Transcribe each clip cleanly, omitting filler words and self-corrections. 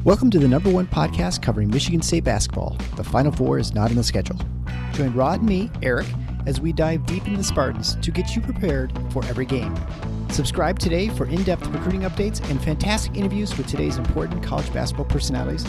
Welcome to the number one podcast covering Michigan State basketball. The Final Four is not on the schedule. Join Rod and me, Eric, as we dive deep into the Spartans to get you prepared for every game. Subscribe today for in-depth recruiting updates and fantastic interviews with today's important college basketball personalities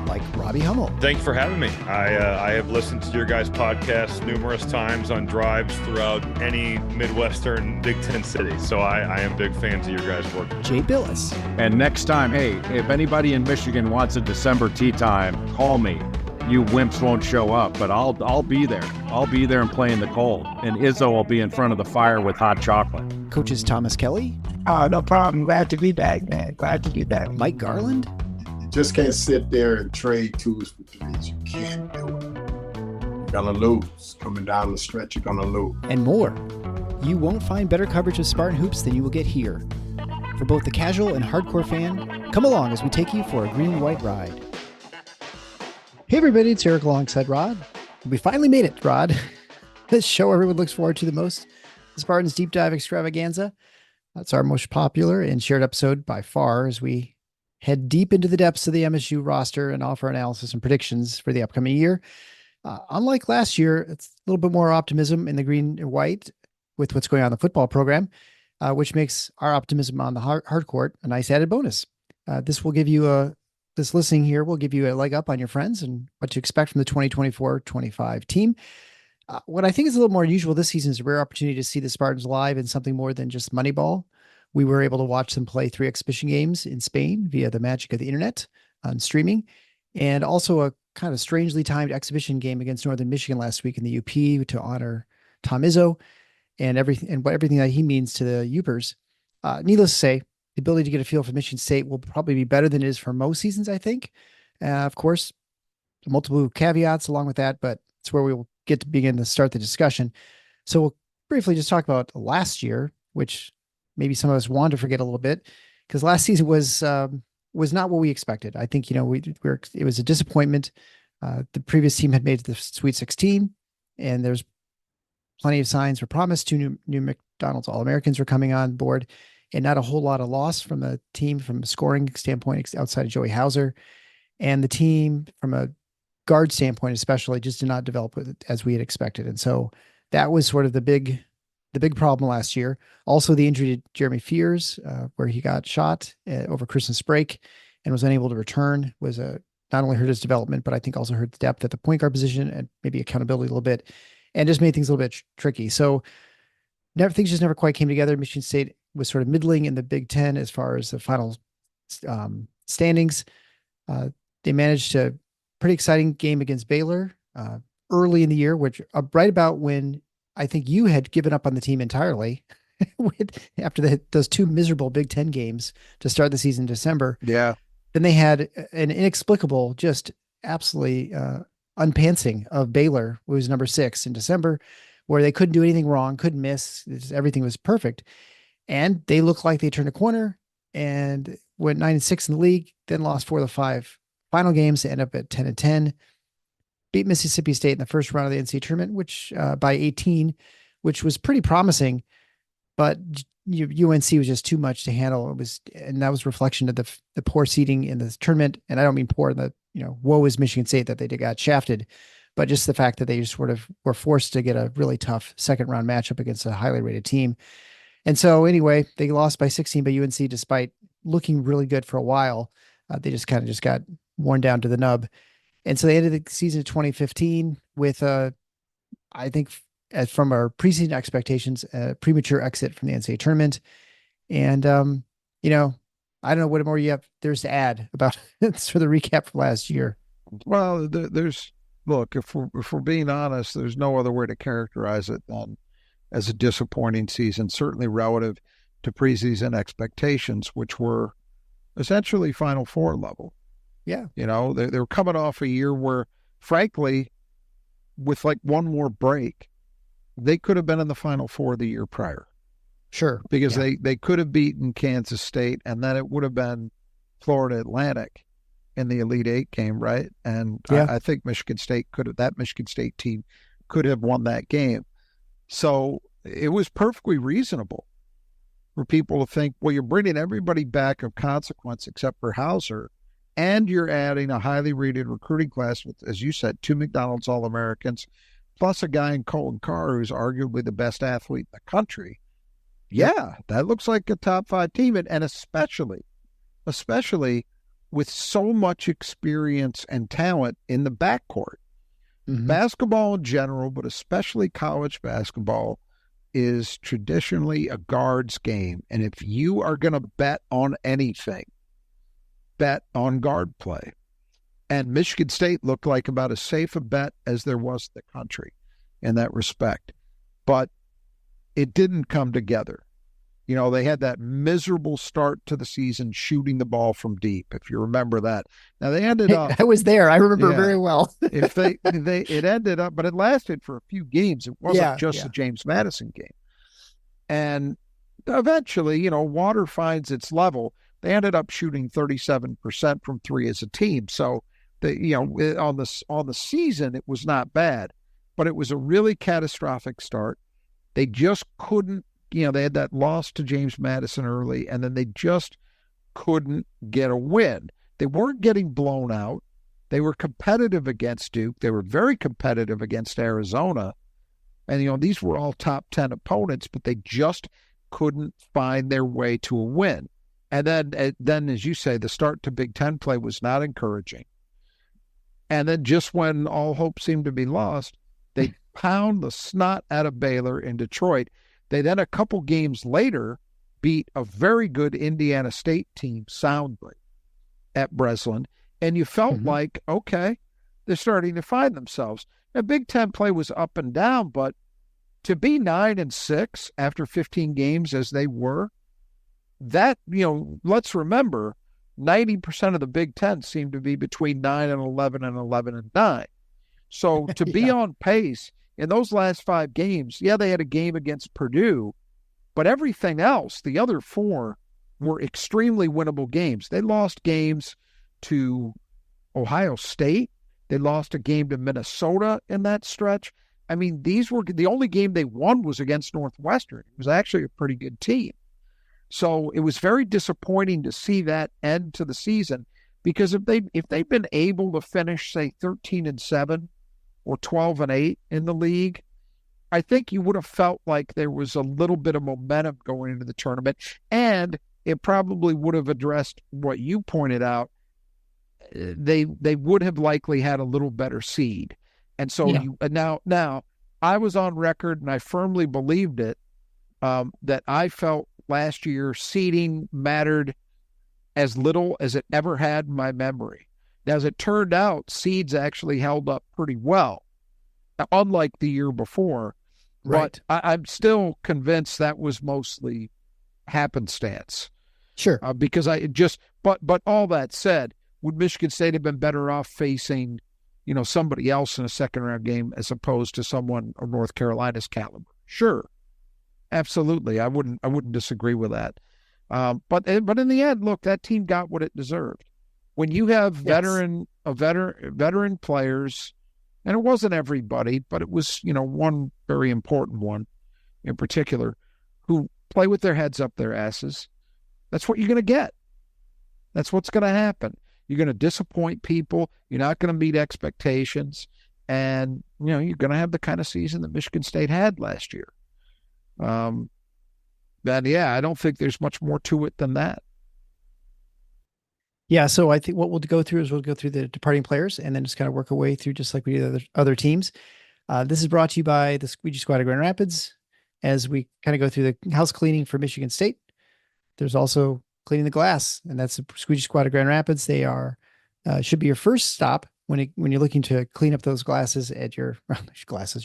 like Robbie Hummel. Thanks for having me. I have listened to your guys' podcast numerous times on drives throughout any Midwestern Big Ten city. So I am big fans of your guys' work. Jay Billis. And next time, hey, if anybody in Michigan wants a December tea time, call me. You wimps won't show up, but I'll be there. I'll be there and play in the cold. And Izzo will be in front of the fire with hot chocolate. Coaches Thomas Kelly. No problem. Glad to be back, man. Glad to be back. Mike Garland. Just can't sit there and trade twos for threes. You can't do it. You're gonna lose. Coming down the stretch, you're gonna lose. And more. You won't find better coverage of Spartan hoops than you will get here. For both the casual and hardcore fan, come along as we take you for a green and white ride. Hey everybody, it's Eric alongside Rod. We finally made it, Rod. This show everyone looks forward to the most, the Spartans Deep Dive Extravaganza. That's our most popular and shared episode by far as we head deep into the depths of the MSU roster and offer analysis and predictions for the upcoming year. Unlike last year, it's a little bit more optimism in the green and white with what's going on in the football program, which makes our optimism on the hard court a nice added bonus. This listening here will give you a leg up on your friends and what to expect from the 2024-25 team. What I think is a little more unusual this season is a rare opportunity to see the Spartans live in something more than just Moneyball. We were able to watch them play 3 exhibition games in Spain via the magic of the internet on streaming, and also a kind of strangely timed exhibition game against Northern Michigan last week in the UP to honor Tom Izzo and everything that he means to the Upers. Needless to say, the ability to get a feel for Michigan State will probably be better than it is for most seasons, I think. Of course, multiple caveats along with that, but it's where we will get to begin to start the discussion. So we'll briefly just talk about last year, which maybe some of us want to forget a little bit, because last season was not what we expected. I think, it was a disappointment. The previous team had made the Sweet 16, and there's plenty of signs were promised. 2 new McDonald's All-Americans were coming on board, and not a whole lot of loss from the team from a scoring standpoint outside of Joey Hauser. And the team from a guard standpoint especially just did not develop as we had expected. And so that was sort of the big problem last year. Also, the injury to Jeremy Fears, where he got shot over Christmas break and was unable to return, was not only hurt his development, but I think also hurt the depth at the point guard position and maybe accountability a little bit, and just made things a little bit tricky. So things just never quite came together. Michigan State was sort of middling in the Big Ten as far as the final standings. They managed a pretty exciting game against Baylor early in the year, which right about when I think you had given up on the team entirely after those 2 miserable Big Ten games to start the season in December. Yeah. Then they had an inexplicable, just absolutely unpantsing of Baylor, who was number 6 in December, where they couldn't do anything wrong, couldn't miss. Everything was perfect. And they looked like they turned a corner and went 9-6 in the league, then lost 4 of the 5 final games to end up at 10-10. Beat Mississippi State in the first round of the NCAA tournament, which by 18, which was pretty promising, but UNC was just too much to handle. And that was a reflection of the poor seeding in the tournament. And I don't mean poor in the, woe is Michigan State that they got shafted, but just the fact that they just sort of were forced to get a really tough second round matchup against a highly rated team. And so anyway, they lost by 16 by UNC, despite looking really good for a while. They just got worn down to the nub. And so they ended the season of 2015 with, I think, from our preseason expectations, a premature exit from the NCAA tournament. And, I don't know what more there's to add about for the recap from last year. Well, look, if we're being honest, there's no other way to characterize it than as a disappointing season, certainly relative to preseason expectations, which were essentially Final Four level. Yeah. They were coming off a year where, frankly, with like one more break, they could have been in the Final Four the year prior. Sure. Because they could have beaten Kansas State, and then it would have been Florida Atlantic in the Elite Eight game, right? And I think Michigan State team could have won that game. So it was perfectly reasonable for people to think, well, you're bringing everybody back of consequence except for Hauser, and you're adding a highly rated recruiting class with, as you said, 2 McDonald's All-Americans, plus a guy in Coen Carr who's arguably the best athlete in the country. Yeah, that looks like a top 5 team, and especially with so much experience and talent in the backcourt. Mm-hmm. Basketball in general, but especially college basketball, is traditionally a guards game. And if you are going to bet on anything, bet on guard play. And Michigan State looked like about as safe a bet as there was in the country in that respect. But it didn't come together. You know, they had that miserable start to the season shooting the ball from deep, if you remember that. Now they ended up. I was there. I remember very well. It ended up, but it lasted for a few games. It wasn't just the James Madison game. And eventually, you know, water finds its level. They ended up shooting 37% from 3 as a team. So on the season, it was not bad, but it was a really catastrophic start. They just couldn't. You know, they had that loss to James Madison early, and then they just couldn't get a win. They weren't getting blown out. They were competitive against Duke. They were very competitive against Arizona. And, you know, these were all top 10 opponents, but they just couldn't find their way to a win. And then, as you say, the start to Big Ten play was not encouraging. And then just when all hope seemed to be lost, they pound the snot out of Baylor in Detroit. They then, a couple games later, beat a very good Indiana State team soundly at Breslin. And you felt like, okay, they're starting to find themselves. Now, Big Ten play was up and down, but to be 9-6 after 15 games as they were, that, you know, let's remember, 90% of the Big Ten seemed to be between 9-11 and 11-9. So to be on pace in those last 5 games, they had a game against Purdue, but everything else, the other 4, were extremely winnable games. They lost games to Ohio State. They lost a game to Minnesota in that stretch. I mean, these were the only game they won was against Northwestern. It was actually a pretty good team. So it was very disappointing to see that end to the season, because if they'd been able to finish, say, 13-7 or 12-8 in the league, I think you would have felt like there was a little bit of momentum going into the tournament, and it probably would have addressed what you pointed out. They would have likely had a little better seed. And so now I was on record, and I firmly believed it, that I felt last year seeding mattered as little as it ever had in my memory. Now, as it turned out, seeds actually held up pretty well, unlike the year before. Right. But I'm still convinced that was mostly happenstance. Sure. Because but all that said, would Michigan State have been better off facing, you know, somebody else in a second-round game as opposed to someone of North Carolina's caliber? Sure. Absolutely. I wouldn't disagree with that. But in the end, look, that team got what it deserved. When you have veteran players, and it wasn't everybody, but it was, you know, one very important one in particular, who play with their heads up their asses, that's what you're going to get. That's what's going to happen. You're going to disappoint people. You're not going to meet expectations. And, you know, you're going to have the kind of season that Michigan State had last year. I don't think there's much more to it than that. Yeah, so I think what we'll go through is we'll go through the departing players and then just kind of work our way through just like we do other teams. This is brought to you by the Squeegee Squad of Grand Rapids as we kind of go through the house cleaning for Michigan State. There's also cleaning the glass, and that's the Squeegee Squad of Grand Rapids. They are should be your first stop when you're looking to clean up those glasses at your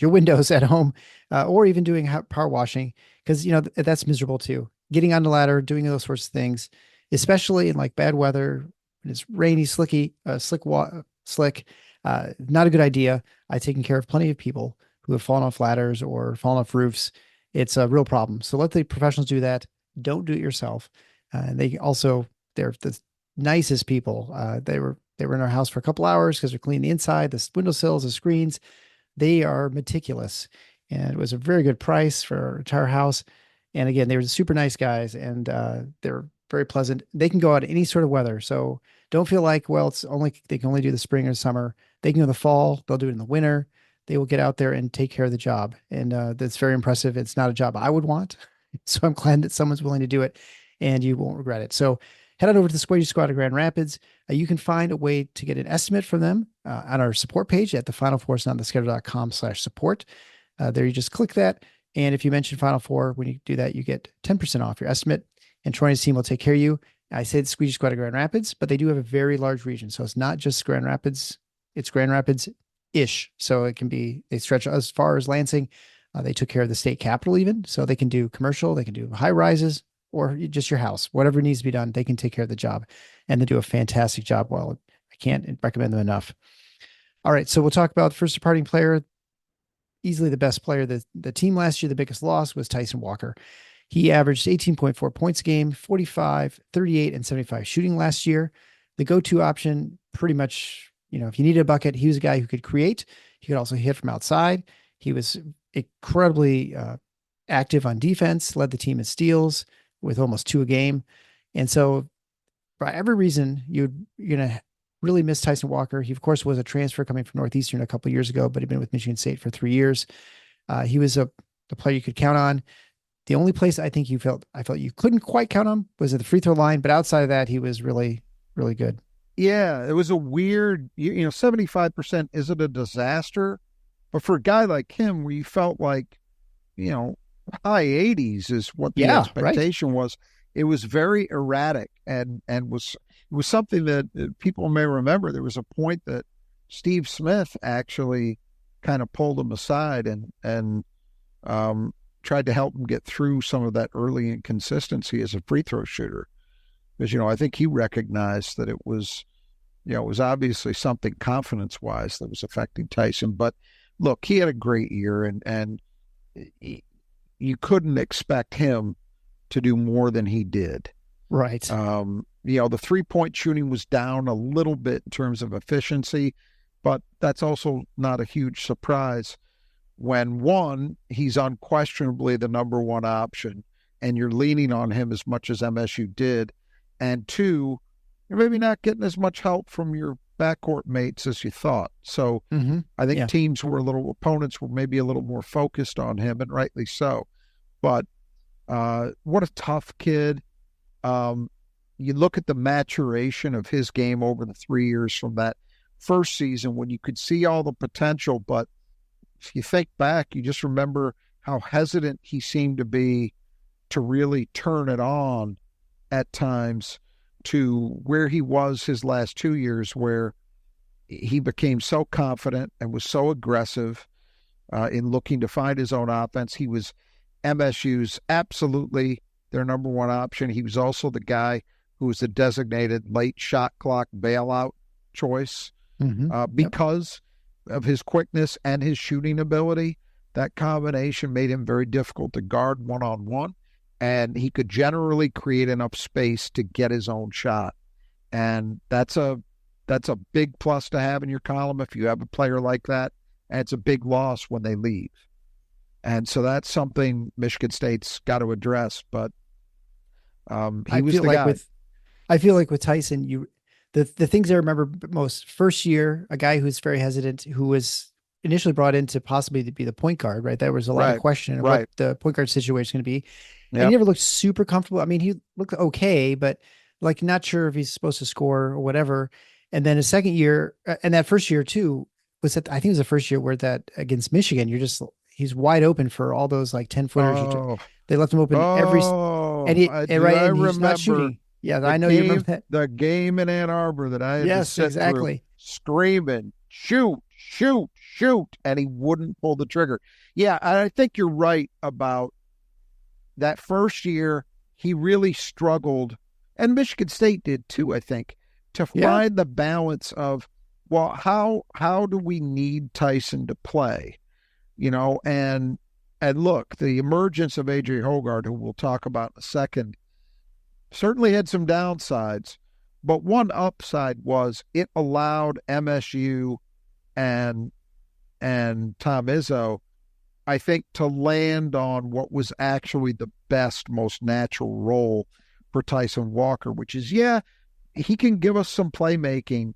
windows at home, or even doing power washing, because, you know, that's miserable too. Getting on the ladder, doing those sorts of things, especially in like bad weather, when it's rainy, slick, not a good idea. I've taken care of plenty of people who have fallen off ladders or fallen off roofs. It's a real problem. So let the professionals do that. Don't do it yourself. They're the nicest people. They were in our house for a couple hours because they're cleaning the inside, the windowsills, the screens. They are meticulous, and it was a very good price for our entire house. And again, they were super nice guys, and they're very pleasant. They can go out any sort of weather. So don't feel like, well, they can only do the spring or summer. They can do the fall. They'll do it in the winter. They will get out there and take care of the job. And that's very impressive. It's not a job I would want. So I'm glad that someone's willing to do it and you won't regret it. So head on over to the Square Squad of Grand Rapids. You can find a way to get an estimate from them on our support page at thefinalfoursontheschedule.com/support. There you just click that. And if you mention Final Four, when you do that, you get 10% off your estimate. And Troy and his team will take care of you. I say the Squeegee Squad of Grand Rapids, but they do have a very large region. So it's not just Grand Rapids. It's Grand Rapids-ish. So they stretch as far as Lansing. They took care of the state capital even. So they can do commercial, they can do high rises, or just your house. Whatever needs to be done, they can take care of the job. And they do a fantastic job. Well, I can't recommend them enough. All right, so we'll talk about first departing player. Easily the best player. The team last year, the biggest loss was Tyson Walker. He averaged 18.4 points a game, 45, 38, and 75 shooting last year. The go-to option, pretty much, if you needed a bucket, he was a guy who could create. He could also hit from outside. He was incredibly active on defense, led the team in steals with almost 2 a game. And so for every reason, you're going to really miss Tyson Walker. He, of course, was a transfer coming from Northeastern a couple of years ago, but he'd been with Michigan State for 3 years. He was the player you could count on. The only place I think I felt you couldn't quite count on was at the free throw line, but outside of that, he was really, really good. Yeah, it was a weird, 75% isn't a disaster, but for a guy like him, where you felt like, high 80s is what the expectation was. It was very erratic and was something that people may remember. There was a point that Steve Smith actually kind of pulled him aside and tried to help him get through some of that early inconsistency as a free throw shooter. Because, I think he recognized that it was obviously something confidence-wise that was affecting Tyson. But look, he had a great year, and you couldn't expect him to do more than he did. Right. The three-point shooting was down a little bit in terms of efficiency, but that's also not a huge surprise when, one, he's unquestionably the number one option, and you're leaning on him as much as MSU did, and two, you're maybe not getting as much help from your backcourt mates as you thought. So I think opponents were maybe a little more focused on him, and rightly so. But what a tough kid. You look at the maturation of his game over the 3 years from that first season when you could see all the potential, but if you think back, you just remember how hesitant he seemed to be to really turn it on at times, to where he was his last 2 years, where he became so confident and was so aggressive in looking to find his own offense. He was MSU's absolutely their number one option. He was also the guy who was the designated late shot clock bailout choice because of his quickness and his shooting ability. That combination made him very difficult to guard one-on-one, and he could generally create enough space to get his own shot. And that's a big plus to have in your column if you have a player like that, and it's a big loss when they leave. And so that's something Michigan State's got to address. But he was the guy. I feel like with Tyson, the things I remember most: first year, a guy who's very hesitant, who was initially brought in to possibly to be the point guard, right? There was a lot of question of what the point guard situation is going to be. Yep. And he never looked super comfortable. I mean, he looked okay, but like not sure if he's supposed to score or whatever. And then his second year, and that first year too, I think it was the first year where that against Michigan, he's wide open for all those like 10-footers. They left him open he's not shooting. Yeah, I know you remember that. The game in Ann Arbor that I had to sit through, screaming, shoot, and he wouldn't pull the trigger. Yeah, I think you're right about that first year. He really struggled, and Michigan State did too, I think, to find the balance of, well, how do we need Tyson to play? And look, the emergence of AJ Hoggard, who we'll talk about in a second, certainly had some downsides, but one upside was it allowed MSU and Tom Izzo, I think, to land on what was actually the best, most natural role for Tyson Walker, which is, he can give us some playmaking,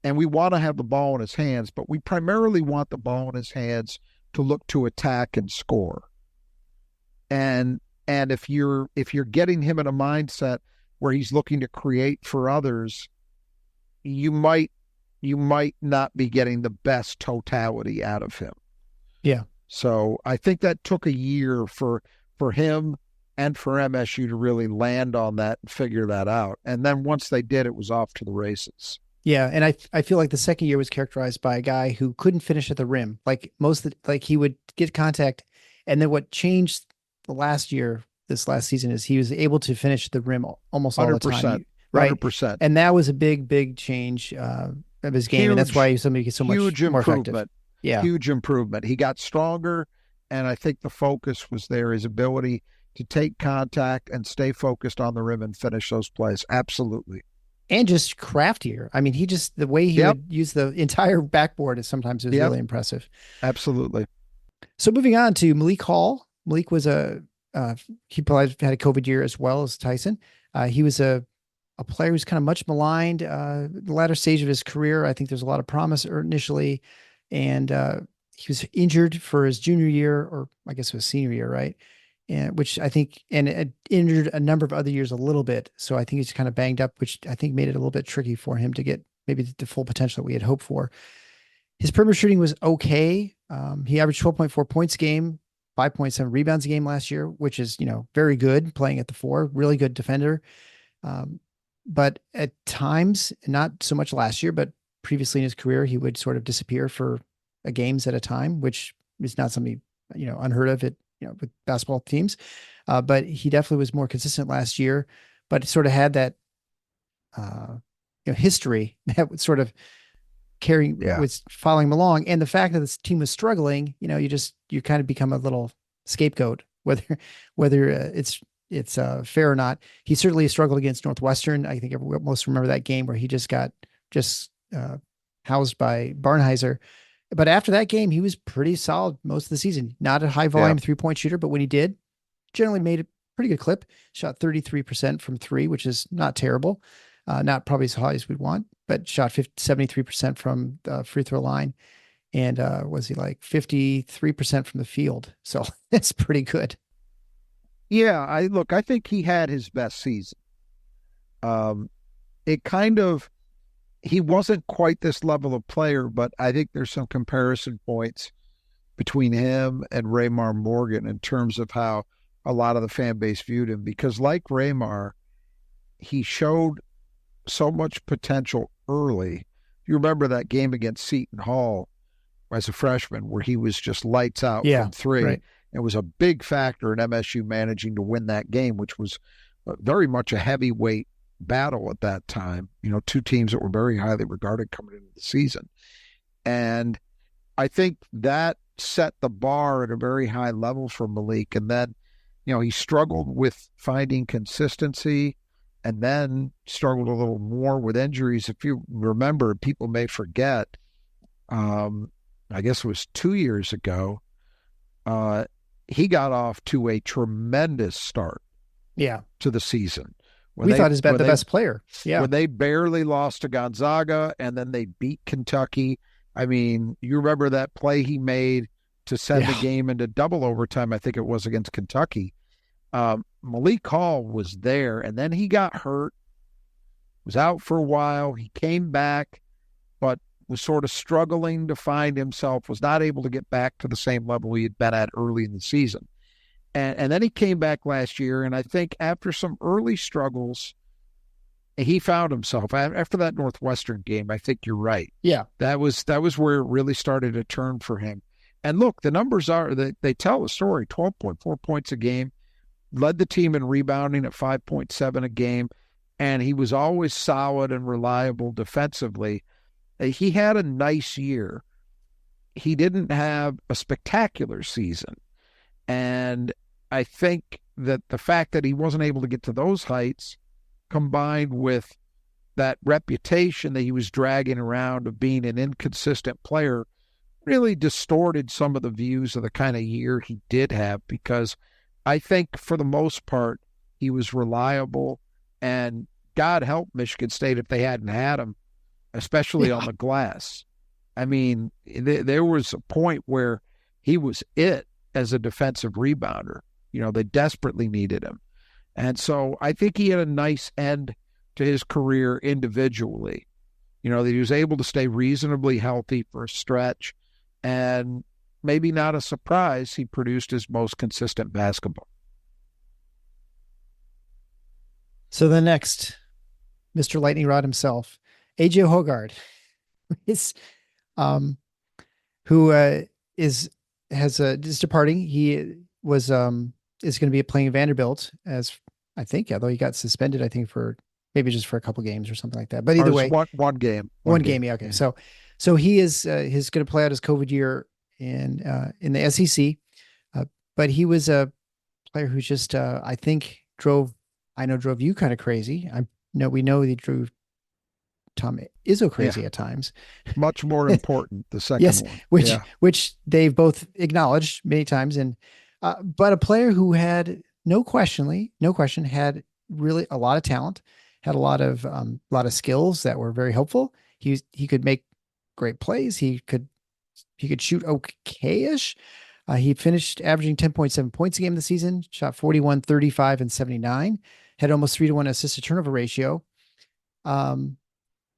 and we want to have the ball in his hands, but we primarily want the ball in his hands to look to attack and score. And if you're getting him in a mindset where he's looking to create for others, you might not be getting the best totality out of him. Yeah. So I think that took a year for him and for MSU to really land on that and figure that out. And then once they did, it was off to the races. Yeah, and I feel like the second year was characterized by a guy who couldn't finish at the rim. Like he would get contact, and then what changed this last season, is he was able to finish at the rim almost all the time. Right, 100%. And that was a big change of his game, and that's why somebody gets so much more effective. Yeah, huge improvement. He got stronger, and I think the focus was there, his ability to take contact and stay focused on the rim and finish those plays. Absolutely. And just craftier. I mean, the way he would use the entire backboard is sometimes really impressive. Absolutely. So moving on to Malik Hall. Malik was he probably had a COVID year as well as Tyson. He was a player who's kind of much maligned, the latter stage of his career. I think there's a lot of promise initially, and he was injured for his junior year, or I guess it was senior year, right? And which I think, and it injured a number of other years a little bit. So I think he's kind of banged up, which I think made it a little bit tricky for him to get maybe the full potential that we had hoped for. His perimeter shooting was okay. He averaged 12.4 points a game, 5.7 rebounds a game last year, which is, very good playing at the 4, really good defender. But at times, not so much last year, but previously in his career, he would sort of disappear for games at a time, which is not something, unheard of with basketball teams. But he definitely was more consistent last year, but sort of had that, history that was sort of was following him along. And the fact that this team was struggling, you kind of become a little scapegoat, whether it's fair or not. He certainly struggled against Northwestern. I think most remember that game where he just got housed by Barnheiser. But after that game, he was pretty solid most of the season. Not a high volume 3-point shooter, but when he did, generally made a pretty good clip. Shot 33% from 3, which is not terrible. Not probably as high as we'd want, but shot 73% from the free throw line. And was he like 53% from the field? So that's pretty good. Yeah, I think he had his best season. He wasn't quite this level of player, but I think there's some comparison points between him and Raymar Morgan in terms of how a lot of the fan base viewed him. Because like Raymar, he showed so much potential early. You remember that game against Seton Hall as a freshman where he was just lights out from 3. Right. It was a big factor in MSU managing to win that game, which was very much a heavyweight battle at that time. 2 teams that were very highly regarded coming into the season. And I think that set the bar at a very high level for Malik. And then, he struggled with finding consistency and then struggled a little more with injuries. If you remember, people may forget, I guess it was 2 years ago, he got off to a tremendous start to the season. We thought he's the best player. Yeah. When they barely lost to Gonzaga and then they beat Kentucky. I mean, you remember that play he made to send the game into double overtime, I think it was against Kentucky. Malik Hall was there, and then he got hurt, was out for a while. He came back, but was sort of struggling to find himself, was not able to get back to the same level he had been at early in the season. And then he came back last year, and I think after some early struggles, he found himself. After that Northwestern game, I think you're right. Yeah. That was where it really started to turn for him. And look, the numbers they tell the story. 12.4 points a game, led the team in rebounding at 5.7 a game, and he was always solid and reliable defensively. He had a nice year. He didn't have a spectacular season. And I think that the fact that he wasn't able to get to those heights, combined with that reputation that he was dragging around of being an inconsistent player, really distorted some of the views of the kind of year he did have, because I think for the most part, he was reliable and God help Michigan State if they hadn't had him, especially on the glass. I mean, there was a point where he was it as a defensive rebounder. You know, they desperately needed him. And so I think he had a nice end to his career individually. You know, that he was able to stay reasonably healthy for a stretch, and maybe not a surprise, he produced his most consistent basketball. So the next, Mr. Lightning Rod himself, AJ Hoggard, is is departing. He was is going to be playing Vanderbilt as, I think, although he got suspended, I think, for maybe just for a couple games or something like that. But either way, one game. Yeah. Okay. So he is he's going to play out his COVID year in the SEC. But he was a player who just I think drove you kind of crazy. We know he drove Tom Izzo crazy at times. Much more important, the second one. Which they've both acknowledged many times. And but a player who had no question, had really a lot of talent, had a lot of skills that were very helpful. He could make great plays. He could shoot okay-ish. He finished averaging 10.7 points a game this season, shot 41, 35, and 79, had almost 3-to-1 assist to turnover ratio. And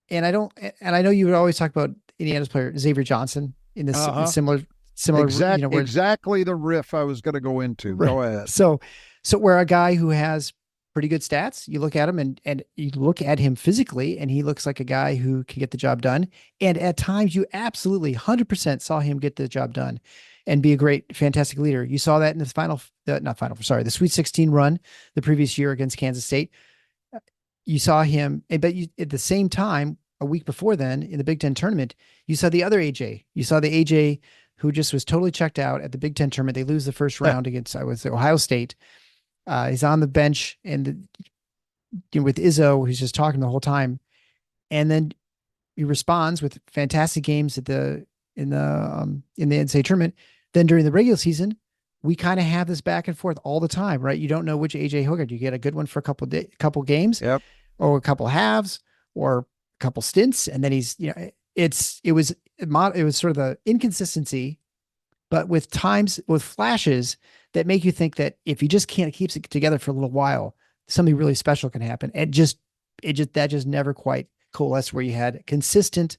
I know you would always talk about Indiana's player Xavier Johnson in this similar exactly the riff I was going to go into. Right. Go ahead. So where a guy who has pretty good stats, you look at him and you look at him physically, and he looks like a guy who can get the job done. And at times you absolutely 100% saw him get the job done and be a great, fantastic leader. You saw that in the the Sweet 16 run the previous year against Kansas State. You saw him, but at the same time, a week before then in the Big Ten tournament, you saw the other AJ. You saw the AJ who just was totally checked out at the Big Ten tournament. They lose the first round against Ohio State. He's on the bench and with Izzo, he's just talking the whole time. And then he responds with fantastic games in the NCAA tournament. Then during the regular season, we kind of have this back and forth all the time, right? You don't know which AJ Hoggard. You get a good one for a couple games, or a couple halves, or a couple stints, and then he's, it was sort of the inconsistency, but with flashes that make you think that if he just can't keep it together for a little while, something really special can happen. That just never quite coalesced, where you had a consistent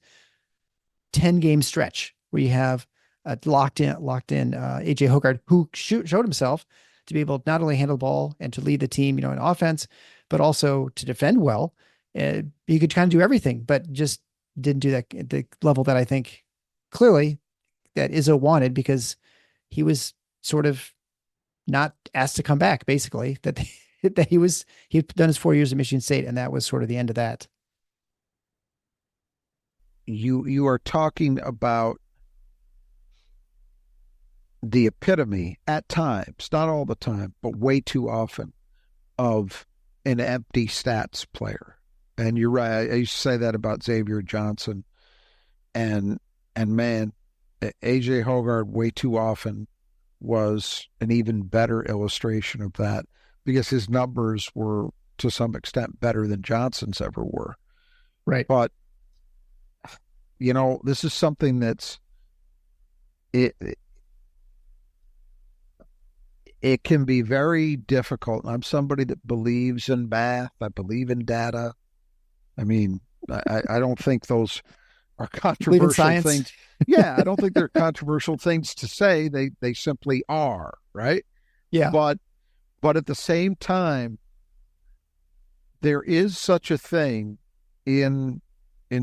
10-game stretch where you have a locked in AJ Hoggard, who showed himself to be able to not only handle the ball and to lead the team, in offense, but also to defend well. He could kind of do everything, but just didn't do that at the level that I think clearly that Izzo wanted, because he was sort of not asked to come back, basically, that he'd done his 4 years at Michigan State, and that was sort of the end of that. You are talking about the epitome at times, not all the time, but way too often, of an empty stats player. And you're right. I used to say that about Xavier Johnson, and man, AJ Hoggard way too often was an even better illustration of that, because his numbers were to some extent better than Johnson's ever were. Right. But this is something that's it can be very difficult. I'm somebody that believes in math. I believe in data. I mean, I don't think those are controversial things. Yeah, I don't think they're controversial things to say. They simply are, right? Yeah. But at the same time, there is such a thing in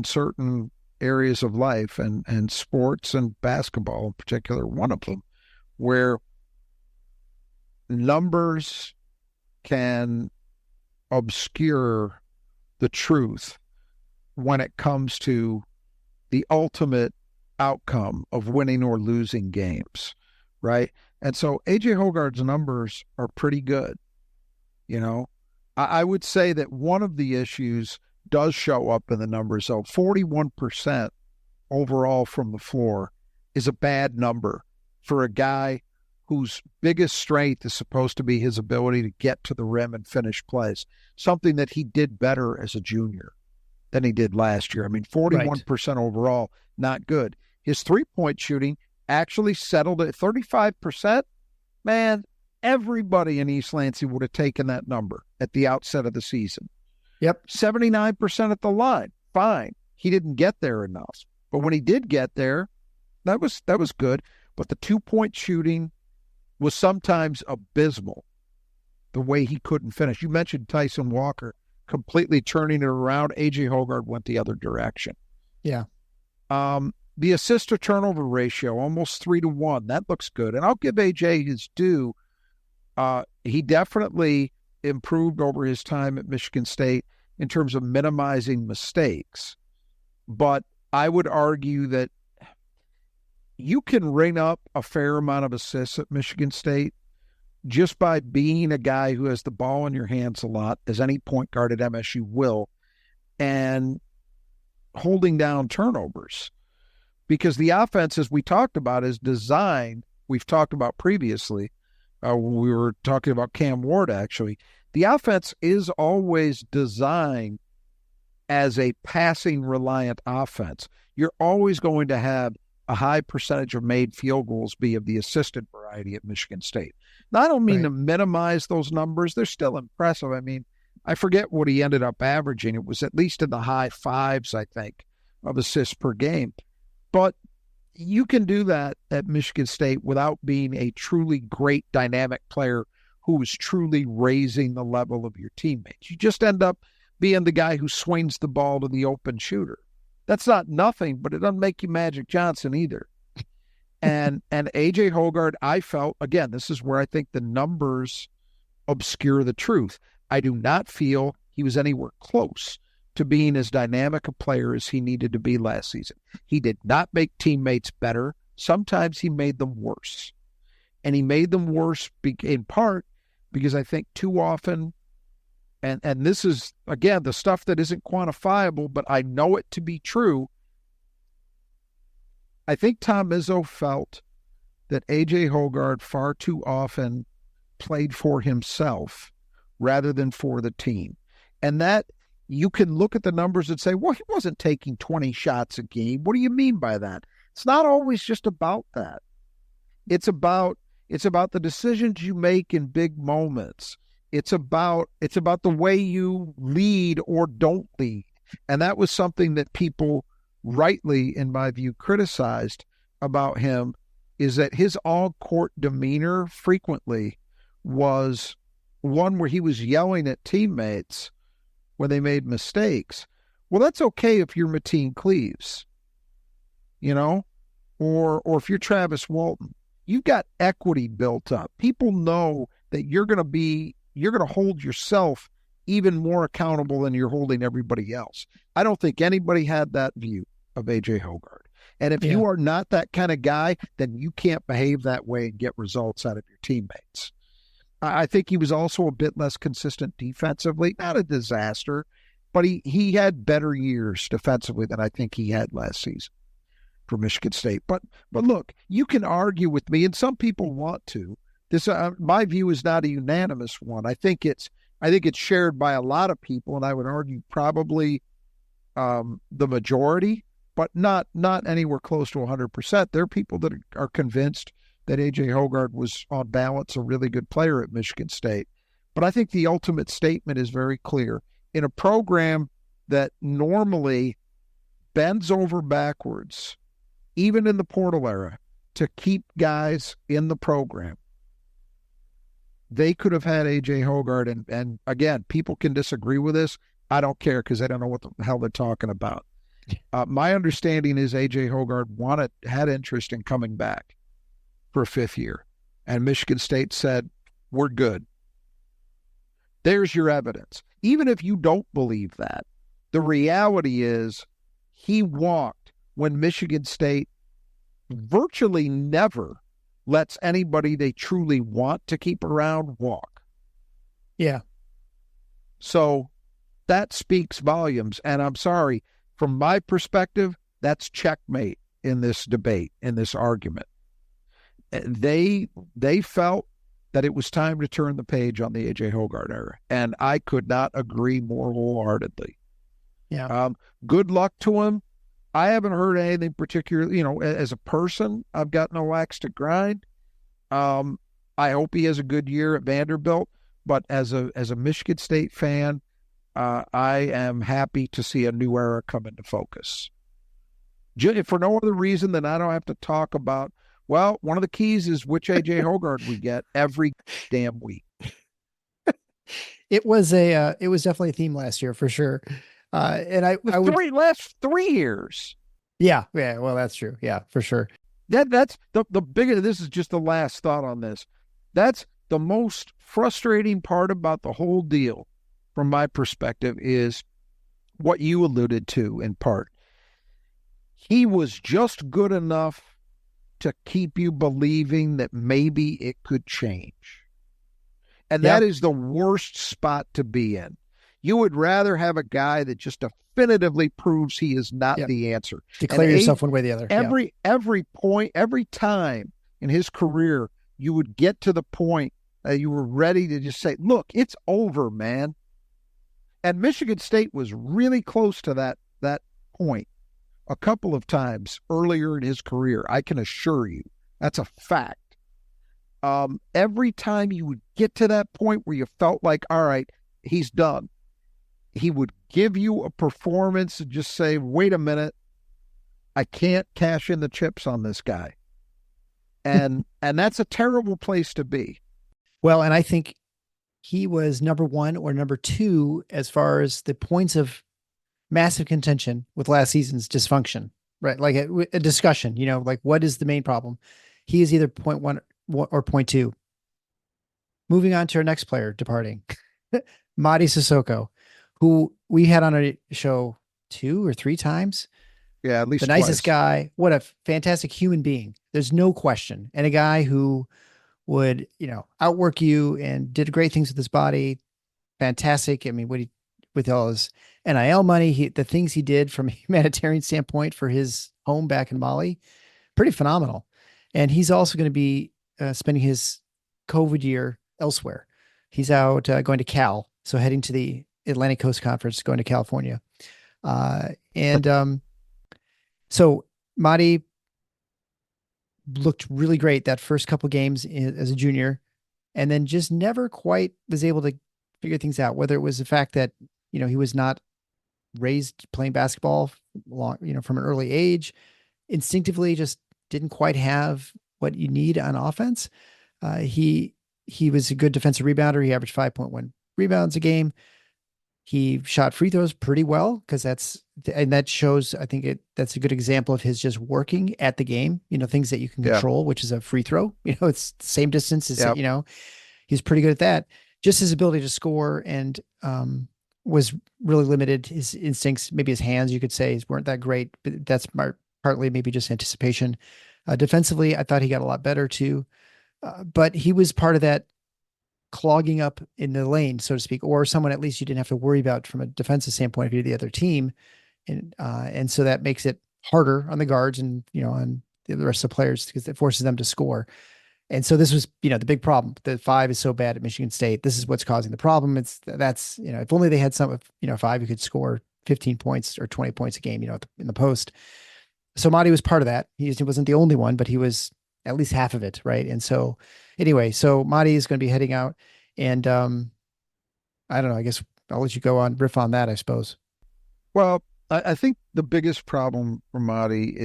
certain areas of life, and sports and basketball in particular, one of them, where numbers can obscure the truth when it comes to the ultimate outcome of winning or losing games, right? And so AJ Hoggard's numbers are pretty good. I would say that one of the issues does show up in the numbers. So 41% overall from the floor is a bad number for a guy whose biggest strength is supposed to be his ability to get to the rim and finish plays, something that he did better as a junior than he did last year. I mean, 41% overall, not good. His three-point shooting actually settled at 35%. Man, everybody in East Lansing would have taken that number at the outset of the season. Yep. 79% at the line. Fine. He didn't get there enough. But when he did get there, that was good. But the two-point shooting was sometimes abysmal, the way he couldn't finish. You mentioned Tyson Walker completely turning it around. AJ Hoggard went the other direction. Yeah. The assist to turnover ratio, almost 3-1. That looks good. And I'll give AJ his due. He definitely improved over his time at Michigan State in terms of minimizing mistakes. But I would argue that you can ring up a fair amount of assists at Michigan State just by being a guy who has the ball in your hands a lot, as any point guard at MSU will, and holding down turnovers. Because the offense, as we talked about, is designed, we've talked about previously, we were talking about Cam Ward actually, the offense is always designed as a passing-reliant offense. You're always going to have a high percentage of made field goals be of the assisted variety at Michigan State. Now, I don't mean to minimize those numbers. They're still impressive. I mean, I forget what he ended up averaging. It was at least in the high fives, I think, of assists per game. But you can do that at Michigan State without being a truly great dynamic player who is truly raising the level of your teammates. You just end up being the guy who swings the ball to the open shooter. That's not nothing, but it doesn't make you Magic Johnson either. And AJ Hoggard, I felt, again, this is where I think the numbers obscure the truth. I do not feel he was anywhere close to being as dynamic a player as he needed to be last season. He did not make teammates better. Sometimes he made them worse. And he made them worse in part because I think too often, and this is, again, the stuff that isn't quantifiable, but I know it to be true, I think Tom Izzo felt that AJ Hoggard far too often played for himself rather than for the team. And that, you can look at the numbers and say, well, he wasn't taking 20 shots a game. What do you mean by that? It's not always just about that. It's about the decisions you make in big moments. It's about the way you lead or don't lead. And that was something that people rightly, in my view, criticized about him, is that his all-court demeanor frequently was one where he was yelling at teammates when they made mistakes. Well, that's okay if you're Mateen Cleaves, or if you're Travis Walton. You've got equity built up. People know that you're going to hold yourself even more accountable than you're holding everybody else. I don't think anybody had that view of AJ Hoggard. And if you are not that kind of guy, then you can't behave that way and get results out of your teammates. I think he was also a bit less consistent defensively. Not a disaster, but he had better years defensively than I think he had last season for Michigan State. But look, you can argue with me, and some people want to. This, my view, is not a unanimous one. I think it's shared by a lot of people, and I would argue probably the majority, but not anywhere close to 100%. There are people that are convinced that AJ Hoggard was, on balance, a really good player at Michigan State. But I think the ultimate statement is very clear. In a program that normally bends over backwards, even in the portal era, to keep guys in the program, they could have had AJ Hoggard. And again, people can disagree with this. I don't care because I don't know what the hell they're talking about. My understanding is AJ Hoggard had interest in coming back for a fifth year. And Michigan State said, we're good. There's your evidence. Even if you don't believe that, the reality is he walked when Michigan State virtually never lets anybody they truly want to keep around walk. Yeah. So that speaks volumes. And I'm sorry, from my perspective, that's checkmate in this debate, in this argument. they felt that it was time to turn the page on the AJ Hoggard era, and I could not agree more wholeheartedly. Yeah. Good luck to him. I haven't heard anything particularly, as a person, I've got no axe to grind. I hope he has a good year at Vanderbilt, but as a Michigan State fan, I am happy to see a new era come into focus. For no other reason than I don't have to talk about, well, one of the keys is which AJ Hoggard we get every damn week. It was definitely a theme last year for sure. Last 3 years. Yeah. Well, that's true. Yeah, for sure. That's the bigger. This is just the last thought on this. That's the most frustrating part about the whole deal, from my perspective, is what you alluded to in part. He was just good enough to keep you believing that maybe it could change. And that is the worst spot to be in. You would rather have a guy that just definitively proves he is not the answer. Declare yourself one way or the other. Every point, every time in his career, you would get to the point that you were ready to just say, look, it's over, man. And Michigan State was really close to that point a couple of times earlier in his career. I can assure you. That's a fact. Every time you would get to that point where you felt like, all right, he's done, he would give you a performance and just say, wait a minute, I can't cash in the chips on this guy. And that's a terrible place to be. Well, and I think he was number 1 or number 2 as far as the points of massive contention with last season's dysfunction, right? Like a discussion, like what is the main problem? He is either 0.1 or 0.2. Moving on to our next player departing, Mady Sissoko, who we had on a show 2 or 3 times. Yeah, at least the nicest guy. What a fantastic human being. There's no question. And a guy who would, outwork you and did great things with his body. Fantastic. I mean, with all his NIL money, the things he did from a humanitarian standpoint for his home back in Mali, pretty phenomenal. And he's also going to be spending his COVID year elsewhere. He's out going to Cal. So heading to the Atlantic Coast Conference, going to California. So Mady looked really great that first couple games as a junior, and then just never quite was able to figure things out, whether it was the fact that, he was not raised playing basketball from an early age, instinctively just didn't quite have what you need on offense. He was a good defensive rebounder. He averaged 5.1 rebounds a game. He shot free throws pretty well because that shows, I think that's a good example of his just working at the game, things that you can control, which is a free throw, it's the same distance as, he's pretty good at that. Just his ability to score and, was really limited. His instincts, maybe his hands, you could say, weren't that great, but that's partly maybe just anticipation. Defensively, I thought he got a lot better too. But he was part of that clogging up in the lane, so to speak, or someone at least you didn't have to worry about from a defensive standpoint if you're the other team. And so that makes it harder on the guards and, on the rest of the players because it forces them to score. And so this was, the big problem. The 5 is so bad at Michigan State. This is what's causing the problem. If only they had 5 who could score 15 points or 20 points a game, in the post. So Mady was part of that. He wasn't the only one, but he was at least half of it. Right. And so anyway, Mady is going to be heading out and I don't know, I guess I'll let you go on riff on that, I suppose. Well, I think the biggest problem for Mady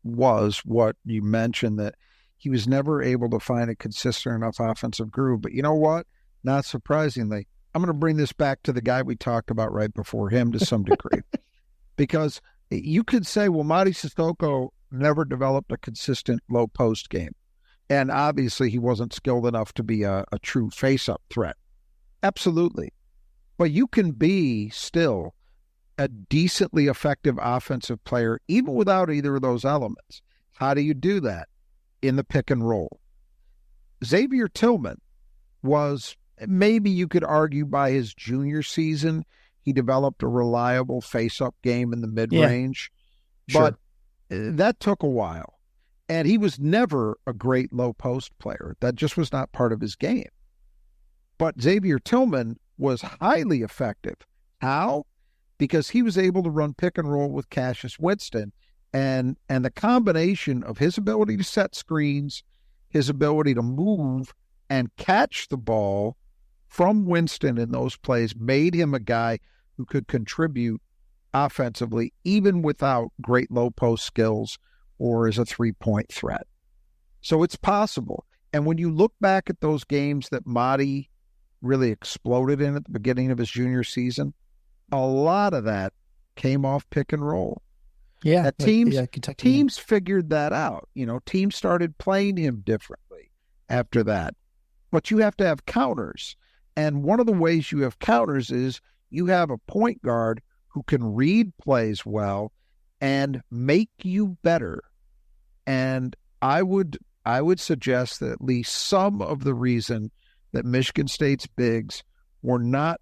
was what you mentioned, that he was never able to find a consistent enough offensive groove. But you know what? Not surprisingly, I'm going to bring this back to the guy we talked about right before him to some degree. Because you could say, well, Mady Sissoko never developed a consistent low post game. And obviously he wasn't skilled enough to be a true face-up threat. Absolutely. But you can be still a decently effective offensive player even without either of those elements. How do you do that? In the pick and roll. Xavier Tillman was, maybe you could argue by his junior season, he developed a reliable face-up game in the mid-range. Yeah, sure. But that took a while. And he was never a great low post player. That just was not part of his game. But Xavier Tillman was highly effective. How? Because he was able to run pick and roll with Cassius Winston. And the combination of his ability to set screens, his ability to move and catch the ball from Winston in those plays made him a guy who could contribute offensively, even without great low post skills or as a three-point threat. So it's possible. And when you look back at those games that Madi really exploded in at the beginning of his junior season, a lot of that came off pick and roll. Yeah. Teams figured that out. Teams started playing him differently after that. But you have to have counters. And one of the ways you have counters is you have a point guard who can read plays well and make you better. And I would suggest that at least some of the reason that Michigan State's bigs were not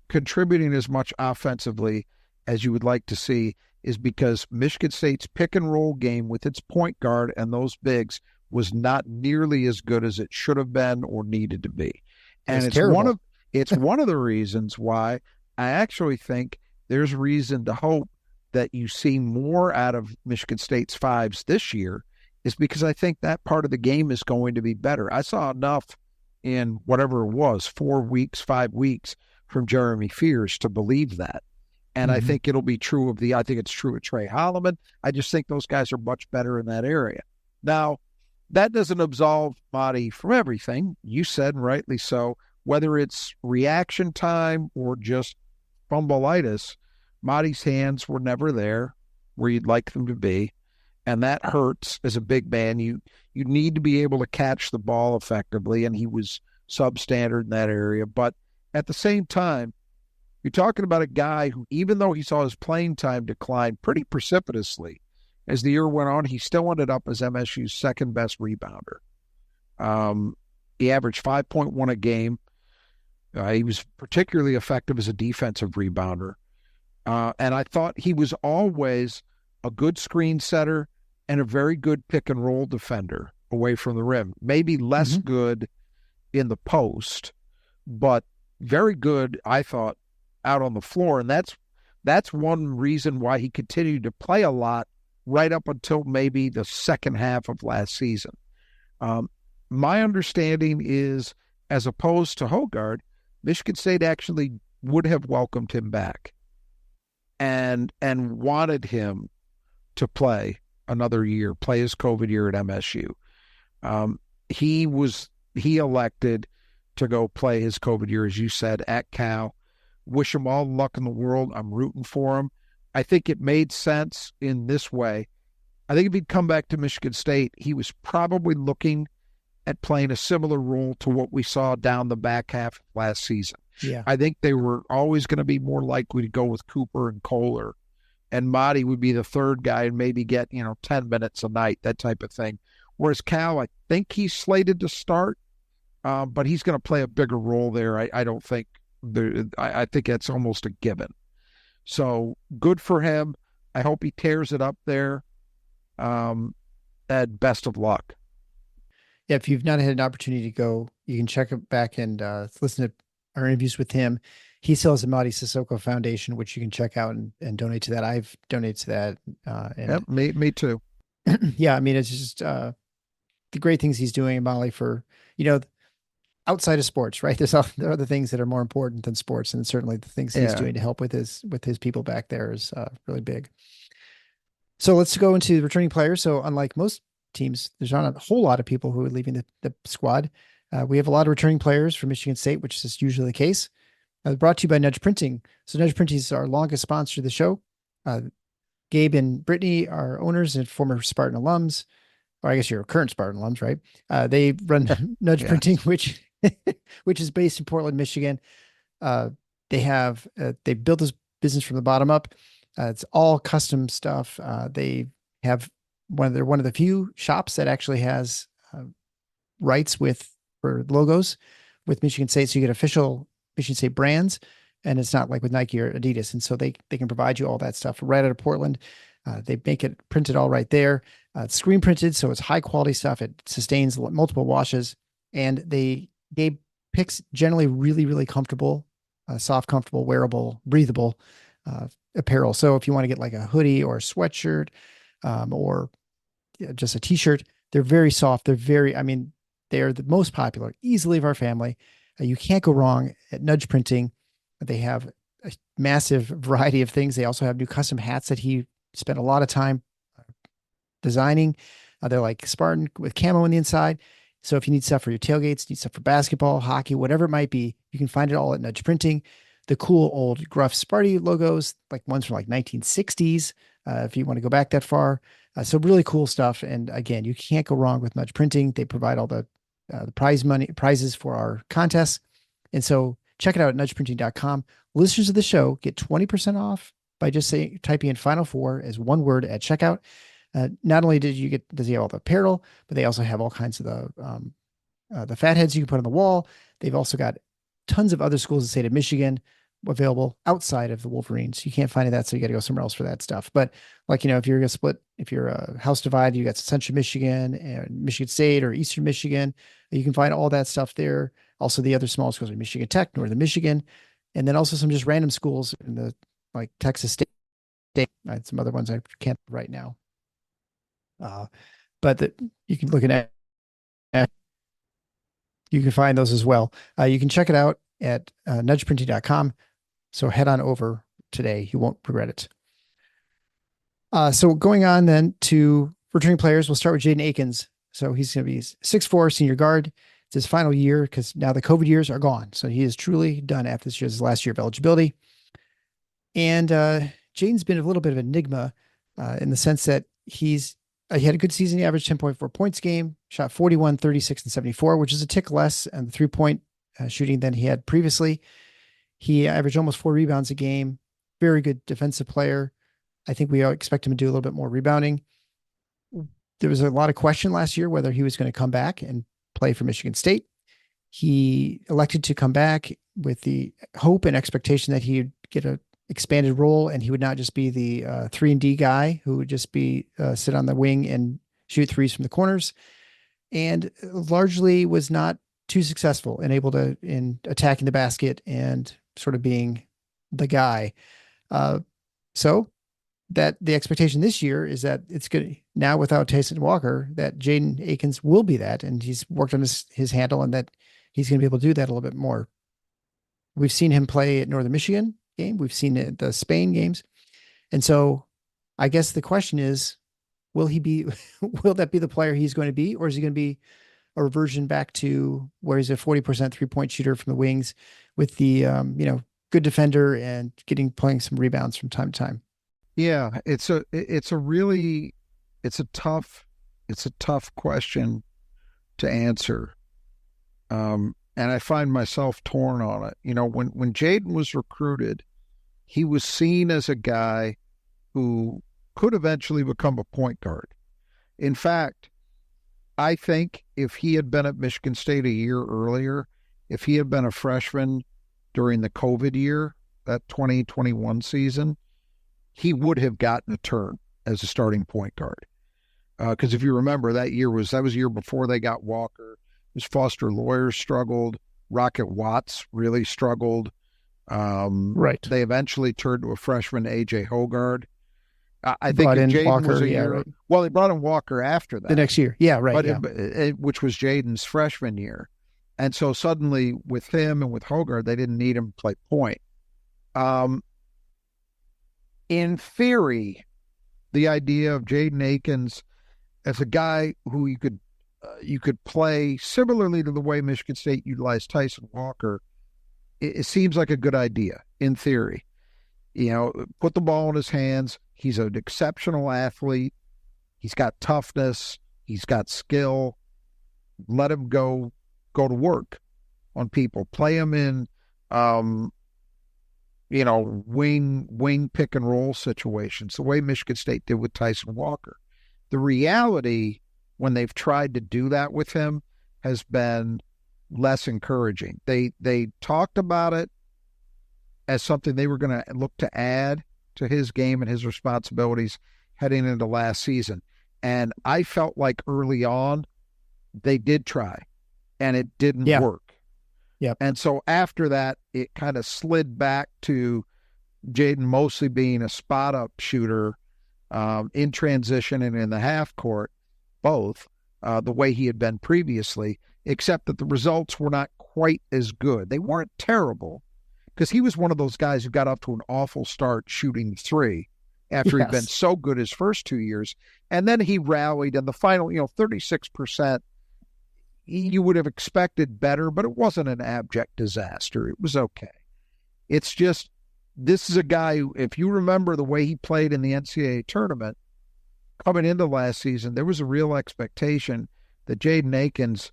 contributing as much offensively as you would like to see is because Michigan State's pick and roll game with its point guard and those bigs was not nearly as good as it should have been or needed to be. And it's one of the reasons why I actually think there's reason to hope that you see more out of Michigan State's fives this year is because I think that part of the game is going to be better. I saw enough in whatever it was, 4 weeks, 5 weeks from Jeremy Fears to believe that. And I think it'll be true I think it's true of Trey Holloman. I just think those guys are much better in that area. Now, that doesn't absolve Madi from everything. You said, rightly so, whether it's reaction time or just fumbleitis, Madi's hands were never there where you'd like them to be. And that hurts as a big man. You need to be able to catch the ball effectively, and he was substandard in that area. But at the same time, you're talking about a guy who, even though he saw his playing time decline pretty precipitously as the year went on, he still ended up as MSU's second best rebounder. He averaged 5.1 a game. He was particularly effective as a defensive rebounder. And I thought he was always a good screen setter and a very good pick and roll defender away from the rim. Maybe less good in the post, but very good, I thought, out on the floor. And that's one reason why he continued to play a lot right up until maybe the second half of last season. My understanding is, as opposed to Hoggard, Michigan State actually would have welcomed him back and wanted him to play another year, play his COVID year at MSU. He elected to go play his COVID year, as you said, at Cal. Wish him all luck in the world. I'm rooting for him. I think it made sense in this way. I think if he'd come back to Michigan State, he was probably looking at playing a similar role to what we saw down the back half of last season. Yeah. I think they were always going to be more likely to go with Cooper and Kohler, and Madi would be the third guy and maybe get 10 minutes a night, that type of thing. Whereas Cal, I think he's slated to start, but he's going to play a bigger role there. I don't think I think that's almost a given. So good for him. I hope he tears it up there. And best of luck. Yeah, if you've not had an opportunity to go, you can check it back and listen to our interviews with him. He still has a Madi Sissoko Foundation, which you can check out and donate to that. I've donated to that. Yep, me too. Yeah, I mean, it's just the great things he's doing in Mali for, outside of sports, right? There are other things that are more important than sports, and certainly the things he's doing to help with his people back there is really big. So let's go into the returning players. So unlike most teams, there's not a whole lot of people who are leaving the squad. We have a lot of returning players from Michigan State, which is usually the case. Brought to you by Nudge Printing. So Nudge Printing is our longest sponsor of the show. Gabe and Brittany are owners and former Spartan alums, or I guess you're current Spartan alums, right? They run Nudge Printing, which is based in Portland, Michigan. They built this business from the bottom up. It's all custom stuff. They have one of the few shops that actually has rights for logos with Michigan State. So you get official Michigan State brands, and it's not like with Nike or Adidas. And so they can provide you all that stuff right out of Portland. They make it printed all right there. It's screen printed, so it's high quality stuff. It sustains multiple washes, and they picks generally really, really comfortable, soft, comfortable, wearable, breathable apparel. So if you want to get like a hoodie or a sweatshirt or just a t-shirt, they're very soft. They're the most popular easily of our family. You can't go wrong at Nudge Printing. They have a massive variety of things. They also have new custom hats that he spent a lot of time designing. They're like Spartan with camo on the inside. So if you need stuff for your tailgates, need stuff for basketball, hockey, whatever it might be, you can find it all at Nudge Printing. The cool old Gruff Sparty logos, like ones from like 1960s, if you want to go back that far. So really cool stuff. And again, you can't go wrong with Nudge Printing. They provide all the prizes for our contests. And so check it out at nudgeprinting.com. Listeners of the show get 20% off by just typing in Final Four as one word at checkout. Not only does he have all the apparel, but they also have all kinds of the fatheads you can put on the wall. They've also got tons of other schools in the state of Michigan available outside of the Wolverines. You can't find that, so you got to go somewhere else for that stuff. But like, if you're going to split, if you're a house divide, you got Central Michigan and Michigan State or Eastern Michigan, you can find all that stuff there. Also the other small schools like Michigan Tech, Northern Michigan, and then also some just random schools in the like Texas State, and some other ones I can't right now. But you can look at you can find those as well. You can check it out at nudgeprinting.com. So head on over today. You won't regret it. So going on then to returning players, we'll start with Jaden Akins. So he's going to be 6'4", senior guard. It's his final year because now the COVID years are gone. So he is truly done after this year's last year of eligibility. And Jaden's been a little bit of an enigma in the sense that he had a good season. He averaged 10.4 points a game, shot 41, 36, and 74, which is a tick less and the 3-point shooting than he had previously. He averaged almost 4 rebounds a game. Very good defensive player. I think we expect him to do a little bit more rebounding. There was a lot of question last year whether he was going to come back and play for Michigan State. He elected to come back with the hope and expectation that he'd get an expanded role and he would not just be the 3-and-D guy who would just be sit on the wing and shoot threes from the corners, and largely was not too successful and able to in attacking the basket and sort of being the guy. So that the expectation this year is that it's good now without Tyson Walker, that Jaden Akins will be that. And he's worked on his handle and that he's going to be able to do that a little bit more. We've seen him play at Northern Michigan game. We've seen it at the Spain games. And so I guess the question is, will that be the player he's going to be, or is he going to be a reversion back to where he's a 40% 3-point shooter from the wings with the, good defender and playing some rebounds from time to time? Yeah, it's a tough question to answer. And I find myself torn on it. When Jaden was recruited, he was seen as a guy who could eventually become a point guard. In fact, I think if he had been at Michigan State a year earlier, if he had been a freshman during the COVID year, that 2021 season, he would have gotten a turn as a starting point guard. Because if you remember, that was the year before they got Walker. His Foster Lawyers struggled. Rocket Watts really struggled. Right. They eventually turned to a freshman, AJ Hoggard. I think Jaden was a year. Right. Well, they brought in Walker after that. The next year. Yeah, right. Which was Jaden's freshman year. And so suddenly with him and with Hoggard, they didn't need him to play point. In theory, the idea of Jaden Akins as a guy who you could play similarly to the way Michigan State utilized Tyson Walker, it seems like a good idea in theory. Put the ball in his hands. He's an exceptional athlete. He's got toughness. He's got skill. Let him go to work on people. Play him in, wing pick and roll situations, the way Michigan State did with Tyson Walker. The reality, when they've tried to do that with him, has been less encouraging. They talked about it as something they were going to look to add to his game and his responsibilities. heading into last season. And I felt like early on they did try and it didn't work. Yep. And so after that, it kind of slid back to Jaden mostly being a spot up shooter in transition and in the half court, both the way he had been previously, except that the results were not quite as good. They weren't terrible because he was one of those guys who got off to an awful start shooting three after he'd been so good his first 2 years. And then he rallied in the final, 36%. You would have expected better, but it wasn't an abject disaster. It was okay. It's just, this is a guy who, if you remember the way he played in the NCAA tournament, coming into last season, there was a real expectation that Jaden Akins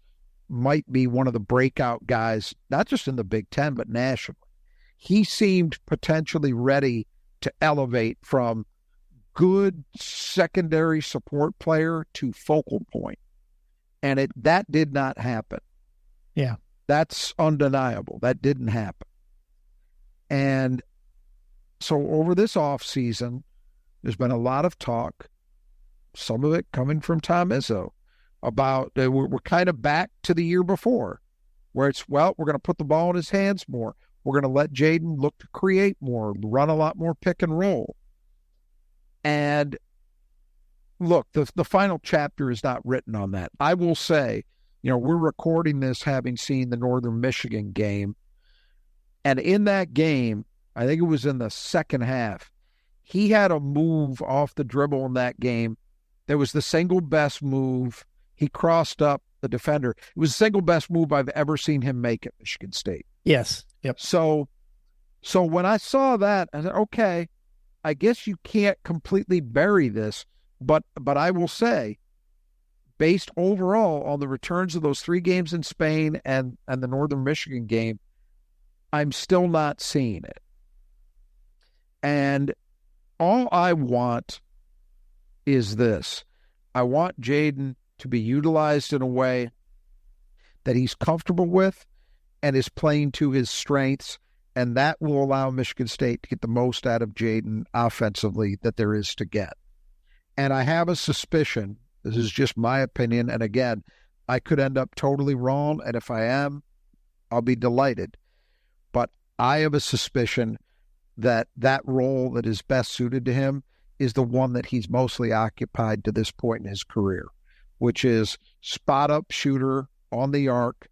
might be one of the breakout guys, not just in the Big Ten, but nationally. He seemed potentially ready to elevate from good secondary support player to focal point. And that did not happen. Yeah. That's undeniable. That didn't happen. And so over this offseason, there's been a lot of talk, some of it coming from Tom Izzo, about we're kind of back to the year before, where it's, we're going to put the ball in his hands more. We're going to let Jaden look to create more, run a lot more pick and roll. And look, the final chapter is not written on that. I will say, we're recording this having seen the Northern Michigan game. And in that game, I think it was in the second half, he had a move off the dribble in that game that was the single best move. He crossed up the defender. It was the single best move I've ever seen him make at Michigan State. Yes. Yep. So when I saw that, I said, okay, I guess you can't completely bury this, but I will say, based overall on the returns of those 3 games in Spain and the Northern Michigan game, I'm still not seeing it. And all I want is this. I want Jaden to be utilized in a way that he's comfortable with and is playing to his strengths, and that will allow Michigan State to get the most out of Jaden offensively that there is to get. And I have a suspicion, this is just my opinion, and again, I could end up totally wrong, and if I am, I'll be delighted. But I have a suspicion that role that is best suited to him is the one that he's mostly occupied to this point in his career, which is spot-up shooter on the arc.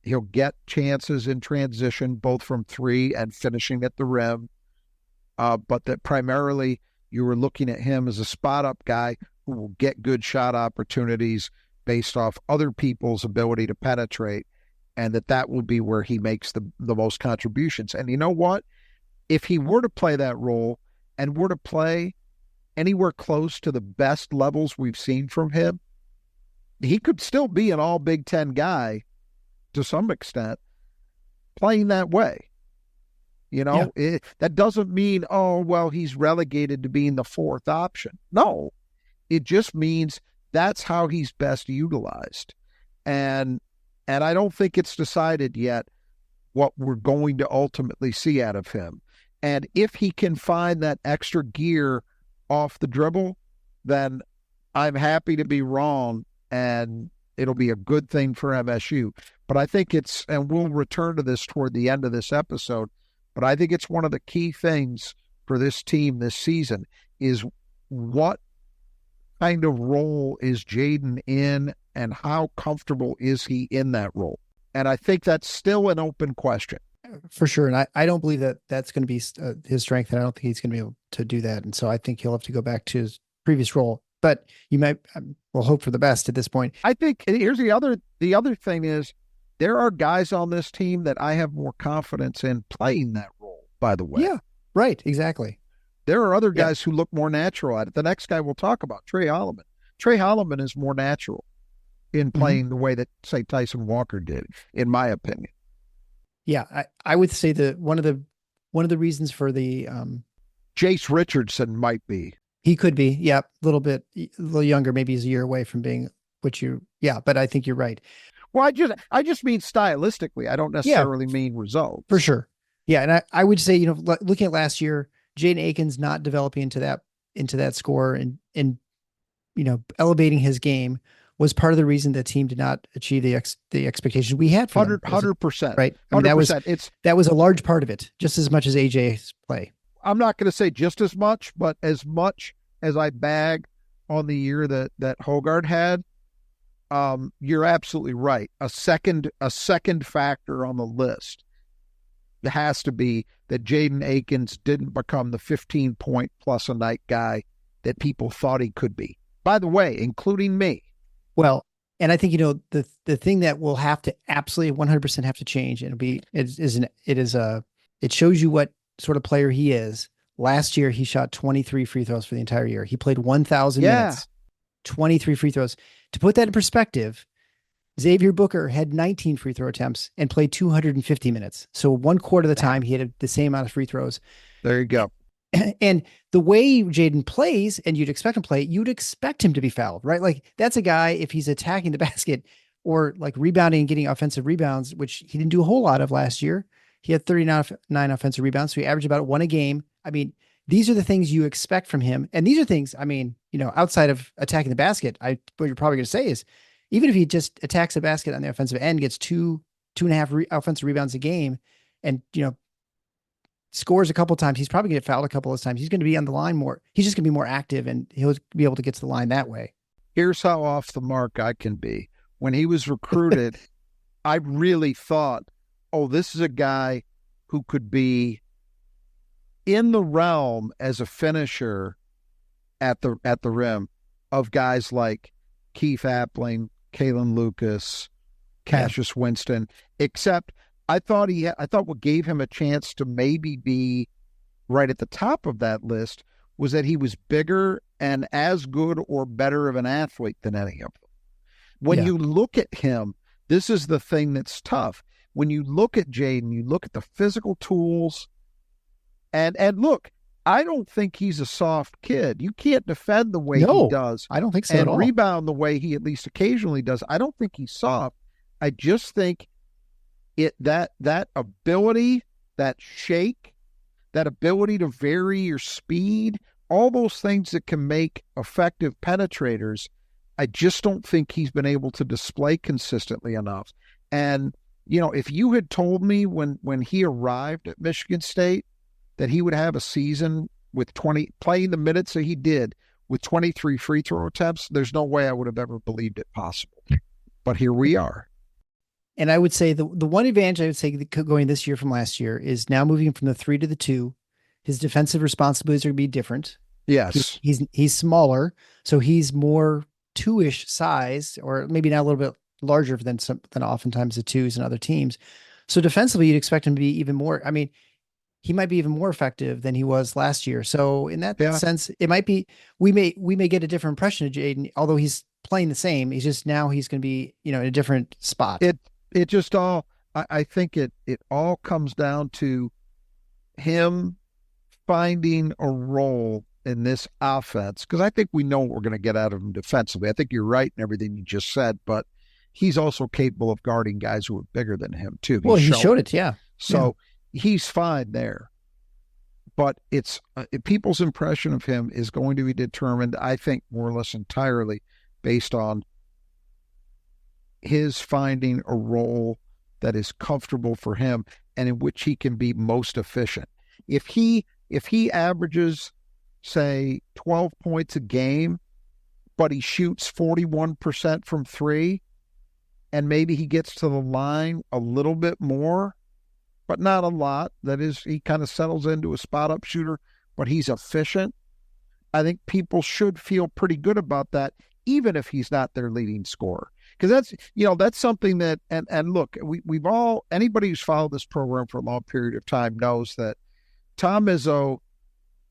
He'll get chances in transition, both from 3 and finishing at the rim, but that primarily you were looking at him as a spot-up guy who will get good shot opportunities based off other people's ability to penetrate, and that will be where he makes the most contributions. And you know what? If he were to play that role and were to play anywhere close to the best levels we've seen from him, he could still be an all Big Ten guy to some extent, playing that way. That doesn't mean, he's relegated to being the 4th option. No, it just means that's how he's best utilized. And I don't think it's decided yet what we're going to ultimately see out of him. And if he can find that extra gear off the dribble, then I'm happy to be wrong, and it'll be a good thing for MSU. But I think and we'll return to this toward the end of this episode, but I think it's one of the key things for this team this season is what kind of role is Jaden in and how comfortable is he in that role? And I think that's still an open question. For sure. And I don't believe that that's going to be his strength, and I don't think he's going to be able to do that. And so I think he'll have to go back to his previous role. But you might, we'll hope for the best at this point. I think here's the other thing is there are guys on this team that I have more confidence in playing that role, by the way. Yeah, right. Exactly. There are other guys who look more natural at it. The next guy we'll talk about, Trey Holloman. Trey Holloman is more natural in playing the way that, say, Tyson Walker did, in my opinion. Yeah, I would say that one of the reasons for the Jace Richardson might be. He could be, yeah, a little younger. Maybe he's a year away from being but I think you're right. Well, I just mean stylistically. I don't necessarily mean results. For sure. Yeah, and I would say, looking at last year, Jaden Akins not developing into into that score and elevating his game was part of the reason the team did not achieve the expectations we had for 100%. Right. I mean, 100%. that was a large part of it, just as much as AJ's play. I'm not going to say just as much as I bag on the year that Hoggard had, you're absolutely right. A second factor on the list has to be that Jaden Akins didn't become the 15-point plus a night guy that people thought he could be. By the way, including me. Well, and I think, the thing that will have to absolutely 100% have to change, and it shows you what sort of player he is. Last year, he shot 23 free throws for the entire year. He played 1,000 minutes, 23 free throws. To put that in perspective, Xavier Booker had 19 free throw attempts and played 250 minutes. So 1/4 of the time he had the same amount of free throws. There you go. And the way Jaden plays, and you'd expect him to play, you'd expect him to be fouled, right? Like, that's a guy, if he's attacking the basket or like rebounding and getting offensive rebounds, which he didn't do a whole lot of last year. He had 39 offensive rebounds, so he averaged about 1 a game. I mean, these are the things you expect from him. And these are things, I mean, outside of attacking the basket, what you're probably going to say is, even if he just attacks the basket on the offensive end, gets 2.5 offensive rebounds a game, and, scores a couple of times, he's probably going to get fouled a couple of times. He's going to be on the line more. He's just going to be more active, and he'll be able to get to the line that way. Here's how off the mark I can be. When he was recruited, I really thought, this is a guy who could be in the realm as a finisher at the rim of guys like Keith Appling, Kalen Lucas, Cassius Winston, except I thought what gave him a chance to maybe be right at the top of that list was that he was bigger and as good or better of an athlete than any of them. When you look at him, this is the thing that's tough. When you look at Jaden, you look at the physical tools, and look, I don't think he's a soft kid. You can't defend the way he does. I don't think so and at all. Rebound the way he at least occasionally does. I don't think he's soft. I just think that ability, that shake, that ability to vary your speed, all those things that can make effective penetrators, I just don't think he's been able to display consistently enough. And, if you had told me when he arrived at Michigan State that he would have a season with playing the minutes that he did with 23 free throw attempts, there's no way I would have ever believed it possible. But here we are. And I would say the one advantage I would say going this year from last year is now moving from the 3 to the 2. His defensive responsibilities are going to be different. Yes. He's smaller, so he's more 2-ish size, or maybe not a little bit larger than oftentimes the 2s and other teams. So defensively, you'd expect him to be even more. I mean, he might be even more effective than he was last year. So in that sense, it might be, we may get a different impression of Jaden, although he's playing the same. He's just, now he's going to be, in a different spot. It just all, I think it all comes down to him finding a role in this offense, because I think we know what we're going to get out of him defensively. I think you're right in everything you just said, but he's also capable of guarding guys who are bigger than him too. He showed it. Yeah. So he's fine there, but it's people's impression of him is going to be determined, I think, more or less entirely based on his finding a role that is comfortable for him and in which he can be most efficient. If he averages, say, 12 points a game, but he shoots 41% from 3, and maybe he gets to the line a little bit more, but not a lot. That is, he kind of settles into a spot-up shooter, but he's efficient. I think people should feel pretty good about that, even if he's not their leading scorer. Because that's something that, and look, we've all, anybody who's followed this program for a long period of time knows that Tom Izzo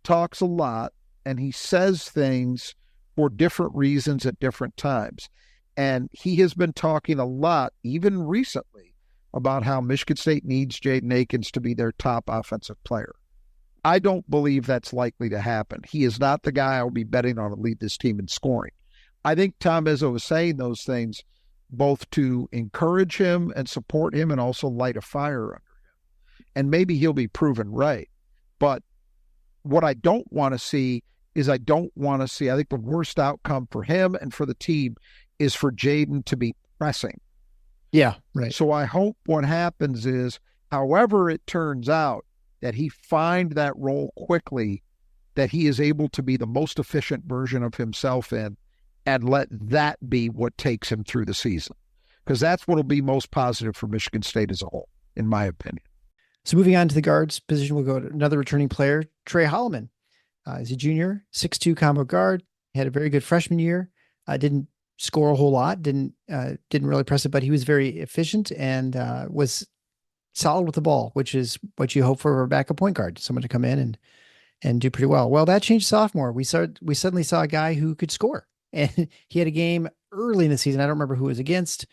talks a lot, and he says things for different reasons at different times. And he has been talking a lot, even recently, about how Michigan State needs Jaden Akins to be their top offensive player. I don't believe that's likely to happen. He is not the guy I'll be betting on to lead this team in scoring. I think Tom Izzo is saying those things both to encourage him and support him and also light a fire under him. And maybe he'll be proven right. But what I don't want to see is I don't want to see, I think the worst outcome for him and for the team is for Jaden to be pressing. Yeah, right. So I hope what happens is, however it turns out, that he find that role quickly, that he is able to be the most efficient version of himself in, and let that be what takes him through the season. Because that's what will be most positive for Michigan State as a whole, in my opinion. So moving on to the guards position, we'll go to another returning player, Trey Holloman. He's a junior, 6'2" combo guard. He had a very good freshman year. Didn't score a whole lot, didn't really press it, but he was very efficient and was solid with the ball, which is what you hope for a backup point guard, someone to come in and do pretty well. Well, that changed sophomore. We suddenly saw a guy who could score, and he had a game early in the season. I don't remember who it was against.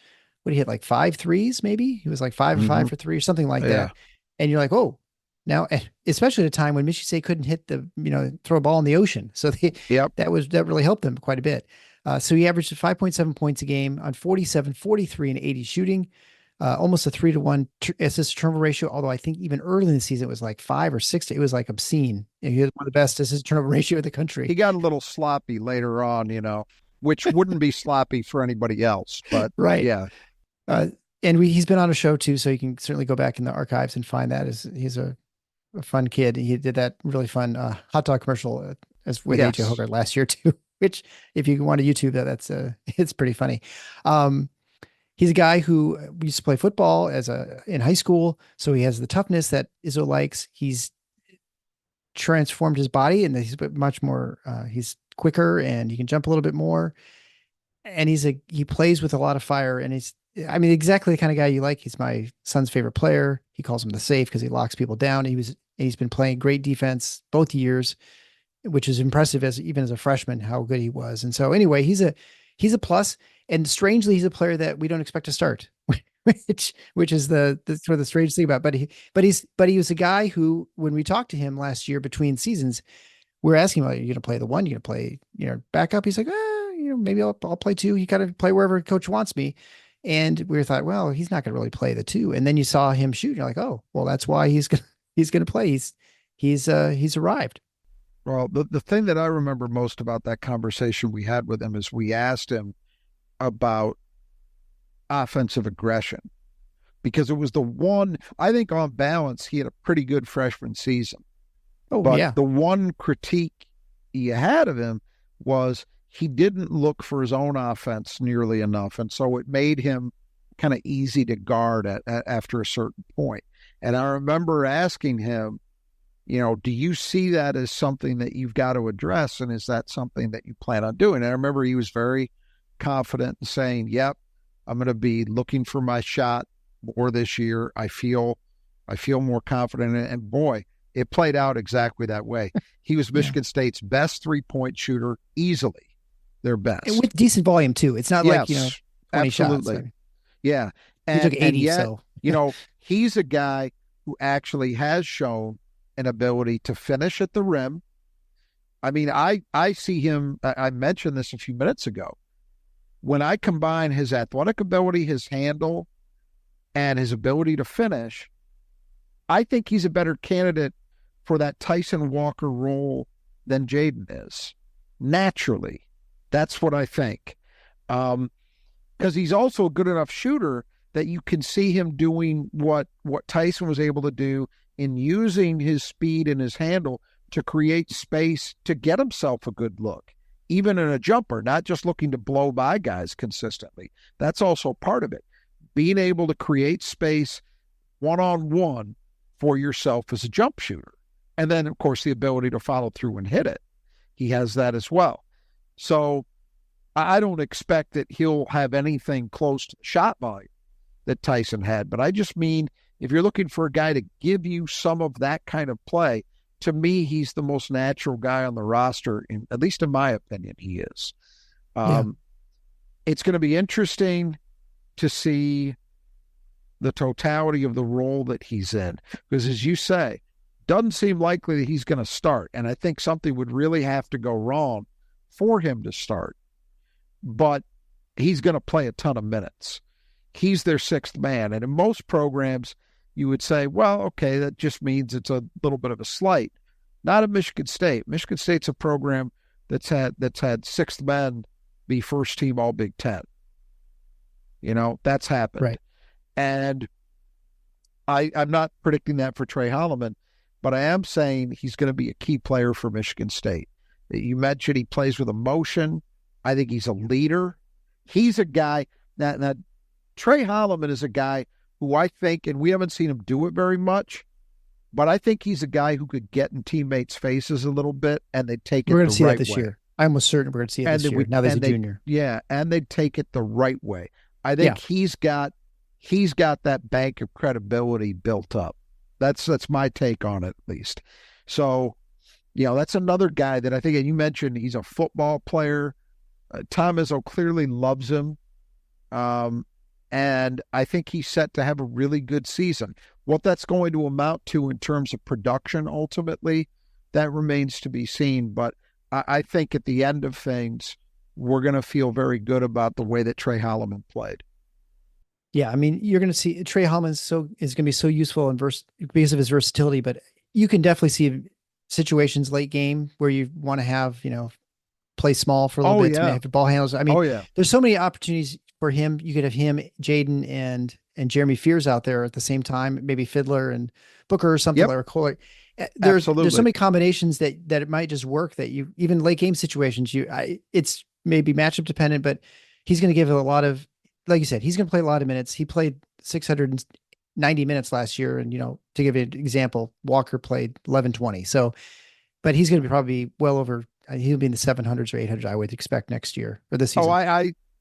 What he hit, like 5 threes, maybe he was like 5 or 5 for 3 or something like that. And you're like, oh, now, especially at a time when Michigan State couldn't hit throw a ball in the ocean. So that really helped them quite a bit. So he averaged 5.7 points a game on 47, 43, and 80 shooting, almost a 3-to-1 assist turnover ratio. Although I think even early in the season, it was like 5 or 6. It was like obscene. He had one of the best assist turnover ratio in the country. He got a little sloppy later on, which wouldn't be sloppy for anybody else, but right. Yeah. And he's been on a show too, so you can certainly go back in the archives and find that. He's a fun kid. He did that really fun hot dog commercial as with AJ Hoggard last year too, which if you want to YouTube that's it's pretty funny. He's a guy who used to play football in high school, so he has the toughness that Izzo likes. He's transformed his body, and he's much more. He's quicker, and he can jump a little bit more. And he plays with a lot of fire, and he's exactly the kind of guy you like. He's my son's favorite player. He calls him the safe because he locks people down. He's been playing great defense both years, which is impressive even as a freshman, how good he was. And so anyway, he's a plus. And strangely, he's a player that we don't expect to start, which is the sort of the strange thing about. But he was a guy who, when we talked to him last year between seasons, we were asking him, are you going to play the one? You're going to play, backup? He's like, maybe I'll play 2. You got to play wherever coach wants me. And we thought, well, he's not going to really play the 2. And then you saw him shoot. And you're like, oh, well, that's why he's going to play. He's arrived. Well, the thing that I remember most about that conversation we had with him is we asked him about offensive aggression, because it was the one, I think on balance, he had a pretty good freshman season. Oh, but yeah. The one critique you had of him was he didn't look for his own offense nearly enough. And so it made him kind of easy to guard after a certain point. And I remember asking him, do you see that as something that you've got to address? And is that something that you plan on doing? And I remember he was very confident in saying, yep, I'm going to be looking for my shot more this year. I feel more confident. And boy, it played out exactly that way. He was Michigan State's best 3-point shooter, easily their best. And with decent volume too. It's not like, 20 absolutely. shots. Yeah. He took 80, yet, he's a guy who actually has shown an ability to finish at the rim. I see him, I mentioned this a few minutes ago. When I combine his athletic ability, his handle, and his ability to finish, I think he's a better candidate for that Tyson Walker role than Jaden is. Naturally. That's what I think. Because he's also a good enough shooter that you can see him doing what Tyson was able to do in using his speed and his handle to create space to get himself a good look, even in a jumper, not just looking to blow by guys consistently. That's also part of it. Being able to create space one-on-one for yourself as a jump shooter. And then, of course, the ability to follow through and hit it. He has that as well. So I don't expect that he'll have anything close to the shot volume that Tyson had. But I just mean, if you're looking for a guy to give you some of that kind of play, to me, he's the most natural guy on the roster, at least in my opinion, he is. It's going to be interesting to see the totality of the role that he's in. Because as you say, doesn't seem likely that he's going to start. And I think something would really have to go wrong for him to start. But he's going to play a ton of minutes. He's their 6th man. And in most programs, you would say, well, okay, that just means it's a little bit of a slight. Not at Michigan State. Michigan State's a program that's had sixth men be first team All Big Ten. That's happened. Right. And I'm not predicting that for Trey Holloman, but I am saying he's going to be a key player for Michigan State. You mentioned he plays with emotion. I think he's a leader. He's a guy that Trey Holloman is a guy who I think, and we haven't seen him do it very much, but I think he's a guy who could get in teammates' faces a little bit, and they take it the right way. We're going to see that this year. I'm almost certain we're going to see it this year. Now that he's a junior. Yeah, and they take it the right way. I think he's got that bank of credibility built up. That's my take on it, at least. So, that's another guy that I think, and you mentioned he's a football player. Tom Izzo clearly loves him. And I think he's set to have a really good season. What that's going to amount to in terms of production, ultimately, that remains to be seen. But I think at the end of things, we're going to feel very good about the way that Trey Holloman played. Yeah, I mean, you're going to see Trey Holloman is going to be so useful because of his versatility, but you can definitely see situations late game where you want to have, play small for a little bit to have the ball handles. I mean, there's so many opportunities for him. You could have him, Jaden, and Jeremy Fears out there at the same time, maybe Fidler and Booker or something, or Kohler. There's so many combinations that it might just work, that you, even late game situations, it's maybe matchup dependent, but he's going to give it a lot of, like you said, he's going to play a lot of minutes. He played 690 minutes last year. And, to give you an example, Walker played 1120. So, but he's going to be probably well over, he'll be in the 700s or 800s, I would expect, next year or this season.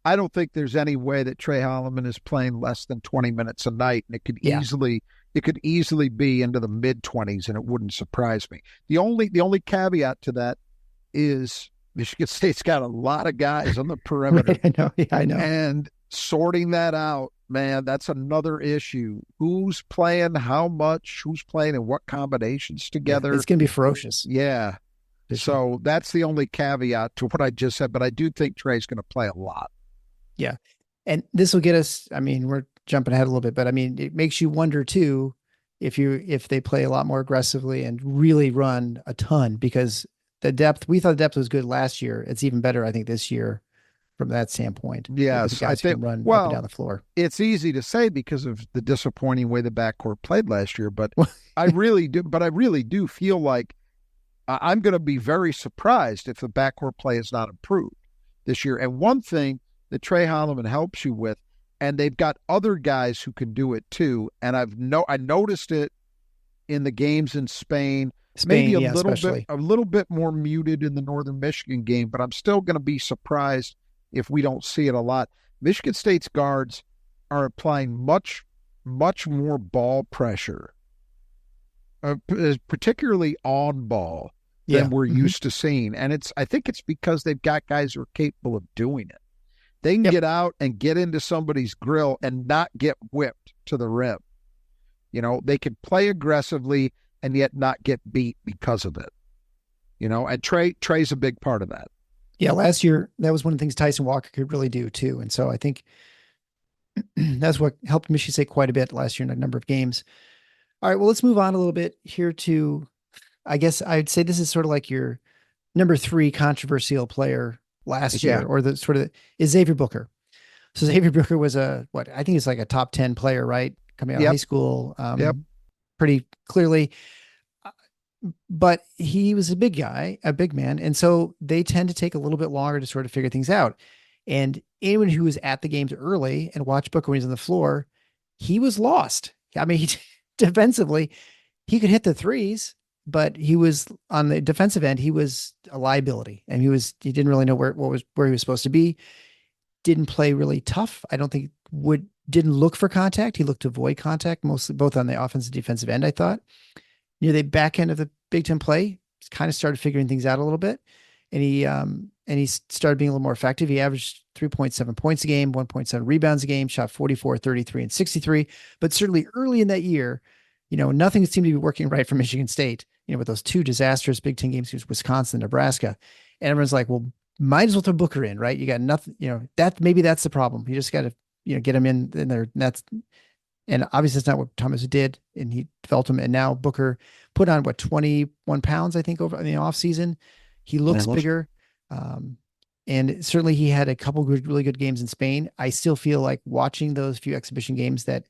I don't think there's any way that Trey Holloman is playing less than 20 minutes a night, and it could easily be into the mid-20s, and it wouldn't surprise me. The only caveat to that is Michigan State's got a lot of guys on the perimeter. Right, I know. And sorting that out, man, that's another issue. Who's playing how much, who's playing in what combinations together. It's going to be ferocious. Yeah. So that's the only caveat to what I just said, but I do think Trey's going to play a lot. Yeah. And this will get us, I mean, we're jumping ahead a little bit, but I mean, it makes you wonder too, if they play a lot more aggressively and really run a ton, because we thought the depth was good last year. It's even better, I think, this year from that standpoint. Yes. I think run up and down the floor. It's easy to say because of the disappointing way the backcourt played last year, but I really do feel like I'm going to be very surprised if the backcourt play is not improved this year. And one thing that Trey Holloman helps you with, and they've got other guys who can do it too. And I noticed it in the games in Spain. Maybe a little bit more muted in the Northern Michigan game, but I'm still going to be surprised if we don't see it a lot. Michigan State's guards are applying much, much more ball pressure, particularly on ball, than we're used to seeing. And I think it's because they've got guys who are capable of doing it. They can get out and get into somebody's grill and not get whipped to the rim. They can play aggressively and yet not get beat because of it. And Trey's a big part of that. Yeah, last year, that was one of the things Tyson Walker could really do too. And so I think that's what helped Michigan State quite a bit last year in a number of games. All right, well, let's move on a little bit here to, I guess I'd say this is sort of like your number 3 controversial player last year, or the sort of is Xavier Booker. So Xavier Booker was I think he's like a top 10 player, right? Coming out of high school. Pretty clearly. But he was a big guy, a big man. And so they tend to take a little bit longer to sort of figure things out. And anyone who was at the games early and watched Booker when he was on the floor, he was lost. I mean, defensively, he could hit the threes, but he was on the defensive end. He was a liability, and he didn't really know where he was supposed to be. Didn't play really tough. I don't think didn't look for contact. He looked to avoid contact, mostly both on the offensive and defensive end, I thought. Near the back end of the Big Ten play, kind of started figuring things out a little bit. And he started being a little more effective. He averaged 3.7 points a game, 1.7 rebounds a game, shot 44, 33, and 63. But certainly early in that year, nothing seemed to be working right for Michigan State, with those 2 disastrous Big Ten games, Wisconsin, Nebraska. And everyone's like, well, might as well throw Booker in, right? You got nothing, that's the problem. You just got to, get him in there. And And obviously it's not what Tom Izzo did, and he developed him. And now Booker put on 21 pounds, I think, over in the off season. He looks bigger. And certainly he had a couple really good games in Spain. I still feel like watching those few exhibition games that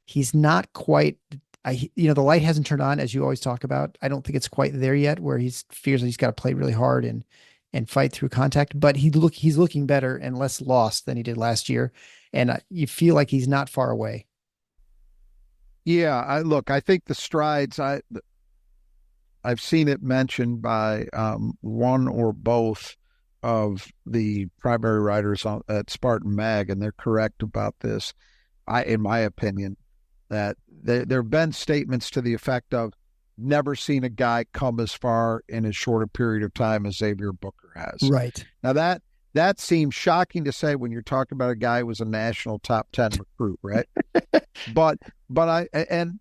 he's not quite, the light hasn't turned on, as you always talk about. I don't think it's quite there yet where he feels like he's got to play really hard and fight through contact, but he's looking better and less lost than he did last year. And you feel like he's not far away. Yeah, I think the strides, I've seen it mentioned by one or both of the primary writers at Spartan Mag, and they're correct about this. In my opinion, that there have been statements to the effect of never seen a guy come as far in as short a period of time as Xavier Booker has. Right. Now that seems shocking to say when you're talking about a guy who was a national top 10 recruit, right? but I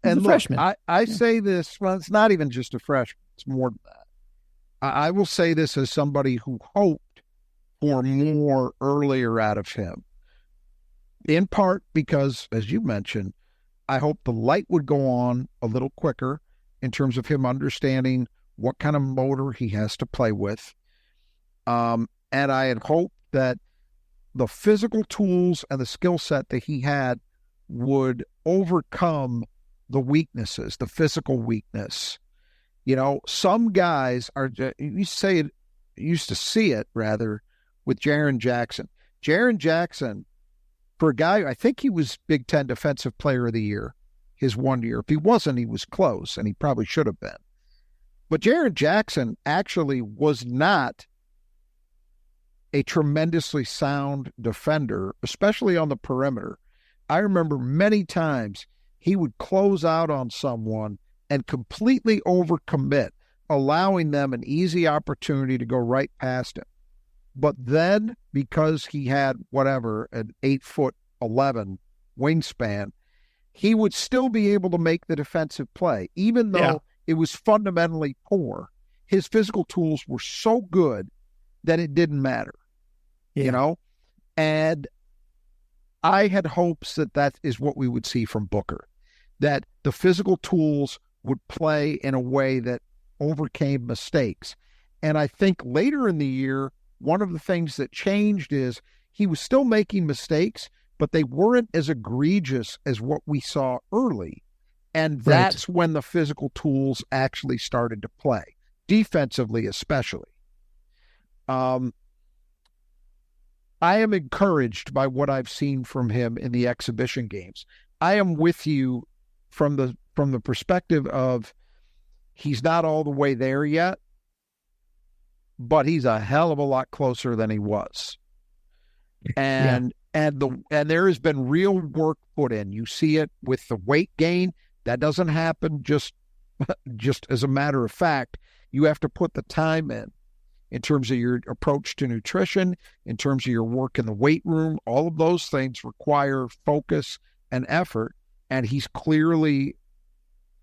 look, freshman. I say this, well, it's not even just a freshman, it's more than that. I will say this as somebody who hoped for more earlier out of him. In part because, as you mentioned, I hope the light would go on a little quicker in terms of him understanding what kind of motor he has to play with. And I had hoped that the physical tools and the skill set that he had would overcome the weaknesses, the physical weakness. Some guys are, you used to see it rather with Jaren Jaxon. Jaren Jaxon, for a guy, I think he was Big Ten Defensive Player of the Year his 1 year. If he wasn't, he was close, and he probably should have been. But Jaren Jaxon actually was not a tremendously sound defender, especially on the perimeter. I remember many times he would close out on someone and completely overcommit, allowing them an easy opportunity to go right past him. But then, because he had an 8'11" wingspan, he would still be able to make the defensive play, even though it was fundamentally poor. His physical tools were so good that it didn't matter, And I had hopes that is what we would see from Booker, that the physical tools would play in a way that overcame mistakes. And I think later in the year, one of the things that changed is he was still making mistakes, but they weren't as egregious as what we saw early. And that's when the physical tools actually started to play, defensively especially. I am encouraged by what I've seen from him in the exhibition games. I am with you from the perspective of he's not all the way there yet, but he's a hell of a lot closer than he was. And there has been real work put in. You see it with the weight gain. That doesn't happen just as a matter of fact. You have to put the time in terms of your approach to nutrition, in terms of your work in the weight room. All of those things require focus and effort, and he's clearly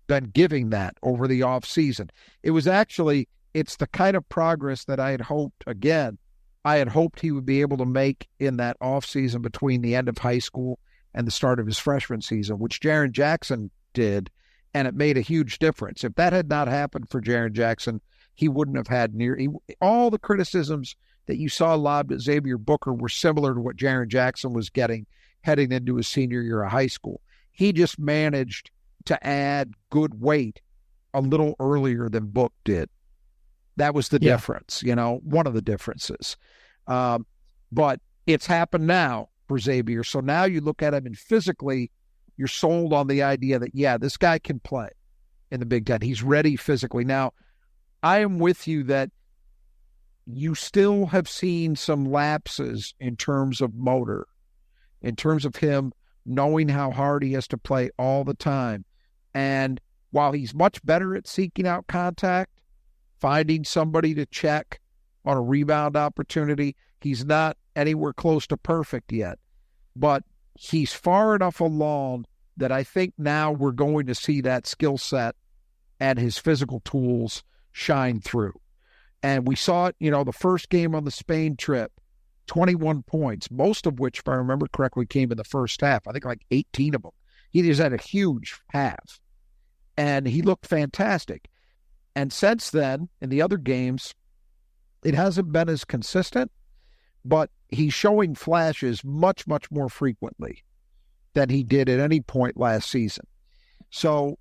been giving that over the off season. It's the kind of progress that I had hoped he would be able to make in that off season between the end of high school and the start of his freshman season, which Jaren Jaxon did, and it made a huge difference. If that had not happened for Jaren Jaxon, he wouldn't have had all the criticisms that you saw lobbed at Xavier Booker were similar to what Jaren Jaxon was getting heading into his senior year of high school. He just managed to add good weight a little earlier than Book did. That was the difference, one of the differences. But it's happened now for Xavier. So now you look at him and physically you're sold on the idea that, this guy can play in the Big Ten. He's ready physically. Now, I am with you that you still have seen some lapses in terms of motor, in terms of him knowing how hard he has to play all the time. And while he's much better at seeking out contact, finding somebody to check on a rebound opportunity, he's not anywhere close to perfect yet. But he's far enough along that I think now we're going to see that skill set and his physical tools shine through. And we saw it, the first game on the Spain trip, 21 points, most of which, if I remember correctly, came in the first half. I think like 18 of them He just had a huge half, and he looked fantastic. And since then, in the other games, it hasn't been as consistent, but he's showing flashes much, much more frequently than he did at any point last season. So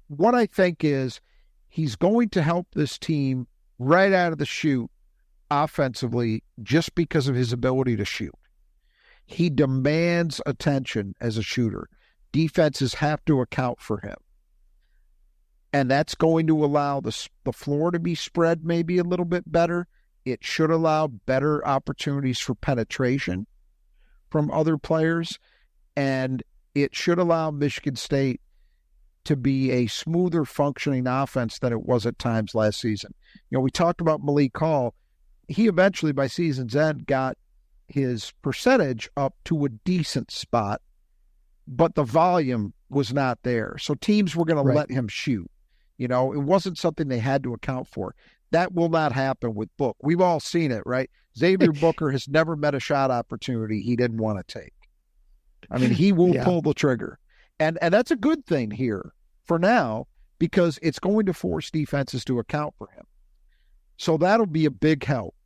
what I think is he's going to help this team right out of the chute offensively just because of his ability to shoot. He demands attention as a shooter. Defenses have to account for him. And that's going to allow the floor to be spread maybe a little bit better. It should allow better opportunities for penetration from other players. And it should allow Michigan State to be a smoother functioning offense than it was at times last season. You know, we talked about Malik Hall. He eventually, by season's end, got his percentage up to a decent spot, but the volume was not there. So teams were going to let him shoot. You know, it wasn't something they had to account for. That will not happen with Book. We've all seen it, right? Xavier Booker has never met a shot opportunity he didn't want to take. I mean, he will pull the trigger. And that's a good thing here for now, because it's going to force defenses to account for him. So that'll be a big help.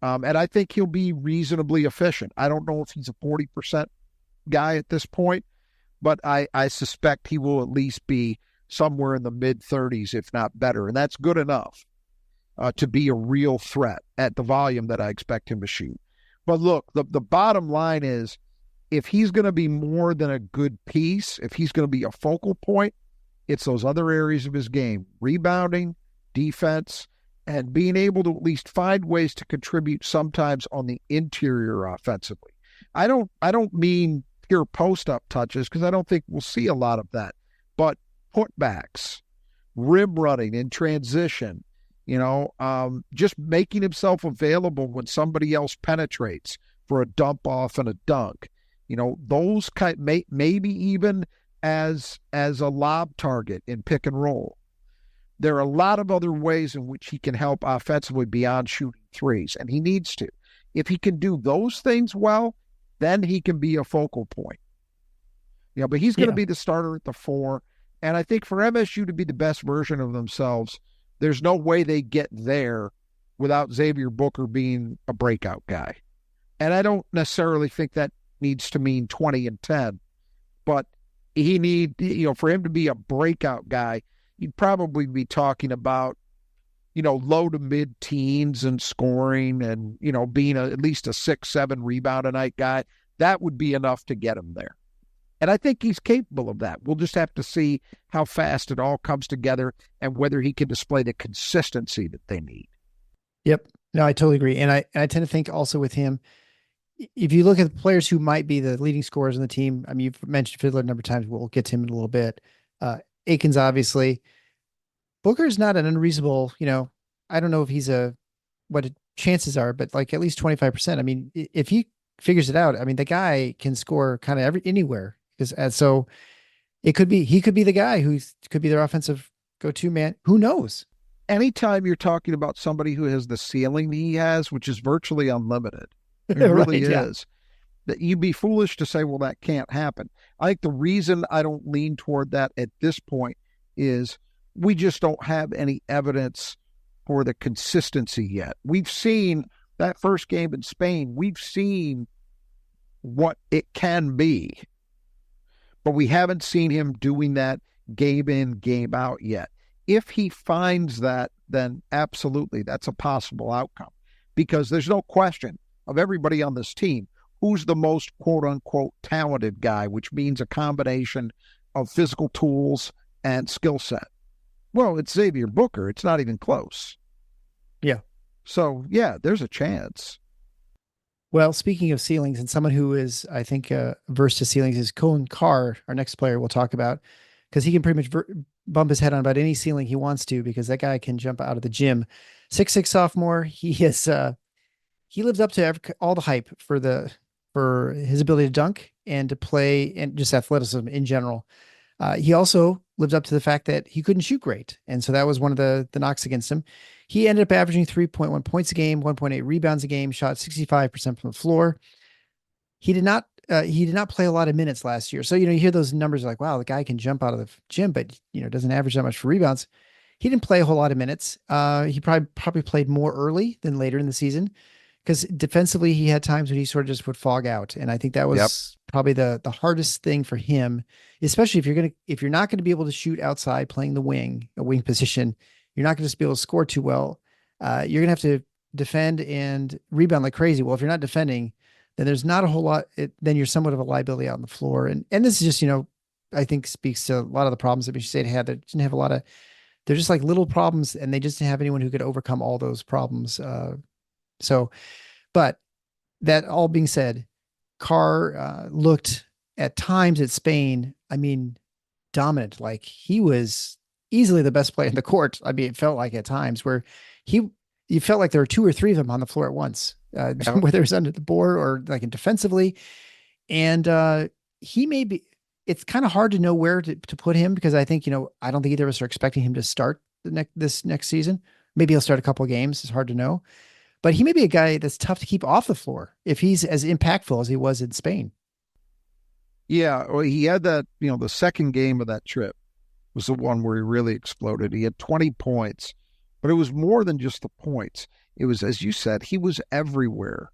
And I think he'll be reasonably efficient. I don't know if he's a 40% guy at this point, but I suspect he will at least be somewhere in the mid-30s, if not better. And that's good enough to be a real threat at the volume that I expect him to shoot. But look, the bottom line is, if he's going to be more than a good piece, if he's going to be a focal point, it's those other areas of his game: rebounding, defense, and being able to at least find ways to contribute sometimes on the interior offensively. I don't mean pure post-up touches, because I don't think we'll see a lot of that, but putbacks, rim running in transition, just making himself available when somebody else penetrates for a dump off and a dunk. Those maybe even as a lob target in pick and roll. There are a lot of other ways in which he can help offensively beyond shooting threes, and he needs to. If he can do those things well, then he can be a focal point. But he's going to be the starter at the 4, and I think for MSU to be the best version of themselves, there's no way they get there without Xavier Booker being a breakout guy. And I don't necessarily think that needs to mean 20 and 10, but for him to be a breakout guy, you'd probably be talking about, low to mid teens and scoring and, being at least a 6-7 rebound a night guy. That would be enough to get him there. And I think he's capable of that. We'll just have to see how fast it all comes together and whether he can display the consistency that they need. Yep. No, I totally agree. And I tend to think also with him, if you look at the players who might be the leading scorers on the team, I mean, you've mentioned Fidler a number of times. We'll get to him in a little bit. Akins, obviously. Booker's not an unreasonable, I don't know if he's what the chances are, but like at least 25%. I mean, if he figures it out, I mean, the guy can score kind of anywhere. So he could be the guy who could be their offensive go-to man. Who knows? Anytime you're talking about somebody who has the ceiling he has, which is virtually unlimited, it really is, that you'd be foolish to say, well, that can't happen. I think the reason I don't lean toward that at this point is we just don't have any evidence for the consistency yet. We've seen that first game in Spain. We've seen what it can be, but we haven't seen him doing that game in, game out yet. If he finds that, then absolutely, that's a possible outcome, because there's no question of everybody on this team, who's the most quote-unquote talented guy, which means a combination of physical tools and skill set. Well, it's Xavier Booker. It's not even close. Yeah. So, yeah, there's a chance. Well, speaking of ceilings, and someone who is, I think, versed to ceilings is Coen Carr, our next player we'll talk about, because he can pretty much bump his head on about any ceiling he wants to, because that guy can jump out of the gym. 6'6" sophomore. He lives up to all the hype for his ability to dunk and to play and just athleticism in general. He also lived up to the fact that he couldn't shoot great. And so that was one of the knocks against him. He ended up averaging 3.1 points a game, 1.8 rebounds a game, shot 65% from the floor. He did not he did not play a lot of minutes last year. So, you hear those numbers like, wow, the guy can jump out of the gym, but, doesn't average that much for rebounds. He didn't play a whole lot of minutes. He probably played more early than later in the season because defensively he had times when he sort of just would fog out. And I think that was probably the hardest thing for him, especially if you're not going to be able to shoot outside playing a wing position, you're not going to just be able to score too well. You're going to have to defend and rebound like crazy. Well, if you're not defending, then there's not a whole lot. Then you're somewhat of a liability out on the floor. And this is just, I think speaks to a lot of the problems that Michigan State had. They didn't have a lot of, they're just like little problems, and they just didn't have anyone who could overcome all those problems. But that all being said, Carr looked at times at Spain, dominant. Like he was easily the best player in the court. It felt like at times where you felt like there were two or three of them on the floor at once, whether it was under the board or like defensively. And he may be, it's kind of hard to know where to put him because I think, I don't think either of us are expecting him to start this next season. Maybe he'll start a couple of games. It's hard to know, but he may be a guy that's tough to keep off the floor if he's as impactful as he was in Spain. Yeah. Well, he had that, the second game of that trip was the one where he really exploded. He had 20 points, but it was more than just the points. It was, as you said, he was everywhere.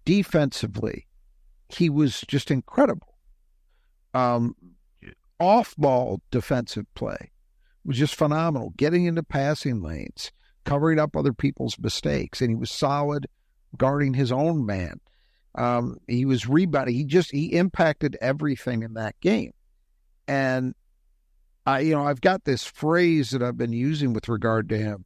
Defensively, he was just incredible. Off-ball defensive play was just phenomenal. Getting into passing lanes, covering up other people's mistakes, and he was solid guarding his own man. He was rebounding. He impacted everything in that game. And I've got this phrase that I've been using with regard to him.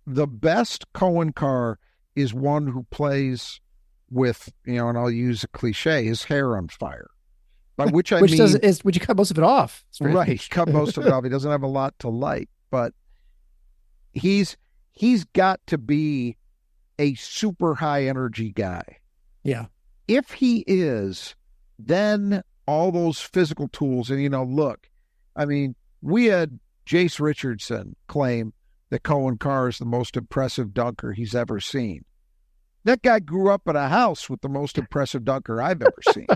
The best Coen Carr is one who plays with, and I'll use a cliche, his hair on fire. By which I mean, would you cut most of it off? Right, cut most of it off. He doesn't have a lot to light, but he's got to be a super high energy guy. Yeah. If he is, then all those physical tools, and look, we had Jace Richardson claim that Coen Carr is the most impressive dunker he's ever seen. That guy grew up in a house with the most impressive dunker I've ever seen.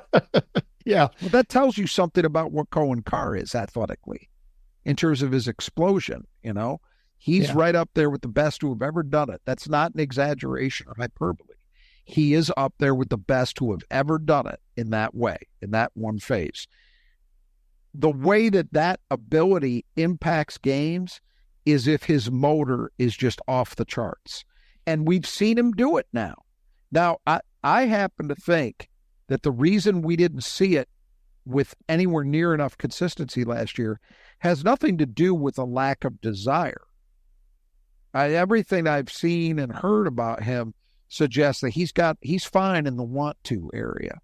Yeah. Well, that tells you something about what Coen Carr is athletically in terms of his explosion. He's right up there with the best who have ever done it. That's not an exaggeration or hyperbole. He is up there with the best who have ever done it in that way, in that one phase. The way that ability impacts games is if his motor is just off the charts. And we've seen him do it now. Now, I happen to think that the reason we didn't see it with anywhere near enough consistency last year has nothing to do with a lack of desire. Everything I've seen and heard about him suggests that he's fine in the want to area.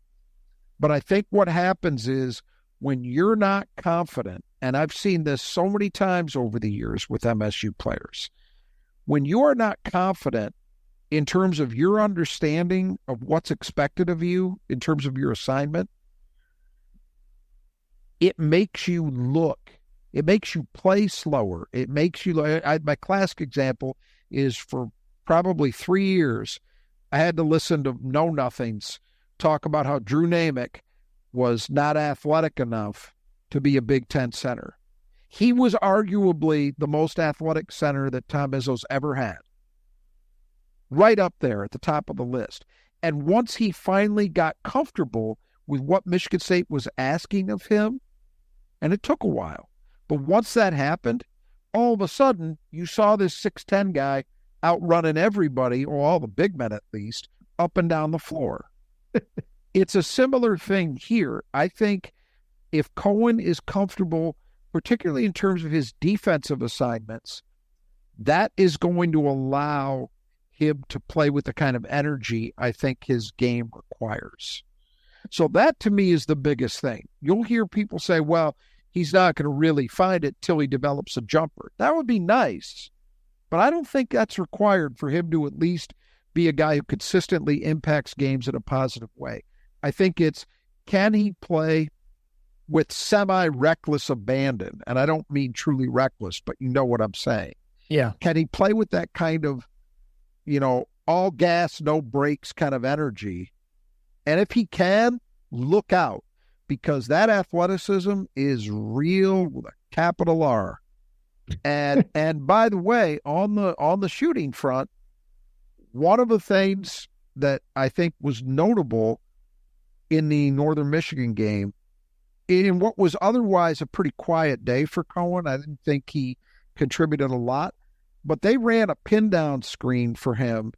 But I think what happens is when you're not confident, and I've seen this so many times over the years with MSU players, when you are not confident in terms of your understanding of what's expected of you in terms of your assignment, it makes you play slower. It makes you, my classic example is for probably 3 years, I had to listen to know-nothings talk about how Drew Namick was not athletic enough to be a Big Ten center. He was arguably the most athletic center that Tom Izzo's ever had. Right up there at the top of the list. And once he finally got comfortable with what Michigan State was asking of him, and it took a while, but once that happened, all of a sudden you saw this 6'10" guy outrunning everybody, or all the big men at least, up and down the floor. It's a similar thing here. I think if Coen is comfortable, particularly in terms of his defensive assignments, that is going to allow him to play with the kind of energy I think his game requires. So that to me is the biggest thing. You'll hear people say, well, he's not going to really find it till he develops a jumper. That would be nice, but I don't think that's required for him to at least be a guy who consistently impacts games in a positive way. I think it's, can he play with semi-reckless abandon? And I don't mean truly reckless, but you know what I'm saying. Yeah. Can he play with that kind of, all gas, no brakes kind of energy? And if he can, look out, because that athleticism is real with a capital R. And by the way, on the shooting front, one of the things that I think was notable in the Northern Michigan game, in what was otherwise a pretty quiet day for Coen, I didn't think he contributed a lot, but they ran a pin down screen for him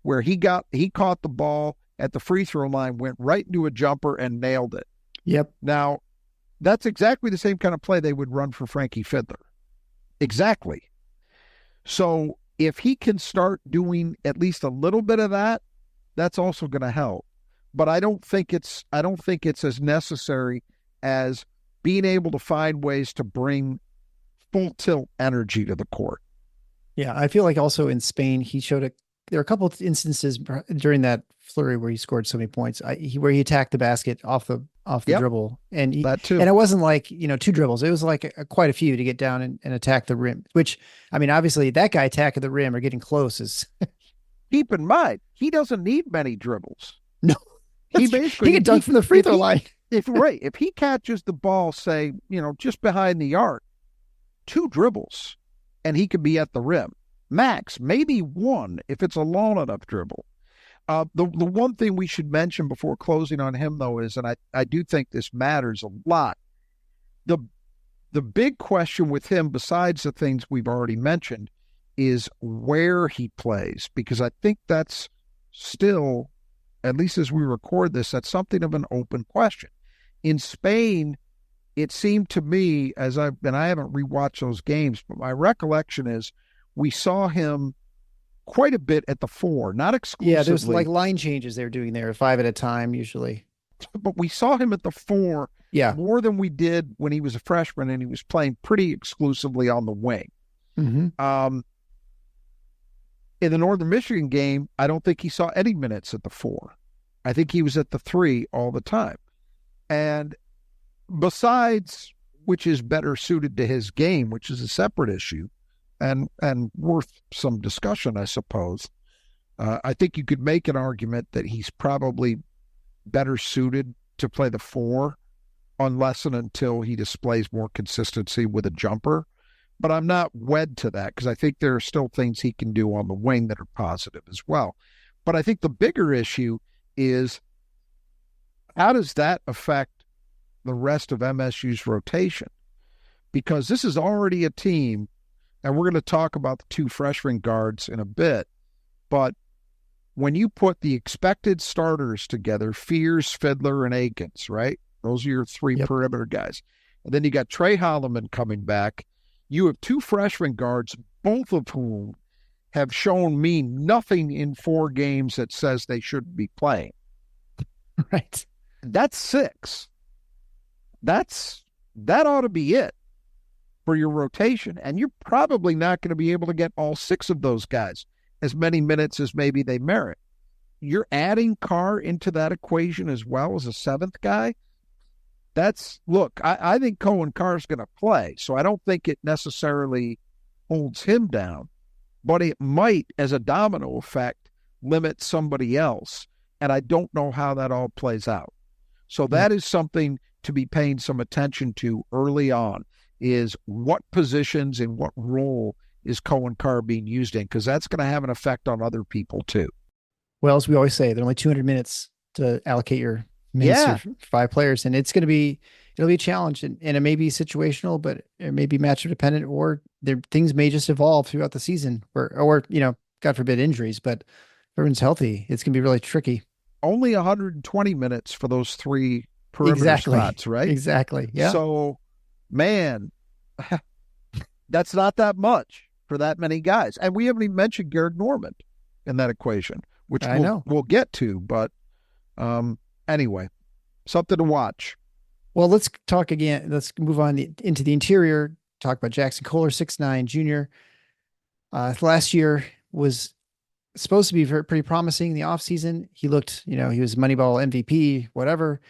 where he caught the ball at the free throw line, went right into a jumper and nailed it. Yep. Now, that's exactly the same kind of play they would run for Frankie Fidler. Exactly. So if he can start doing at least a little bit of that, that's also going to help. But I don't think it's as necessary as being able to find ways to bring full tilt energy to the court. Yeah, I feel like also in Spain, he showed there are a couple of instances during that flurry where he scored so many points, where he attacked the basket off the dribble, and that too. And it wasn't like, 2 dribbles; it was like quite a few to get down and attack the rim. Which, I mean, obviously that guy attacking the rim or getting close is. Keep in mind, he doesn't need many dribbles. No, he can dunk from the free throw line. If he catches the ball, say, just behind the arc, 2 dribbles, and he could be at the rim. Max, maybe 1 if it's a long enough dribble. The one thing we should mention before closing on him, though, is, and I do think this matters a lot, the big question with him, besides the things we've already mentioned, is where he plays, because I think that's still, at least as we record this, that's something of an open question. In Spain, it seemed to me, I haven't rewatched those games, but my recollection is we saw him quite a bit at the 4, not exclusively. Yeah, there's like line changes they were doing there, 5 at a time usually. But we saw him at the 4 more than we did when he was a freshman, and he was playing pretty exclusively on the wing. Mm-hmm. In the Northern Michigan game, I don't think he saw any minutes at the 4. I think he was at the 3 all the time. And besides, which is better suited to his game, which is a separate issue, and worth some discussion, I suppose. I think you could make an argument that he's probably better suited to play the 4 unless and until he displays more consistency with a jumper. But I'm not wed to that, because I think there are still things he can do on the wing that are positive as well. But I think the bigger issue is, how does that affect the rest of MSU's rotation? Because this is already a team, and we're going to talk about the 2 freshman guards in a bit, but when you put the expected starters together, Fears, Fidler, and Akins, right? Those are your 3 perimeter guys. And then you got Trey Holloman coming back. You have 2 freshman guards, both of whom have shown me nothing in 4 games that says they shouldn't be playing. Right. That's 6. That ought to be it for your rotation. And you're probably not going to be able to get all 6 of those guys as many minutes as maybe they merit. You're adding Carr into that equation as well as a 7th guy. I think Coen Carr is going to play, so I don't think it necessarily holds him down, but it might, as a domino effect, limit somebody else, and I don't know how that all plays out. So that is something to be paying some attention to early on, is what positions and what role is Coen Carr being used in, because that's going to have an effect on other people too. Well, as we always say, there are only 200 minutes to allocate your minutes for 5 players, and it'll be a challenge, and it may be situational, but it may be matchup dependent, or things may just evolve throughout the season, or God forbid injuries, but if everyone's healthy, it's going to be really tricky. Only 120 minutes for those 3 perimeter spots, right? Exactly. Yeah. So, man, that's not that much for that many guys. And we haven't even mentioned Garrett Norman in that equation, which we'll get to. But anyway, something to watch. Well, let's talk again. Let's move on into the interior. Talk about Jaxon Kohler, 6'9" junior. Last year was supposed to be pretty promising in the offseason. He looked, he was Moneyball MVP, whatever.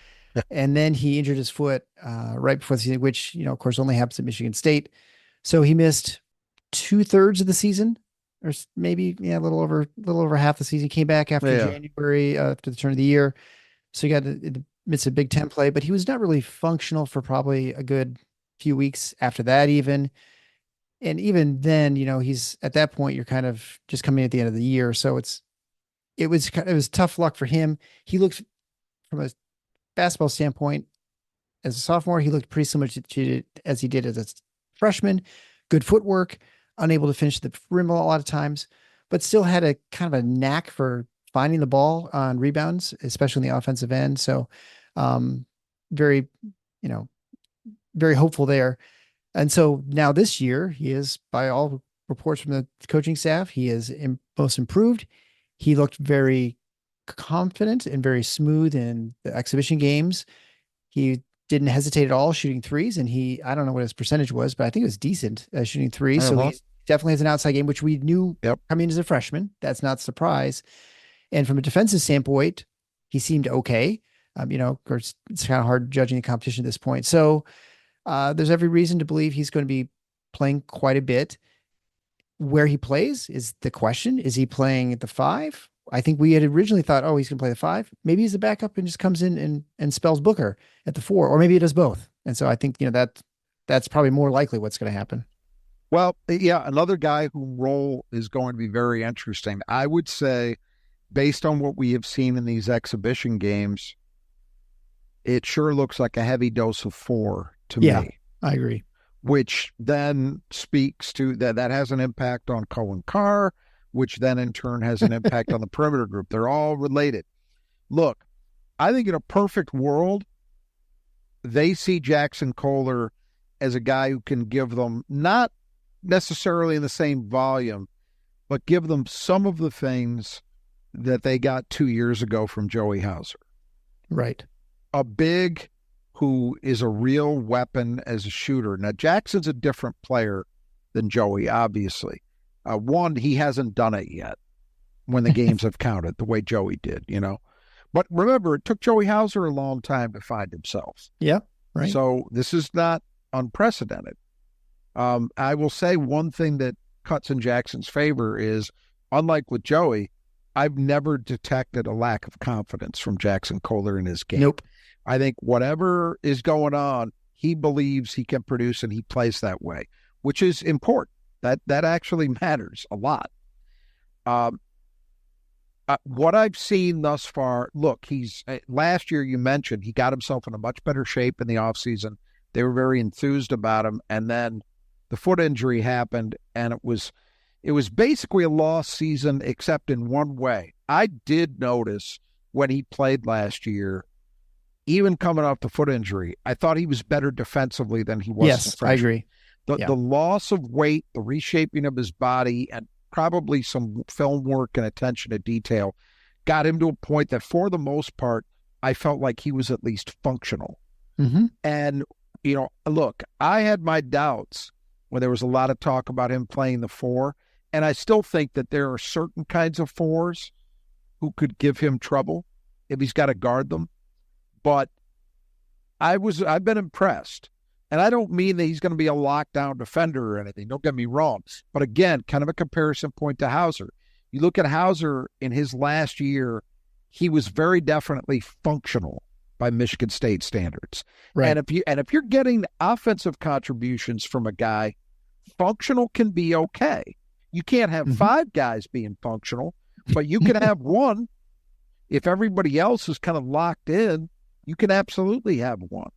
And then he injured his foot right before the season, which, of course, only happens at Michigan State. So he missed 2/3 of the season, or maybe a little over half the season. He came back after January, after the turn of the year. So he got missed a Big Ten play, but he was not really functional for probably a good few weeks after that even. And even then, he's at that point, you're kind of just coming at the end of the year. So it was tough luck for him. He looked, from a basketball standpoint, as a sophomore, he looked pretty similar as he did as a freshman. Good footwork, unable to finish the rim a lot of times, but still had a kind of a knack for finding the ball on rebounds, especially in the offensive end. So very, very hopeful there. And so now this year, he is, by all reports from the coaching staff, he is most improved. He looked very confident and very smooth in the exhibition games. He didn't hesitate at all shooting threes. And I don't know what his percentage was, but I think it was decent shooting threes. So he definitely has an outside game, which we knew coming in as a freshman. That's not a surprise. And from a defensive standpoint, he seemed okay. Of course, it's kind of hard judging the competition at this point. So there's every reason to believe he's going to be playing quite a bit. Where he plays is the question. Is he playing at the 5? I think we had originally thought, he's going to play the 5. Maybe he's a backup and just comes in and spells Booker at the 4, or maybe he does both. And so I think, that's probably more likely what's going to happen. Well, yeah, another guy whose role is going to be very interesting. I would say, based on what we have seen in these exhibition games, it sure looks like a heavy dose of 4 to me. I agree. Which then speaks to that has an impact on Coen Carr, which then in turn has an impact on the perimeter group. They're all related. Look, I think in a perfect world, they see Jaxon Kohler as a guy who can give them, not necessarily in the same volume, but give them some of the things that they got 2 years ago from Joey Hauser. Right. A big who is a real weapon as a shooter. Now, Jackson's a different player than Joey, obviously. One, he hasn't done it yet when the games have counted the way Joey did, But remember, it took Joey Hauser a long time to find himself. Yeah, right. So this is not unprecedented. I will say one thing that cuts in Jackson's favor is, unlike with Joey, I've never detected a lack of confidence from Jaxon Kohler in his game. Nope. I think whatever is going on, he believes he can produce, and he plays that way, which is important. That actually matters a lot. What I've seen thus far, look, last year you mentioned he got himself in a much better shape in the offseason. They were very enthused about him, and then the foot injury happened, and it was basically a lost season except in one way. I did notice when he played last year, even coming off the foot injury, I thought he was better defensively than he was. Yes, I agree. The loss of weight, the reshaping of his body, and probably some film work and attention to detail got him to a point that, for the most part, I felt like he was at least functional. Mm-hmm. And, look, I had my doubts when there was a lot of talk about him playing the 4, and I still think that there are certain kinds of 4s who could give him trouble if he's got to guard them. But I've been impressed. And I don't mean that he's going to be a lockdown defender or anything. Don't get me wrong. But again, kind of a comparison point to Hauser. You look at Hauser in his last year, he was very definitely functional by Michigan State standards. Right. And if you're getting offensive contributions from a guy, functional can be okay. You can't have 5 guys being functional, but you can have one. If everybody else is kind of locked in, you can absolutely have one.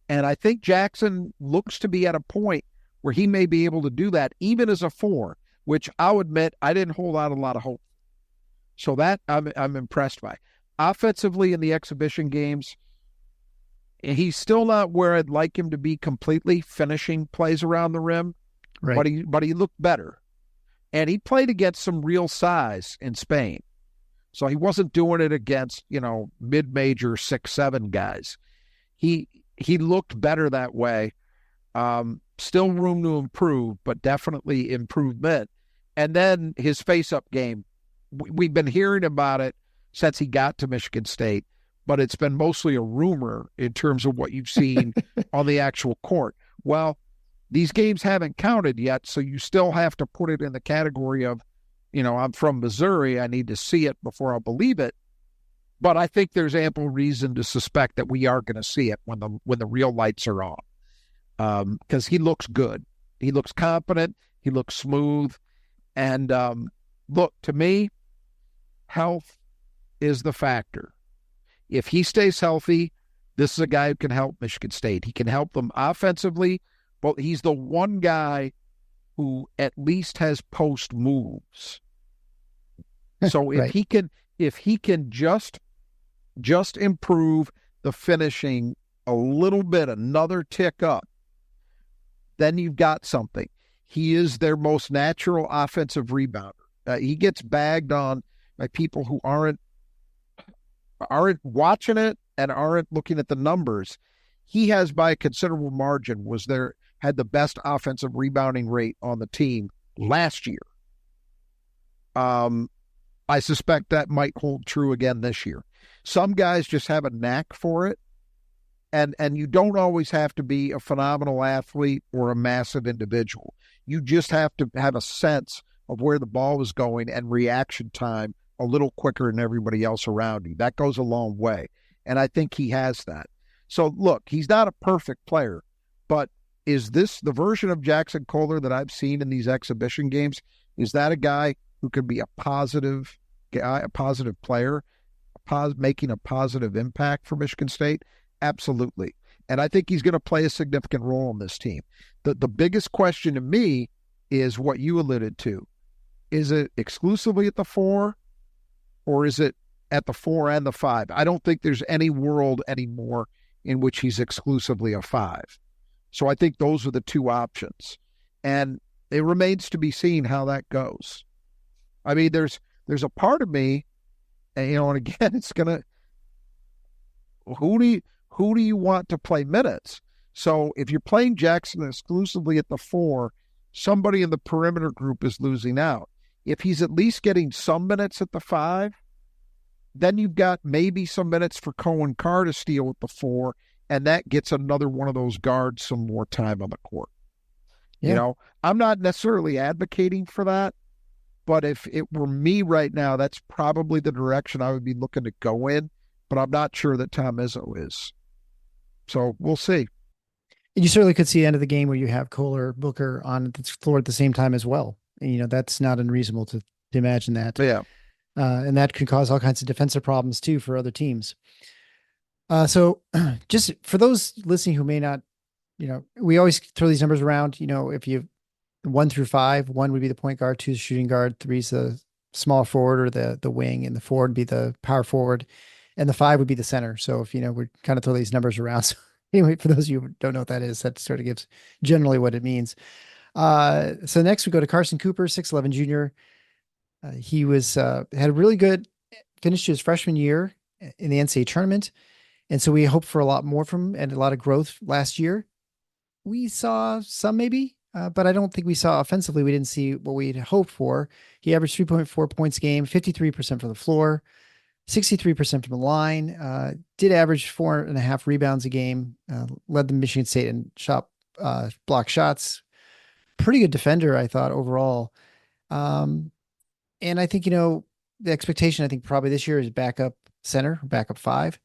And I think Jaxon looks to be at a point where he may be able to do that, even as a 4, which I'll admit I didn't hold out a lot of hope. So that I'm impressed by. Offensively in the exhibition games, he's still not where I'd like him to be completely, finishing plays around the rim, right. But he looked better. And he played against some real size in Spain. So he wasn't doing it against, mid-major 6'7" guys. He looked better that way. Still room to improve, but definitely improvement. And then his face-up game, we've been hearing about it since he got to Michigan State, but it's been mostly a rumor in terms of what you've seen on the actual court. Well, these games haven't counted yet, so you still have to put it in the category of, I'm from Missouri, I need to see it before I'll believe it. But I think there's ample reason to suspect that we are going to see it when the real lights are on, because he looks good. He looks confident. He looks smooth. And look, to me, health is the factor. If he stays healthy, this is a guy who can help Michigan State. He can help them offensively, but he's the one guy who at least has post moves. So if Right. if he can just improve the finishing a little bit, another tick up, then you've got something. He is their most natural offensive rebounder. He gets bagged on by people who aren't watching it and aren't looking at the numbers. He has, by a considerable margin, had the best offensive rebounding rate on the team last year. I suspect that might hold true again this year. Some guys just have a knack for it, and you don't always have to be a phenomenal athlete or a massive individual. You just have to have a sense of where the ball is going and reaction time a little quicker than everybody else around you. That goes a long way, and I think he has that. So, look, he's not a perfect player, but is this the version of Jaxon Kohler that I've seen in these exhibition games? Is that a guy who can be a positive guy, a positive player, making a positive impact for Michigan State? Absolutely. And I think he's going to play a significant role on this team. The biggest question to me is what you alluded to. Is it exclusively at the 4, or is it at the 4 and the 5? I don't think there's any world anymore in which he's exclusively a 5. So I think those are the two options. And it remains to be seen how that goes. I mean, there's a part of me, and again, it's going to, who do you want to play minutes? So if you're playing Jaxon exclusively at the 4, somebody in the perimeter group is losing out. If he's at least getting some minutes at the 5, then you've got maybe some minutes for Coen Carr to steal at the 4, and that gets another one of those guards some more time on the court. Yeah. I'm not necessarily advocating for that, but if it were me right now, that's probably the direction I would be looking to go in, but I'm not sure that Tom Izzo is. So we'll see. You certainly could see the end of the game where you have Kohler, Booker on the floor at the same time as well. And, that's not unreasonable to imagine that. Yeah. And that can cause all kinds of defensive problems too for other teams. So just for those listening who may not, we always throw these numbers around, if you 1 through 5, 1 would be the point guard, 2 is the shooting guard, 3 is the small forward or the wing, and the 4 would be the power forward, and the 5 would be the center. So if, we're kind of throw these numbers around. So anyway, for those of you who don't know what that is, that sort of gives generally what it means. So next we go to Carson Cooper, 6'11" junior. He had a really good finish to his freshman year in the NCAA tournament. And so we hope for a lot more from him and a lot of growth last year. We saw some maybe, but I don't think we saw offensively. We didn't see what we'd hoped for. He averaged 3.4 points a game, 53% from the floor, 63% from the line, did average 4.5 rebounds a game, led the Michigan State in block shots. Pretty good defender, I thought, overall. And I think, the expectation, I think probably this year is backup center, backup 5.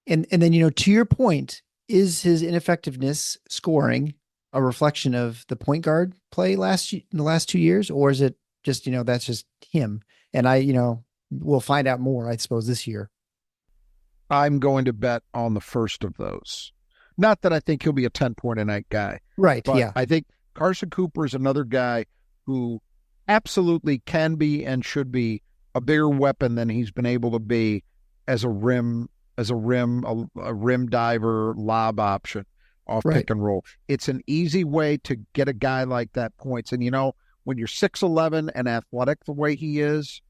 And then, to your point, is his ineffectiveness scoring a reflection of the point guard play in the last 2 years? Or is it just, that's just him? And we'll find out more, I suppose, this year. I'm going to bet on the first of those. Not that I think he'll be a 10-point-a-night guy. Right, but yeah. I think Carson Cooper is another guy who absolutely can be and should be a bigger weapon than he's been able to be as a rim diver lob option off pick and roll. It's an easy way to get a guy like that points. And, when you're 6'11" and athletic the way he is,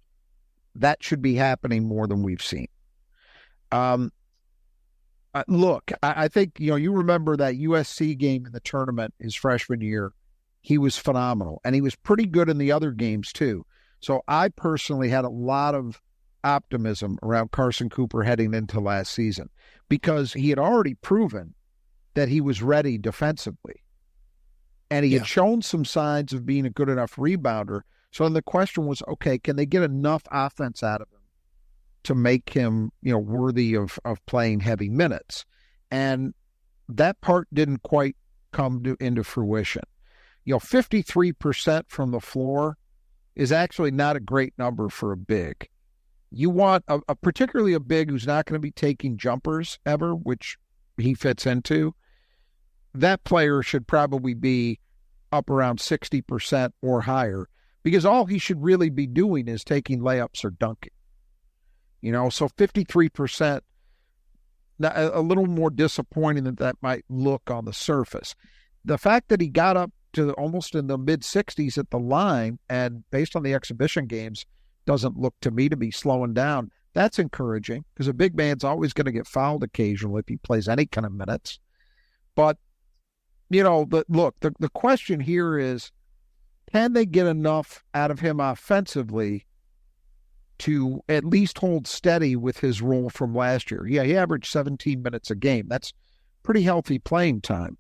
that should be happening more than we've seen. Look, I think, you remember that USC game in the tournament his freshman year. He was phenomenal, and he was pretty good in the other games too. So I personally had a lot of optimism around Carson Cooper heading into last season because he had already proven that he was ready defensively. And he had shown some signs of being a good enough rebounder. So then the question was, okay, can they get enough offense out of him to make him, worthy of playing heavy minutes. And that part didn't quite come into fruition. 53% from the floor is actually not a great number for a big. You want particularly a big who's not going to be taking jumpers ever, which he fits into. That player should probably be up around 60% or higher, because all he should really be doing is taking layups or dunking. So 53%, a little more disappointing than that might look on the surface. The fact that he got up to almost in the mid-60s at the line, and based on the exhibition games, doesn't look to me to be slowing down, that's encouraging, because a big man's always going to get fouled occasionally if he plays any kind of minutes. But, the question here is, can they get enough out of him offensively to at least hold steady with his role from last year? Yeah, he averaged 17 minutes a game. That's pretty healthy playing time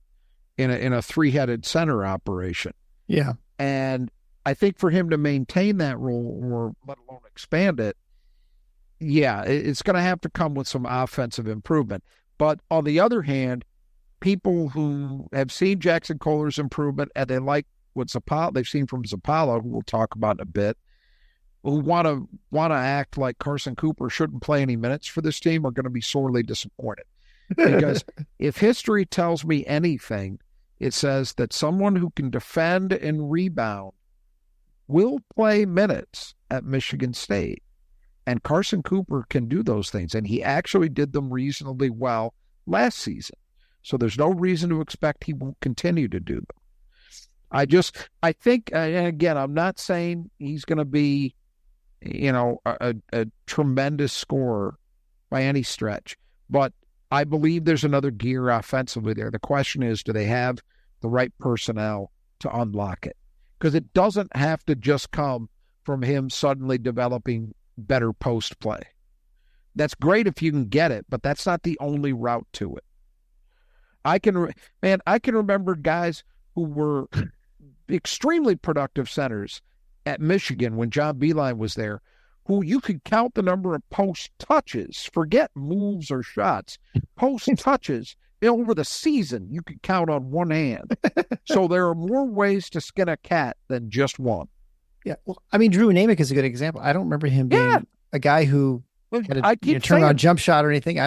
in a three-headed center operation. Yeah. And I think for him to maintain that role, or let alone expand it, it's going to have to come with some offensive improvement. But on the other hand, people who have seen Jaxon Kohler's improvement and they like what they've seen from Zapala, who we'll talk about in a bit, who want to act like Carson Cooper shouldn't play any minutes for this team, are going to be sorely disappointed. Because if history tells me anything, it says that someone who can defend and rebound will play minutes at Michigan State. And Carson Cooper can do those things, and he actually did them reasonably well last season. So there's no reason to expect he won't continue to do them. I think, and again, I'm not saying he's going to be, a tremendous scorer by any stretch, but I believe there's another gear offensively there. The question is, do they have the right personnel to unlock it? Because it doesn't have to just come from him suddenly developing better post play. That's great if you can get it, but that's not the only route to it. I can remember guys who were extremely productive centers at Michigan when John Beilein was there, who you could count the number of post touches, forget moves or shots, post touches over the season, you could count on one hand. So there are more ways to skin a cat than just one. Yeah. Well, Drew Namick is a good example. I don't remember him being a guy who had a turnaround jump shot or anything.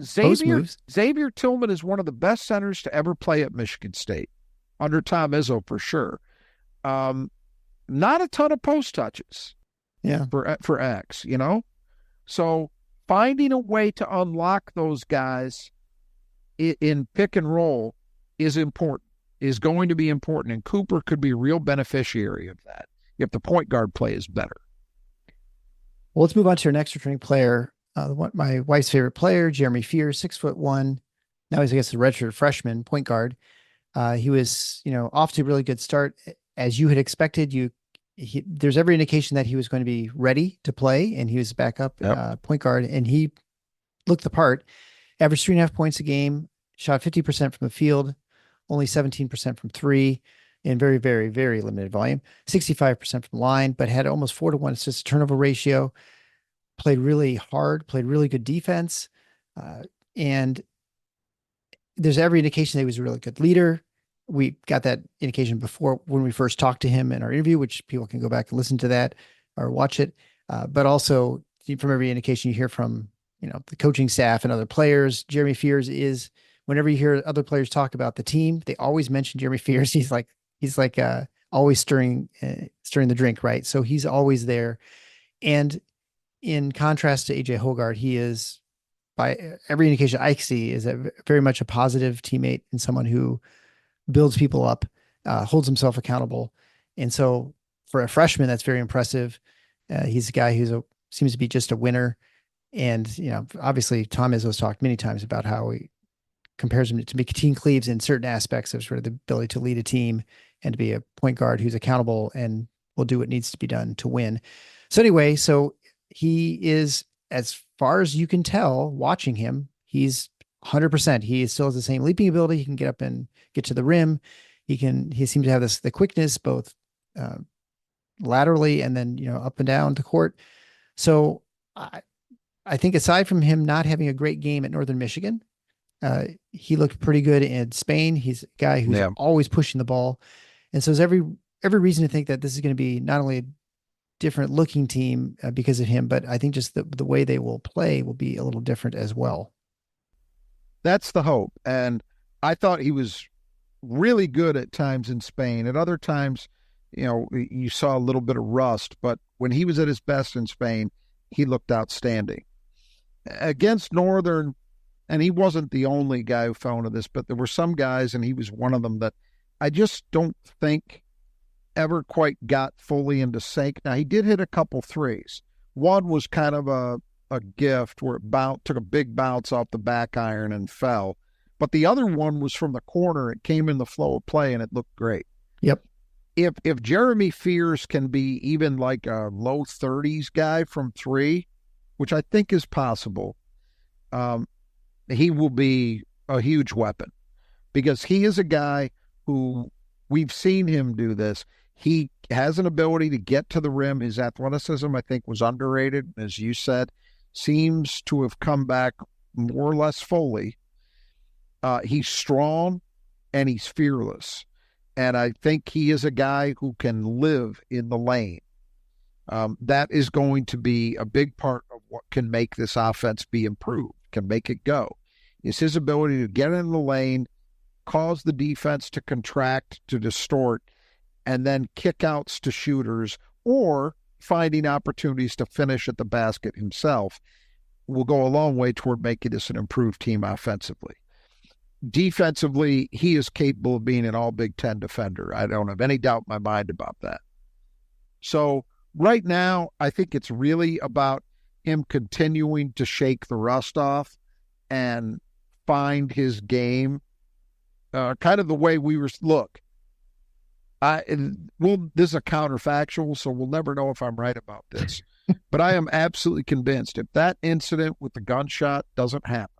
Xavier Tillman is one of the best centers to ever play at Michigan State, under Tom Izzo for sure. Not a ton of post touches. Yeah. For X, So finding a way to unlock those guys in pick and roll is going to be important. And Cooper could be a real beneficiary of that if the point guard play is better. Well, let's move on to our next returning player. My wife's favorite player, Jeremy Fears, 6'1". Now he's, I guess, a redshirt freshman point guard. He was, off to a really good start. As you had expected, there's every indication that he was going to be ready to play, and he was backup point guard, and he looked the part. Averaged 3.5 points a game, shot 50% from the field, only 17% from three, in very, very, very limited volume, 65% from line, but had almost 4-to-1 assist turnover ratio, played really hard, played really good defense. And there's every indication that he was a really good leader. We got that indication before when we first talked to him in our interview, which people can go back and listen to that or watch it. But also from every indication you hear from, the coaching staff and other players, Jeremy Fears is, whenever you hear other players talk about the team, they always mention Jeremy Fears. He's like always stirring the drink, right? So he's always there. And in contrast to AJ Hoggard, he is, by every indication I see, is very much a positive teammate and someone who builds people up, holds himself accountable. And so for a freshman, that's very impressive. He's a guy who seems to be just a winner. And, obviously Tom Izzo's talked many times about how he compares him to Keaton Cleaves in certain aspects of sort of the ability to lead a team and to be a point guard who's accountable and will do what needs to be done to win. So anyway, he is, as far as you can tell, watching him, he's 100%. He still has the same leaping ability. He can get up and get to the rim. He seems to have the quickness, both laterally and then, up and down the court. So I think aside from him not having a great game at Northern Michigan, he looked pretty good in Spain. He's a guy who's always pushing the ball. And so there's every reason to think that this is going to be not only a different looking team because of him, but I think just the way they will play will be a little different as well. That's the hope. And I thought he was really good at times in Spain. At other times, you saw a little bit of rust, but when he was at his best in Spain, he looked outstanding. Against Northern, and he wasn't the only guy who fell into this, but there were some guys, and he was one of them, that I just don't think ever quite got fully into sync. Now, he did hit a couple threes. One was kind of a gift where it took a big bounce off the back iron and fell. But the other one was from the corner. It came in the flow of play, and it looked great. Yep. If Jeremy Fears can be even like a low 30s guy from three, which I think is possible, he will be a huge weapon, because he is a guy who, we've seen him do this. He has an ability to get to the rim. His athleticism, I think, was underrated, as you said, seems to have come back more or less fully. He's strong and he's fearless. And I think he is a guy who can live in the lane. That is going to be a big part of what can make this offense be improved, can make it go. It's his ability to get in the lane, cause the defense to contract, to distort, and then kickouts to shooters, or finding opportunities to finish at the basket himself, will go a long way toward making this an improved team offensively. Defensively, he is capable of being an all Big Ten defender. I don't have any doubt in my mind about that. So right now, I think it's really about him continuing to shake the rust off and find his game, kind of the way we were. Look, this is a counterfactual, so we'll never know if I'm right about this. But I am absolutely convinced if that incident with the gunshot doesn't happen,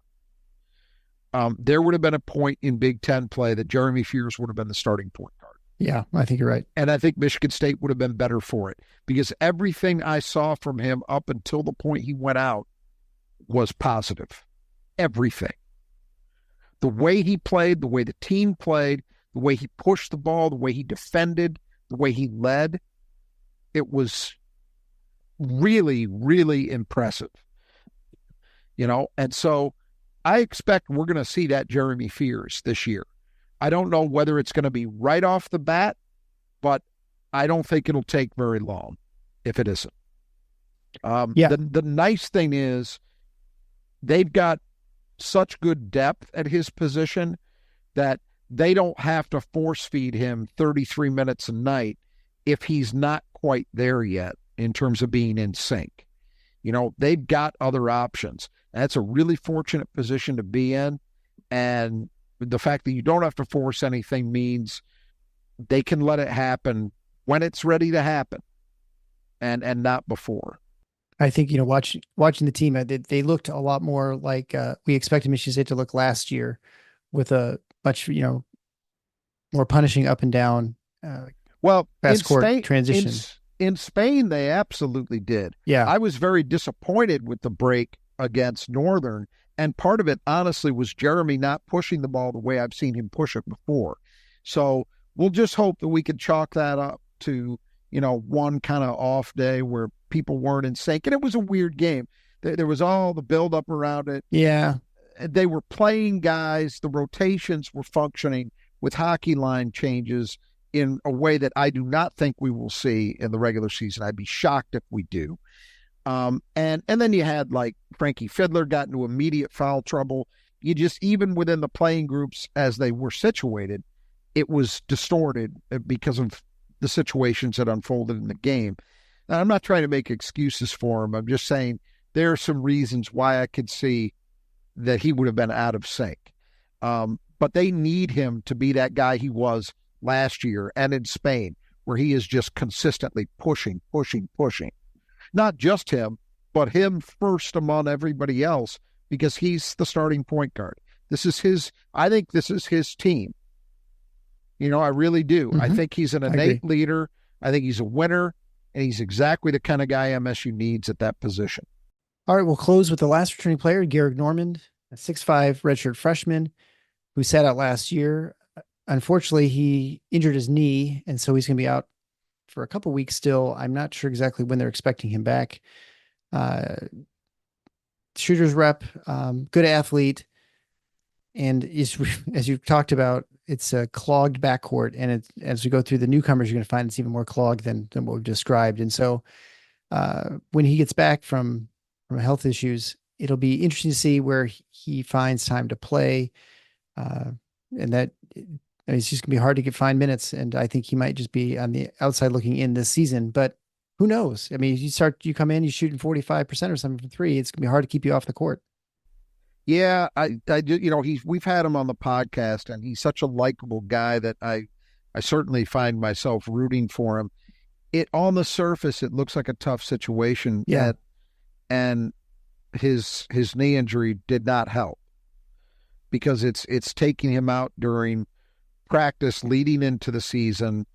there would have been a point in Big Ten play that Jeremy Fears would have been the starting point guard. Yeah, I think you're right. And I think Michigan State would have been better for it, because everything I saw from him up until the point he went out was positive. Everything. The way he played, the way the team played, the way he pushed the ball, the way he defended, the way he led, it was really, really impressive. And so I expect we're going to see that Jeremy Fears this year. I don't know whether it's going to be right off the bat, but I don't think it'll take very long if it isn't. The nice thing is they've got such good depth at his position that they don't have to force feed him 33 minutes a night if he's not quite there yet in terms of being in sync. They've got other options. That's a really fortunate position to be in. And the fact that you don't have to force anything means they can let it happen when it's ready to happen and not before. I think, watching the team, they looked a lot more like we expected Michigan State to look last year, with a much, more punishing up and down fast court transition. In Spain, they absolutely did. Yeah. I was very disappointed with the break against Northern, and part of it, honestly, was Jeremy not pushing the ball the way I've seen him push it before. So we'll just hope that we can chalk that up to, one kind of off day where people weren't in sync. And it was a weird game. There was all the buildup around it. Yeah. They were playing guys. The rotations were functioning with hockey line changes in a way that I do not think we will see in the regular season. I'd be shocked if we do. And then you had like Frankie Fidler got into immediate foul trouble. You just, even within the playing groups as they were situated, it was distorted because of the situations that unfolded in the game. Now, I'm not trying to make excuses for him. I'm just saying there are some reasons why I could see that he would have been out of sync. But they need him to be that guy he was last year and in Spain, where he is just consistently pushing. Not just him, but him first among everybody else, because he's the starting point guard. I think this is his team. I really do. Mm-hmm. I think he's an innate leader. I think he's a winner, and he's exactly the kind of guy MSU needs at that position. All right, we'll close with the last returning player, Garrick Normand, a 6'5" redshirt freshman who sat out last year. Unfortunately, he injured his knee, and so he's going to be out for a couple weeks still. I'm not sure exactly when they're expecting him back. Shooters rep, good athlete. And as you've talked about, it's a clogged backcourt. And as we go through the newcomers, you're going to find it's even more clogged than what we've described. And so when he gets back from health issues, it'll be interesting to see where he finds time to play. And that it's just going to be hard to find minutes. And I think he might just be on the outside looking in this season. But who knows? I mean, you come in, you shooting 45% or something from three, it's going to be hard to keep you off the court. Yeah, I we've had him on the podcast, and he's such a likable guy that I certainly find myself rooting for him. On the surface, it looks like a tough situation. Yeah. And his knee injury did not help because it's taking him out during practice leading into the season.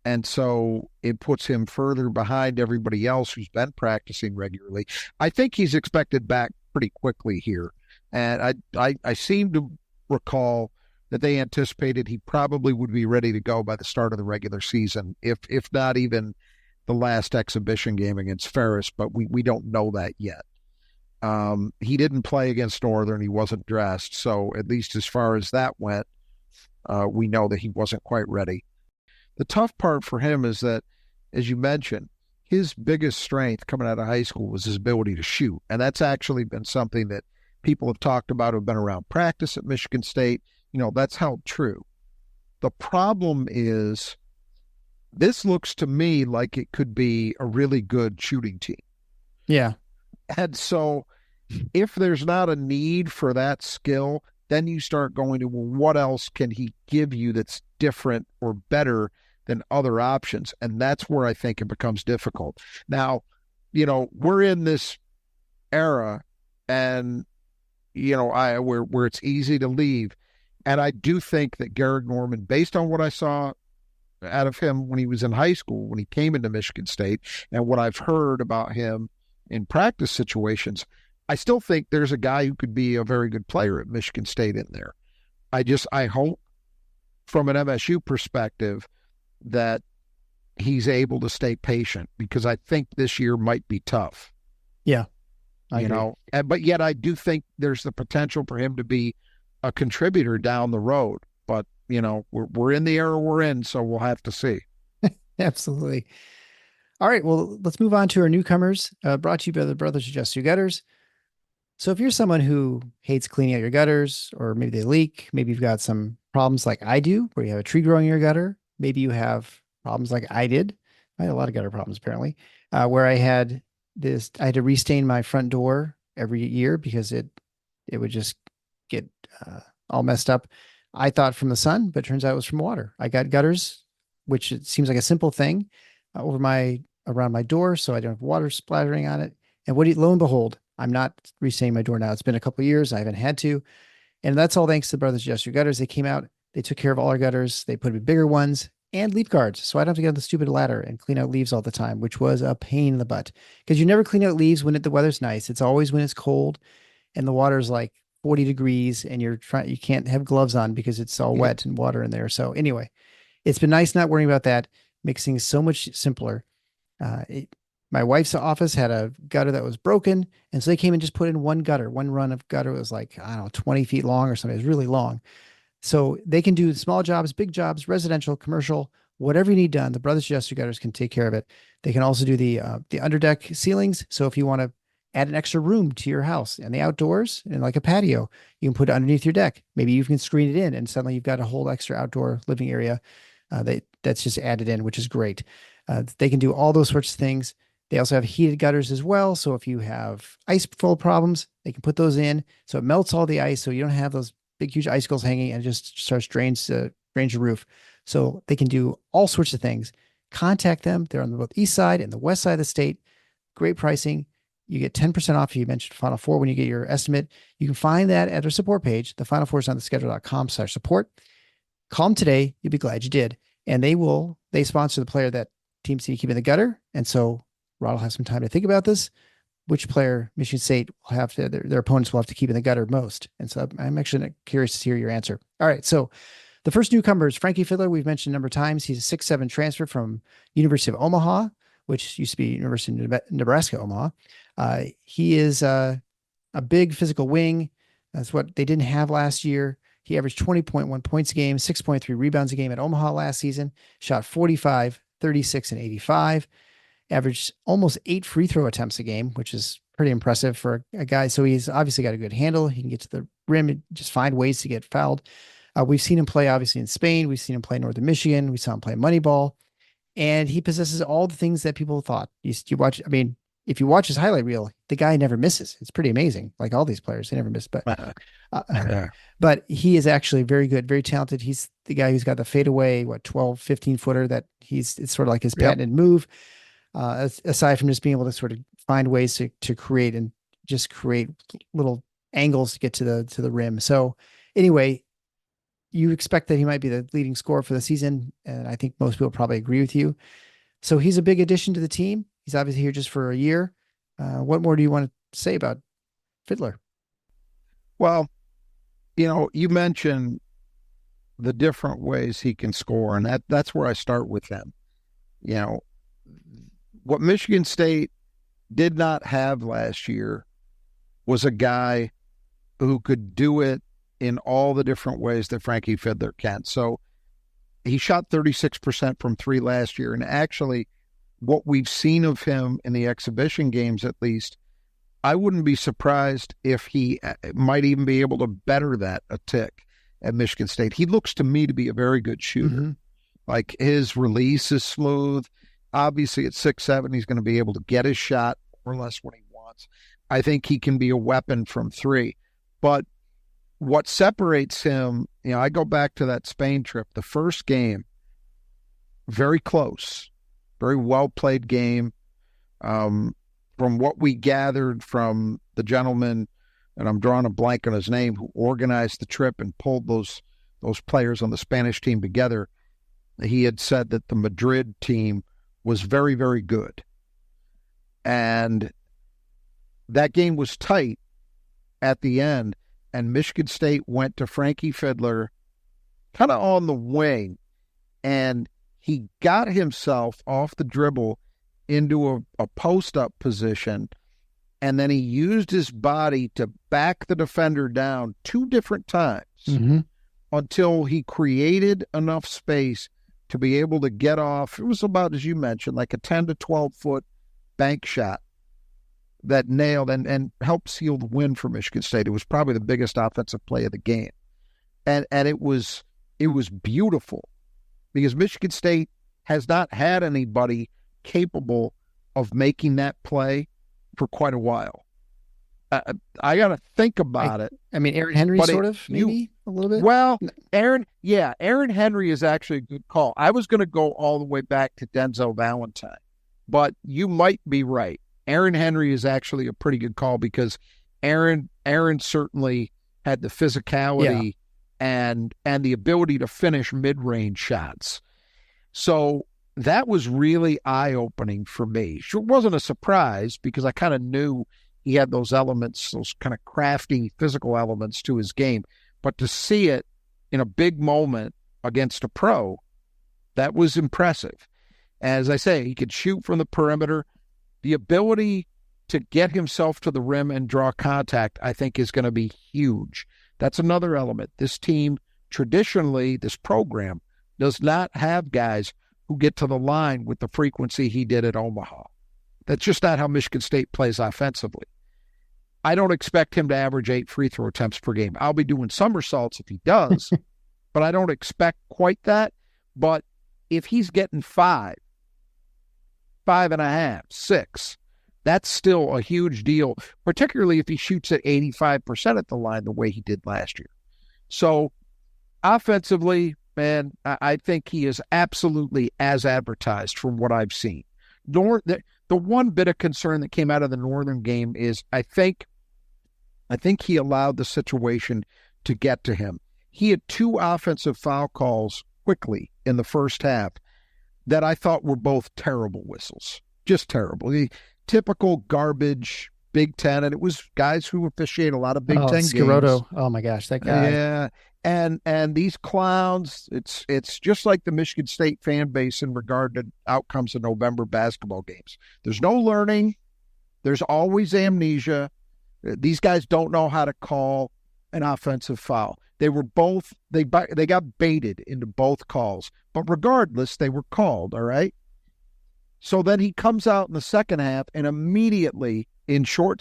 And so it puts him further behind everybody else who's been practicing regularly. I think he's expected back pretty quickly here. And I seem to recall that they anticipated he probably would be ready to go by the start of the regular season, if not even the last exhibition game against Ferris, but we don't know that yet. He didn't play against Northern. He wasn't dressed. So at least as far as that went, we know that he wasn't quite ready. The tough part for him is that, as you mentioned, his biggest strength coming out of high school was his ability to shoot. And that's actually been something that people have talked about who've been around practice at Michigan State. That's held true. The problem is this looks to me like it could be a really good shooting team. Yeah. And so if there's not a need for that skill, then you start going to, well, what else can he give you that's different or better than other options? And that's where I think it becomes difficult. Now, we're in this era and, where it's easy to leave. And I do think that Garrick Normand, based on what I saw out of him when he was in high school, when he came into Michigan State, and what I've heard about him in practice situations, I still think there's a guy who could be a very good player at Michigan State in there. I hope from an MSU perspective that he's able to stay patient, because I think this year might be tough. Yeah. But yet I do think there's the potential for him to be a contributor down the road. But, we're in the era we're in, so we'll have to see. Absolutely. All right, well, let's move on to our newcomers, brought to you by the Brothers Who Just Do Gutters. So if you're someone who hates cleaning out your gutters, or maybe they leak, maybe you've got some problems like I do, where you have a tree growing in your gutter, maybe you have problems like I did. I had a lot of gutter problems, apparently, where I had to restain my front door every year because it would just get all messed up. I thought from the sun, but it turns out it was from water. I got gutters, which it seems like a simple thing, around my door, so I don't have water splattering on it. And lo and behold, I'm not restaining my door now. It's been a couple of years. I haven't had to. And that's all thanks to the Brothers Who Just Do Gutters. They came out, they took care of all our gutters. They put in bigger ones and leaf guards, so I don't have to get on the stupid ladder and clean out leaves all the time, which was a pain in the butt. Because you never clean out leaves when the weather's nice. It's always when it's cold and the water's like 40 degrees and you can't have gloves on because it's all wet and water in there. So anyway, it's been nice not worrying about that. Makes things so much simpler. My wife's office had a gutter that was broken, and so they came and just put in one run of gutter. It was like, 20 feet long or something. It was really long. So they can do small jobs, big jobs, residential, commercial, whatever you need done. The Brothers Who Just Do Gutters can take care of it. They can also do the underdeck ceilings. So if you want to add an extra room to your house and the outdoors and like a patio, you can put it underneath your deck. Maybe you can screen it in, and suddenly you've got a whole extra outdoor living area that's just added in, which is great. They can do all those sorts of things. They also have heated gutters as well. So if you have ice flow problems, they can put those in. So it melts all the ice, so you don't have those big, huge icicles hanging and it just starts drains your roof. So they can do all sorts of things. Contact them. They're on both east side and the west side of the state. Great pricing. You get 10% off if you mentioned Final Four when you get your estimate. You can find that at their support page. The Final Four is on the schedule.com/support. Call them today. You'll be glad you did. And they sponsor the player that teams need to keep in the gutter. And so Rod will have some time to think about this. which player Michigan State will have to, their opponents will have to keep in the gutter most. And so I'm actually curious to hear your answer. All right. So the first newcomer is Frankie Fidler. We've mentioned a number of times. He's a 6'7" transfer from University of Omaha, which used to be University of Nebraska, Omaha. He is a big physical wing. That's what they didn't have last year. He averaged 20.1 points a game, 6.3 rebounds a game at Omaha last season, shot 45, 36, and 85, averaged almost 8 free throw attempts a game, which is pretty impressive for a guy. So he's obviously got a good handle. He can get to the rim and just find ways to get fouled. We've seen him play obviously in Spain. We've seen him play Northern Michigan. We saw him play Moneyball, and he possesses all the things that people thought. You watch, I mean, if you watch his highlight reel, the guy never misses. It's pretty amazing. Like all these players, they never miss. But he is actually very good, very talented. He's the guy who's got the fadeaway, 12, 15 footer that it's sort of like his patented move. Aside from just being able to sort of find ways to create and just create little angles to get to the rim. So anyway, you expect that he might be the leading scorer for the season. And I think most people probably agree with you. So he's a big addition to the team. He's obviously here just for a year. What more do you want to say about Fidler? Well, you mentioned the different ways he can score, and that's where I start with him. What Michigan State did not have last year was a guy who could do it in all the different ways that Frankie Fidler can. So he shot 36% from 3 last year, and actually what we've seen of him in the exhibition games, at least, I wouldn't be surprised if he might even be able to better that a tick at Michigan State. He looks to me to be a very good shooter. Mm-hmm. Like his release is smooth. Obviously at 6'7", he's going to be able to get his shot more or less when he wants. I think he can be a weapon from 3. But what separates him, I go back to that Spain trip, the first game, very close. Very well-played game. From what we gathered from the gentleman, and I'm drawing a blank on his name, who organized the trip and pulled those players on the Spanish team together, he had said that the Madrid team was very, very good. And that game was tight at the end, and Michigan State went to Frankie Fidler kind of on the wing, and he got himself off the dribble into a post-up position, and then he used his body to back the defender down 2 different times until he created enough space to be able to get off. It was about, as you mentioned, like a 10 to 12-foot bank shot that nailed and helped seal the win for Michigan State. It was probably the biggest offensive play of the game. And it was beautiful, because Michigan State has not had anybody capable of making that play for quite a while. I got to think about it. I mean, Aaron Henry maybe a little bit? Well, Aaron Henry is actually a good call. I was going to go all the way back to Denzel Valentine, but you might be right. Aaron Henry is actually a pretty good call, because Aaron certainly had the physicality and the ability to finish mid-range shots. So that was really eye-opening for me. Sure, it wasn't a surprise, because I kind of knew he had those elements, those kind of crafty physical elements to his game. But to see it in a big moment against a pro, that was impressive. As I say, he could shoot from the perimeter. The ability to get himself to the rim and draw contact, I think, is going to be huge. That's another element. This team, traditionally, this program, does not have guys who get to the line with the frequency he did at Omaha. That's just not how Michigan State plays offensively. I don't expect him to average 8 free throw attempts per game. I'll be doing somersaults if he does, but I don't expect quite that. But if he's getting 5, 5.5, 6, that's still a huge deal, particularly if he shoots at 85% at the line the way he did last year. So offensively, man, I think he is absolutely as advertised from what I've seen. The one bit of concern that came out of the Northern game is I think he allowed the situation to get to him. He had 2 offensive foul calls quickly in the first half that I thought were both terrible whistles. Just terrible. The typical garbage Big Ten, and it was guys who officiate a lot of Big Ten Scirotto. games. Oh my gosh, that guy. Yeah. And these clowns, it's just like the Michigan State fan base in regard to outcomes of November basketball games. There's no learning. There's always amnesia. These guys don't know how to call an offensive foul. They got baited into both calls, but regardless, they were called, all right? So then he comes out in the second half and immediately, in quick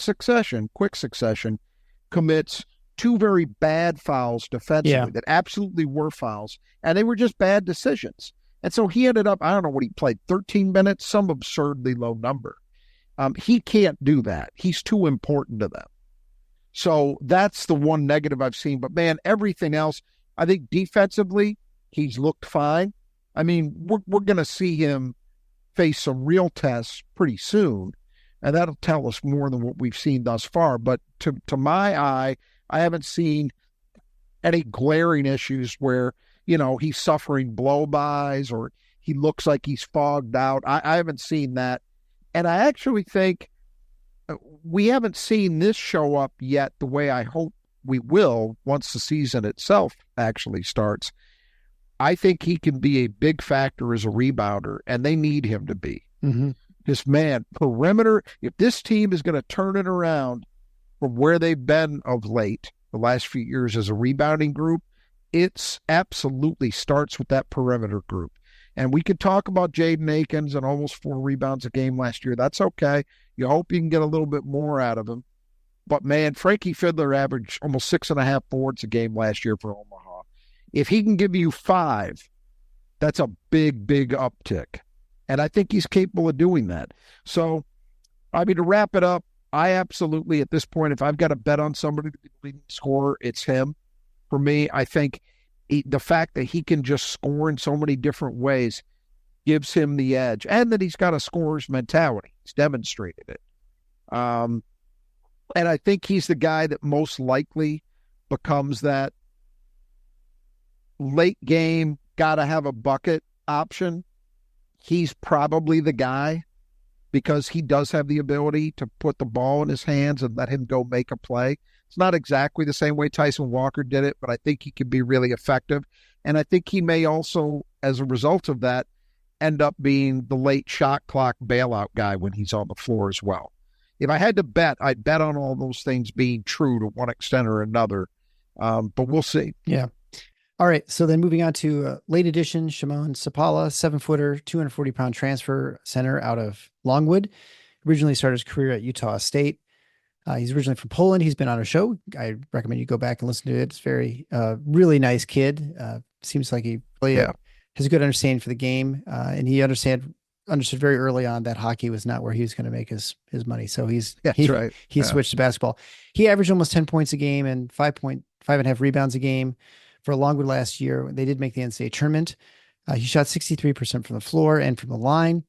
succession, commits two very bad fouls defensively that absolutely were fouls, and they were just bad decisions. And so he ended up, I don't know what he played, 13 minutes, some absurdly low number. He can't do that. He's too important to them. So that's the one negative I've seen. But, man, everything else, I think defensively, he's looked fine. I mean, we're going to see him face some real tests pretty soon, and that'll tell us more than what we've seen thus far. But to my eye, I haven't seen any glaring issues where, he's suffering blow-bys or he looks like he's fogged out. I haven't seen that. And I actually think we haven't seen this show up yet the way I hope we will once the season itself actually starts. I think he can be a big factor as a rebounder, and they need him to be. Mm-hmm. This man, perimeter, if this team is going to turn it around from where they've been of late, the last few years as a rebounding group, it's absolutely starts with that perimeter group. And we could talk about Jaden Akins and almost 4 rebounds a game last year. That's okay. You hope you can get a little bit more out of him. But, man, Frankie Fidler averaged almost 6.5 boards a game last year for Omaha. If he can give you 5, that's a big, big uptick. And I think he's capable of doing that. So, I mean, to wrap it up, I absolutely, at this point, if I've got to bet on somebody to be the leading scorer, it's him. For me, I think the fact that he can just score in so many different ways gives him the edge, and that he's got a scorer's mentality. He's demonstrated it. And I think he's the guy that most likely becomes that late game, got to have a bucket option. He's probably the guy because he does have the ability to put the ball in his hands and let him go make a play. It's not exactly the same way Tyson Walker did it, but I think he can be really effective. And I think he may also, as a result of that, end up being the late shot clock bailout guy when he's on the floor as well. If I had to bet, I'd bet on all those things being true to one extent or another. But we'll see. Yeah. All right. So then moving on to late edition, Shimon Zapala, 7-footer, 240-pound transfer center out of Longwood. Originally started his career at Utah State. He's originally from Poland. He's been on a show. I recommend you go back and listen to it. It's very, really nice kid. Seems like he really has a good understanding for the game. And he understood very early on that hockey was not where he was going to make his money. So he switched to basketball. He averaged almost 10 points a game and 5.5 rebounds a game for Longwood last year. They did make the NCAA tournament. He shot 63% from the floor and from the line.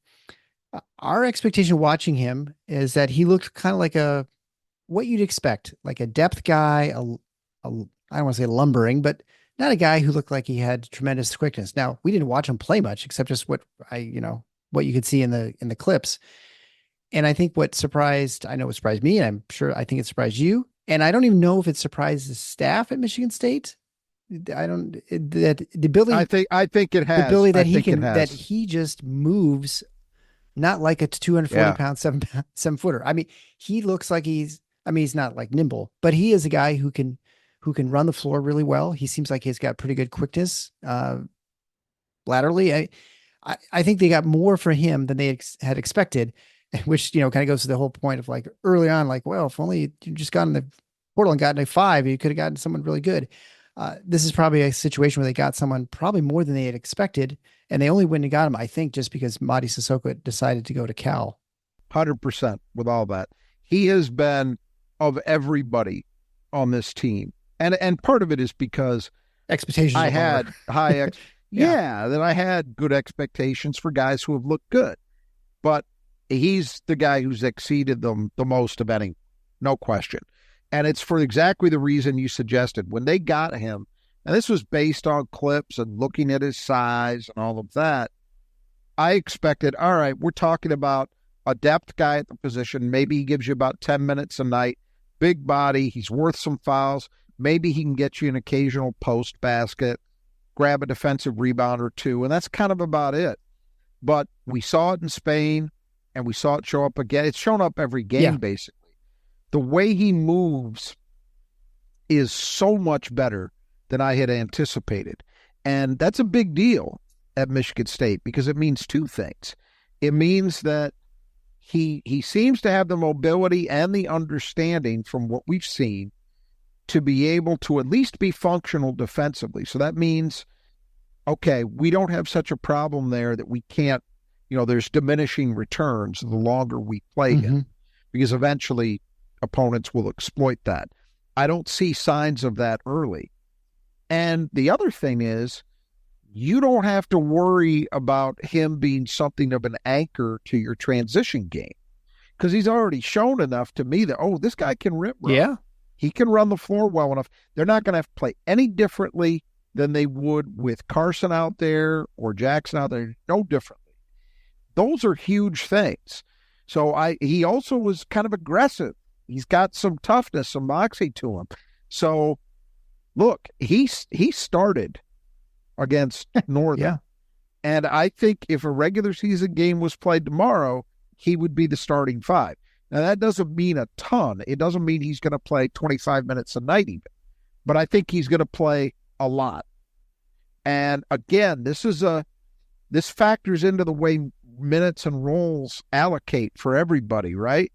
Our expectation watching him is that he looked kind of like what you'd expect, like a depth guy, I don't want to say lumbering, but not a guy who looked like he had tremendous quickness. Now, we didn't watch him play much except just what you could see in the clips. And I think what surprised me, and I think it surprised you. And I don't even know if it surprised the staff at Michigan State. I think it has. The ability that he just moves, not like a 240 pound, 7-footer. I mean, he looks like he's not like nimble, but he is a guy who can run the floor really well. He seems like he's got pretty good quickness, laterally. I think they got more for him than they had expected, which, kind of goes to the whole point of like early on, like, well, if only you just got in the portal and gotten a 5, you could have gotten someone really good. This is probably a situation where they got someone probably more than they had expected, and they only went and got him, I think, just because Madi Sissoko decided to go to Cal. 100% with all that. He has been, of everybody on this team, and part of it is because expectations. I had high that I had good expectations for guys who have looked good, but he's the guy who's exceeded them the most of any, no question. And it's for exactly the reason you suggested. When they got him, and this was based on clips and looking at his size and all of that, I expected, all right, we're talking about a depth guy at the position. Maybe he gives you about 10 minutes a night. Big body. He's worth some fouls. Maybe he can get you an occasional post basket, grab a defensive rebound or two, and that's kind of about it. But we saw it in Spain, and we saw it show up again. It's shown up every game, basically. The way he moves is so much better than I had anticipated. And that's a big deal at Michigan State because it means two things. It means that he seems to have the mobility and the understanding from what we've seen to be able to at least be functional defensively. So that means, okay, we don't have such a problem there that we can't, there's diminishing returns the longer we play him, because eventually opponents will exploit that. I don't see signs of that early. And the other thing is, you don't have to worry about him being something of an anchor to your transition game, because he's already shown enough to me that, this guy can rip run. Yeah. He can run the floor well enough. They're not going to have to play any differently than they would with Carson out there or Jaxon out there. No differently. Those are huge things. So he also was kind of aggressive. He's got some toughness, some moxie to him. So, look, he started against Northern. Yeah. And I think if a regular season game was played tomorrow, he would be the starting five. Now, that doesn't mean a ton. It doesn't mean he's going to play 25 minutes a night even. But I think he's going to play a lot. And again, this factors into the way minutes and roles allocate for everybody, right?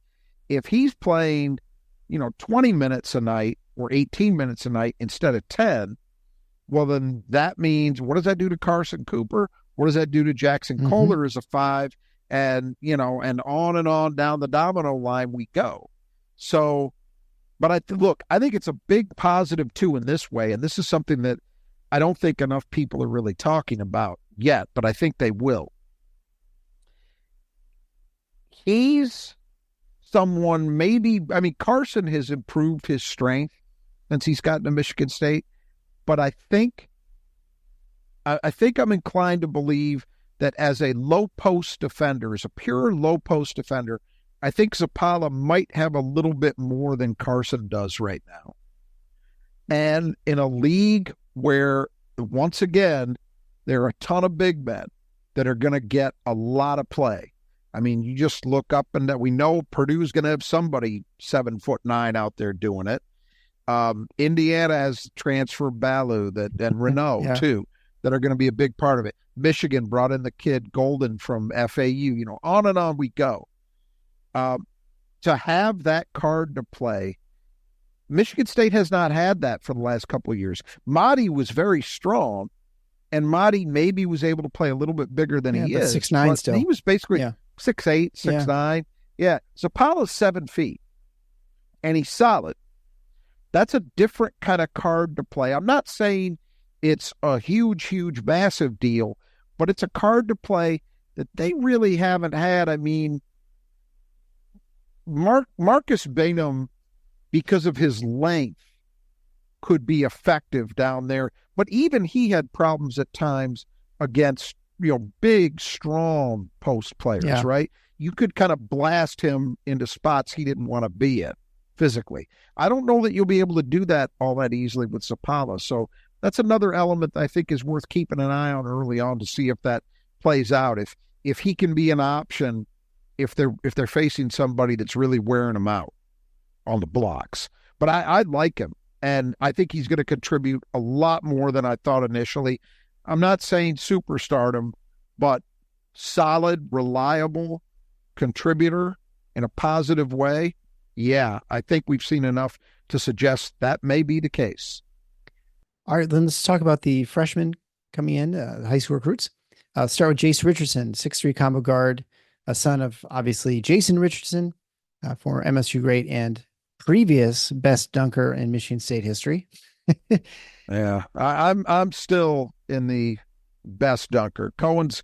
If he's playing, 20 minutes a night or 18 minutes a night instead of 10, well, then that means, what does that do to Carson Cooper? What does that do to Jaxon Kohler as a 5? And, and on down the domino line we go. So, but I think it's a big positive too in this way. And this is something that I don't think enough people are really talking about yet, but I think they will. He's someone Carson has improved his strength since he's gotten to Michigan State, but I think I'm inclined to believe that as a low post defender, as a pure low post defender, I think Zapala might have a little bit more than Carson does right now. And in a league where, once again, there are a ton of big men that are going to get a lot of play. I mean, you just look up and that we know Purdue's going to have somebody 7'9" out there doing it. Indiana has transfer Balu and Renault too, that are going to be a big part of it. Michigan brought in the kid Golden from FAU, on and on we go. To have that card to play, Michigan State has not had that for the last couple of years. Mahdi was very strong, and Mahdi maybe was able to play a little bit bigger than he is. 6'9" still. He was basically 6'8", 6'9". Yeah. Zapala's 7 feet, and he's solid. That's a different kind of card to play. I'm not saying it's a huge, massive deal, but it's a card to play that they really haven't had. I mean, Marcus Bainham, because of his length, could be effective down there, but even he had problems at times against, big, strong post players, right? You could kind of blast him into spots he didn't want to be in physically. I don't know that you'll be able to do that all that easily with Zapala. So that's another element I think is worth keeping an eye on early on to see if that plays out. If he can be an option, if they're facing somebody that's really wearing them out on the blocks. But I like him, and I think he's going to contribute a lot more than I thought initially. I'm not saying superstardom, but solid, reliable contributor in a positive way. Yeah, I think we've seen enough to suggest that may be the case. All right, then let's talk about the freshmen coming in, high school recruits. Start with Jace Richardson, 6'3" combo guard, a son of, obviously, Jason Richardson, former MSU great and previous best dunker in Michigan State history. Yeah, I'm still in the best dunker. Coen's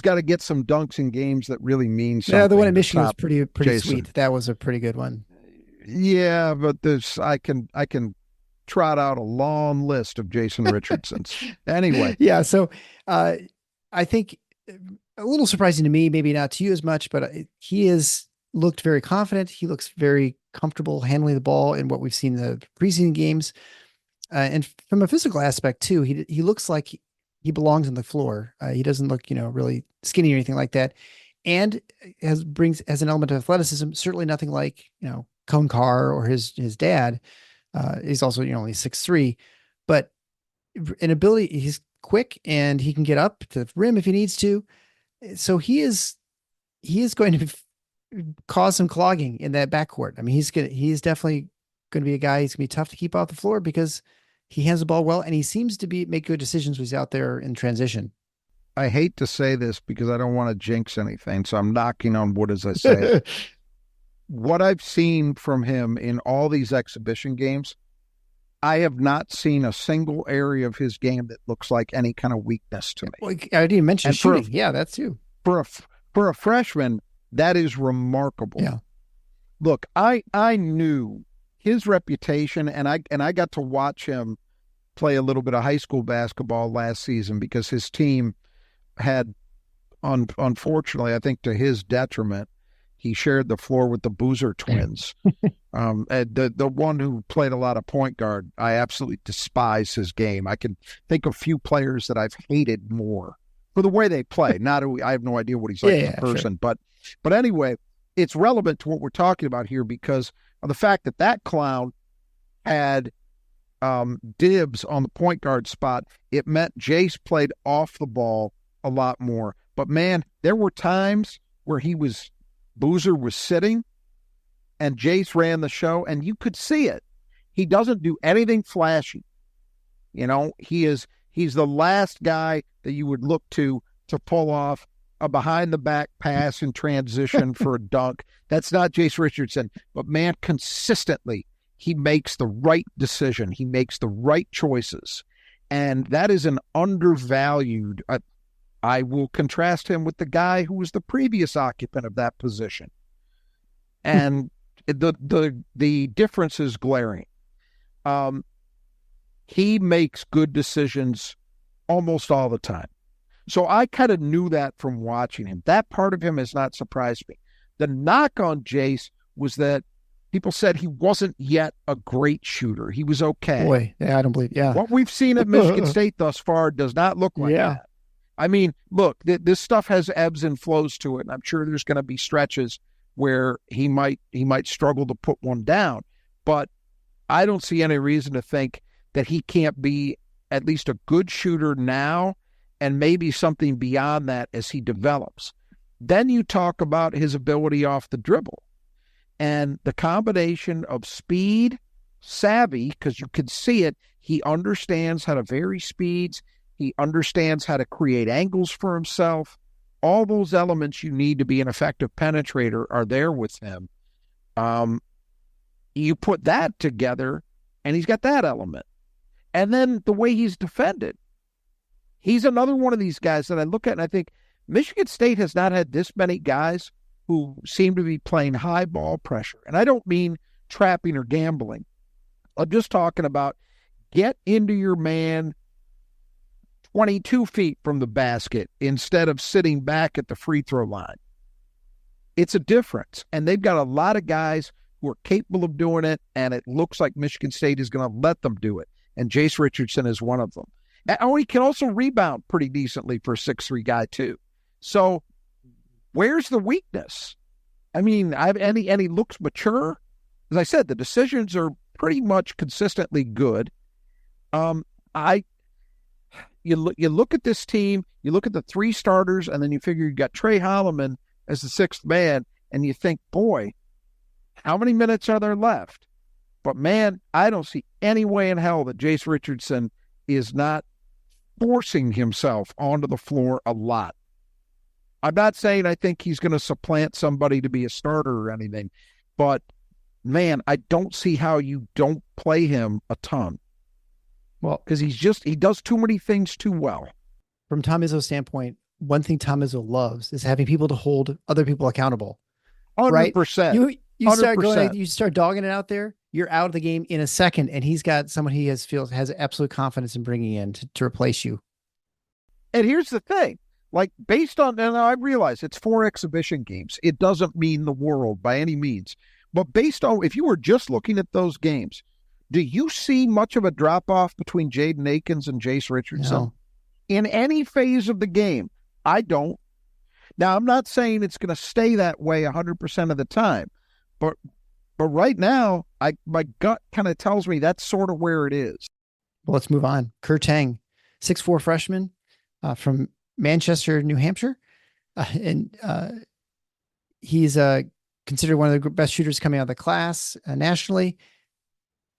got to get some dunks in games that really mean something. Yeah, the one at Michigan was pretty Jason. Sweet. That was a pretty good one. Yeah, but I can trot out a long list of Jason Richardsons. Anyway. Yeah, so I think a little surprising to me, maybe not to you as much, but he is looked very confident. He looks very comfortable handling the ball in what we've seen in the preseason games. And from a physical aspect too, he looks like he belongs on the floor. He doesn't look, really skinny or anything like that. And has an element of athleticism, certainly nothing like, Coen Carr or his dad. He's also, only 6'3", but in ability, he's quick and he can get up to the rim if he needs to. So he is going to cause some clogging in that backcourt. I mean, he's definitely going to be a guy. He's going to be tough to keep off the floor because he hands the ball well, and he seems to make good decisions when he's out there in transition. I hate to say this because I don't want to jinx anything, so I'm knocking on wood as I say it. What I've seen from him in all these exhibition games, I have not seen a single area of his game that looks like any kind of weakness to me. Well, I didn't mention shooting. Yeah, that's too. For a freshman, that is remarkable. Yeah. Look, I knew his reputation, and I got to watch him play a little bit of high school basketball last season because his team had, unfortunately, I think to his detriment, he shared the floor with the Boozer twins. The one who played a lot of point guard, I absolutely despise his game. I can think of few players that I've hated more for the way they play. I have no idea what he's like as a person, sure. But anyway, it's relevant to what we're talking about here because of the fact that clown had dibs on the point guard spot. It meant Jace played off the ball a lot more. But man, there were times where Boozer was sitting and Jace ran the show, and you could see it. He doesn't do anything flashy. He's the last guy that you would look to pull off a behind the back pass in transition for a dunk. That's not Jace Richardson, but man, consistently he makes the right decision. He makes the right choices. And that is an undervalued, I will contrast him with the guy who was the previous occupant of that position. And the difference is glaring. He makes good decisions almost all the time. So I kind of knew that from watching him. That part of him has not surprised me. The knock on Jace was that people said he wasn't yet a great shooter. He was okay. Boy, yeah, I don't believe. Yeah. What we've seen at Michigan State thus far does not look like that. I mean, look, this stuff has ebbs and flows to it, and I'm sure there's going to be stretches where he might struggle to put one down. But I don't see any reason to think that he can't be at least a good shooter now and maybe something beyond that as he develops. Then you talk about his ability off the dribble and the combination of speed, savvy, because you can see it. He understands how to vary speeds. He understands how to create angles for himself. All those elements you need to be an effective penetrator are there with him. You put that together, and he's got that element. And then the way he's defended. He's another one of these guys that I look at and I think Michigan State has not had this many guys who seem to be playing high ball pressure. And I don't mean trapping or gambling. I'm just talking about get into your man 22 feet from the basket instead of sitting back at the free throw line. It's a difference. And they've got a lot of guys who are capable of doing it, and it looks like Michigan State is going to let them do it. And Jace Richardson is one of them. And he can also rebound pretty decently for a 6'3" guy, too. So where's the weakness? I mean, and he looks mature. As I said, the decisions are pretty much consistently good. You look at this team, you look at the three starters, and then you figure you got Trey Holloman as the sixth man, and you think, boy, how many minutes are there left? But, man, I don't see any way in hell that Jace Richardson is not forcing himself onto the floor a lot. I'm not saying I think he's going to supplant somebody to be a starter or anything, but, man, I don't see how you don't play him a ton. Well, because he does too many things too well. From Tom Izzo's standpoint, one thing Tom Izzo loves is having people to hold other people accountable. 100%. Right? You start dogging it out there, you're out of the game in a second, and he's got someone has absolute confidence in bringing in to replace you. And here's the thing. like based on, and I realize it's 4 exhibition games. It doesn't mean the world by any means. But based on, if you were just looking at those games, do you see much of a drop-off between Jaden Akins and Jace Richardson? No. In any phase of the game? I don't. Now, I'm not saying it's going to stay that way 100% of the time, but right now, my gut kind of tells me that's sort of where it is. Well, let's move on. Kerr Tang, 6'4" freshman from Manchester, New Hampshire. And he's considered one of the best shooters coming out of the class nationally.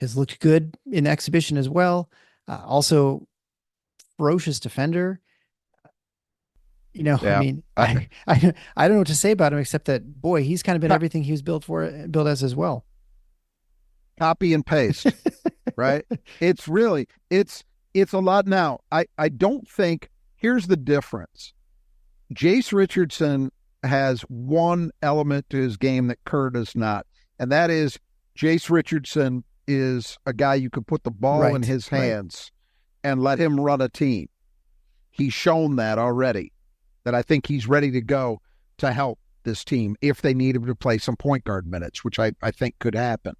Has looked good in exhibition as well. Also, ferocious defender. You know, Yeah. I mean, I don't know what to say about him except that, boy, he's kind of been everything he was built as as well. Copy and paste, right? It's really, it's a lot. Now, I don't think, here's the difference. Jace Richardson has one element to his game that Kerr does not, and that is Jace Richardson is a guy you could put the ball in his hands and let him run a team. He's shown that already, that I think he's ready to go to help this team if they need him to play some point guard minutes, which I think could happen.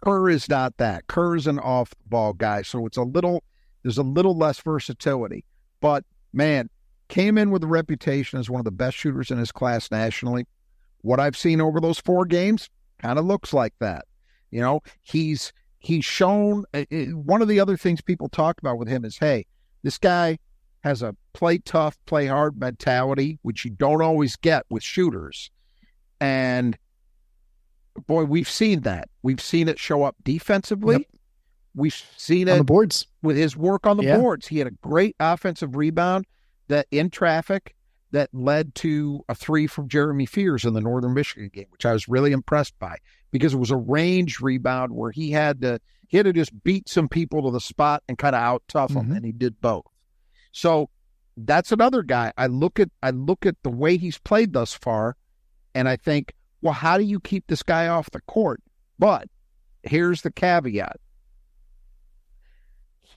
Kerr is not that. Kerr is an off-the-ball guy, so there's a little less versatility. But, man, came in with a reputation as one of the best shooters in his class nationally. What I've seen over those 4 games kind of looks like that. You know, he's shown, one of the other things people talk about with him is, hey, this guy has a play tough, play hard mentality, which you don't always get with shooters. And, boy, we've seen that. We've seen it show up defensively. Yep. We've seen it on the boards with his work on the boards. He had a great offensive rebound that in traffic that led to a 3 from Jeremy Fears in the Northern Michigan game, which I was really impressed by because it was a range rebound where he had to just beat some people to the spot and kind of out tough them, and he did both. So that's another guy. I look at the way he's played thus far, and I think, well, how do you keep this guy off the court? But here's the caveat.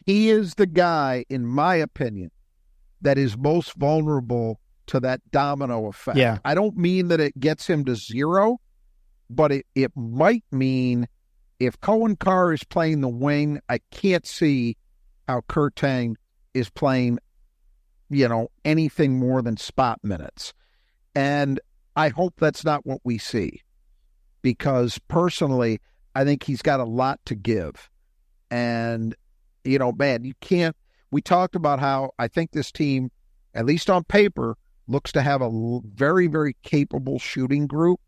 He is the guy, in my opinion, that is most vulnerable to that domino effect. Yeah. I don't mean that it gets him to 0, but it might mean if Coen Carr is playing the wing, I can't see how Kerr Tang is playing, anything more than spot minutes. And I hope that's not what we see, because personally, I think he's got a lot to give. And, man, you can't, we talked about how I think this team, at least on paper, looks to have a very, very capable shooting group.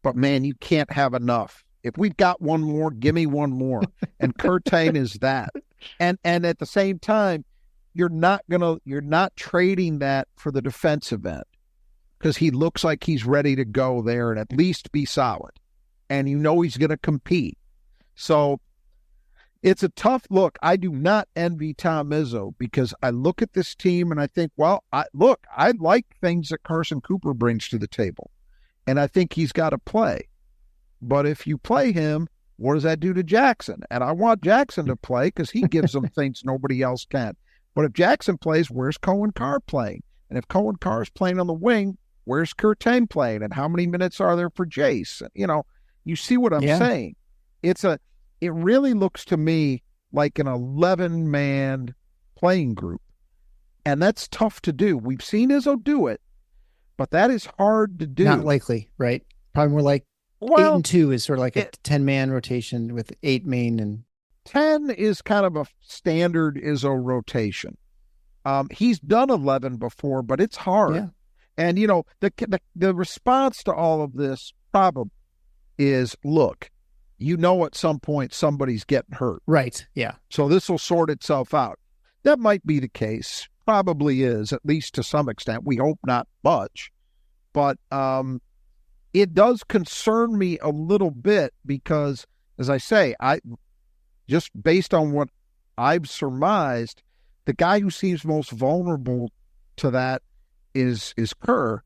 But, man, you can't have enough. If we've got one more, give me one more. And Kerr Tang is that. And at the same time, you're not trading that for the defensive end, because he looks like he's ready to go there and at least be solid. And he's going to compete. So it's a tough look. I do not envy Tom Izzo, because I look at this team and I think, well, I like things that Carson Cooper brings to the table. And I think he's got to play. But if you play him, what does that do to Jaxon? And I want Jaxon to play because he gives them things nobody else can. But if Jaxon plays, where's Coen Carr playing? And if Coen Carr is playing on the wing, where's Kerr Tang playing? And how many minutes are there for Jace? You see what I'm saying. It really looks to me like an 11-man playing group. And that's tough to do. We've seen Izzo do it, but that is hard to do. Not likely, right? Probably more like 8 and 2 is sort of like a 10-man rotation with 8 main, and 10 is kind of a standard Izzo rotation. He's done 11 before, but it's hard. Yeah. And, the response to all of this problem is, look, at some point somebody's getting hurt. Right, yeah. So this will sort itself out. That might be the case. Probably is, at least to some extent. We hope not much. But it does concern me a little bit because, as I say, just based on what I've surmised, the guy who seems most vulnerable to that is Kerr.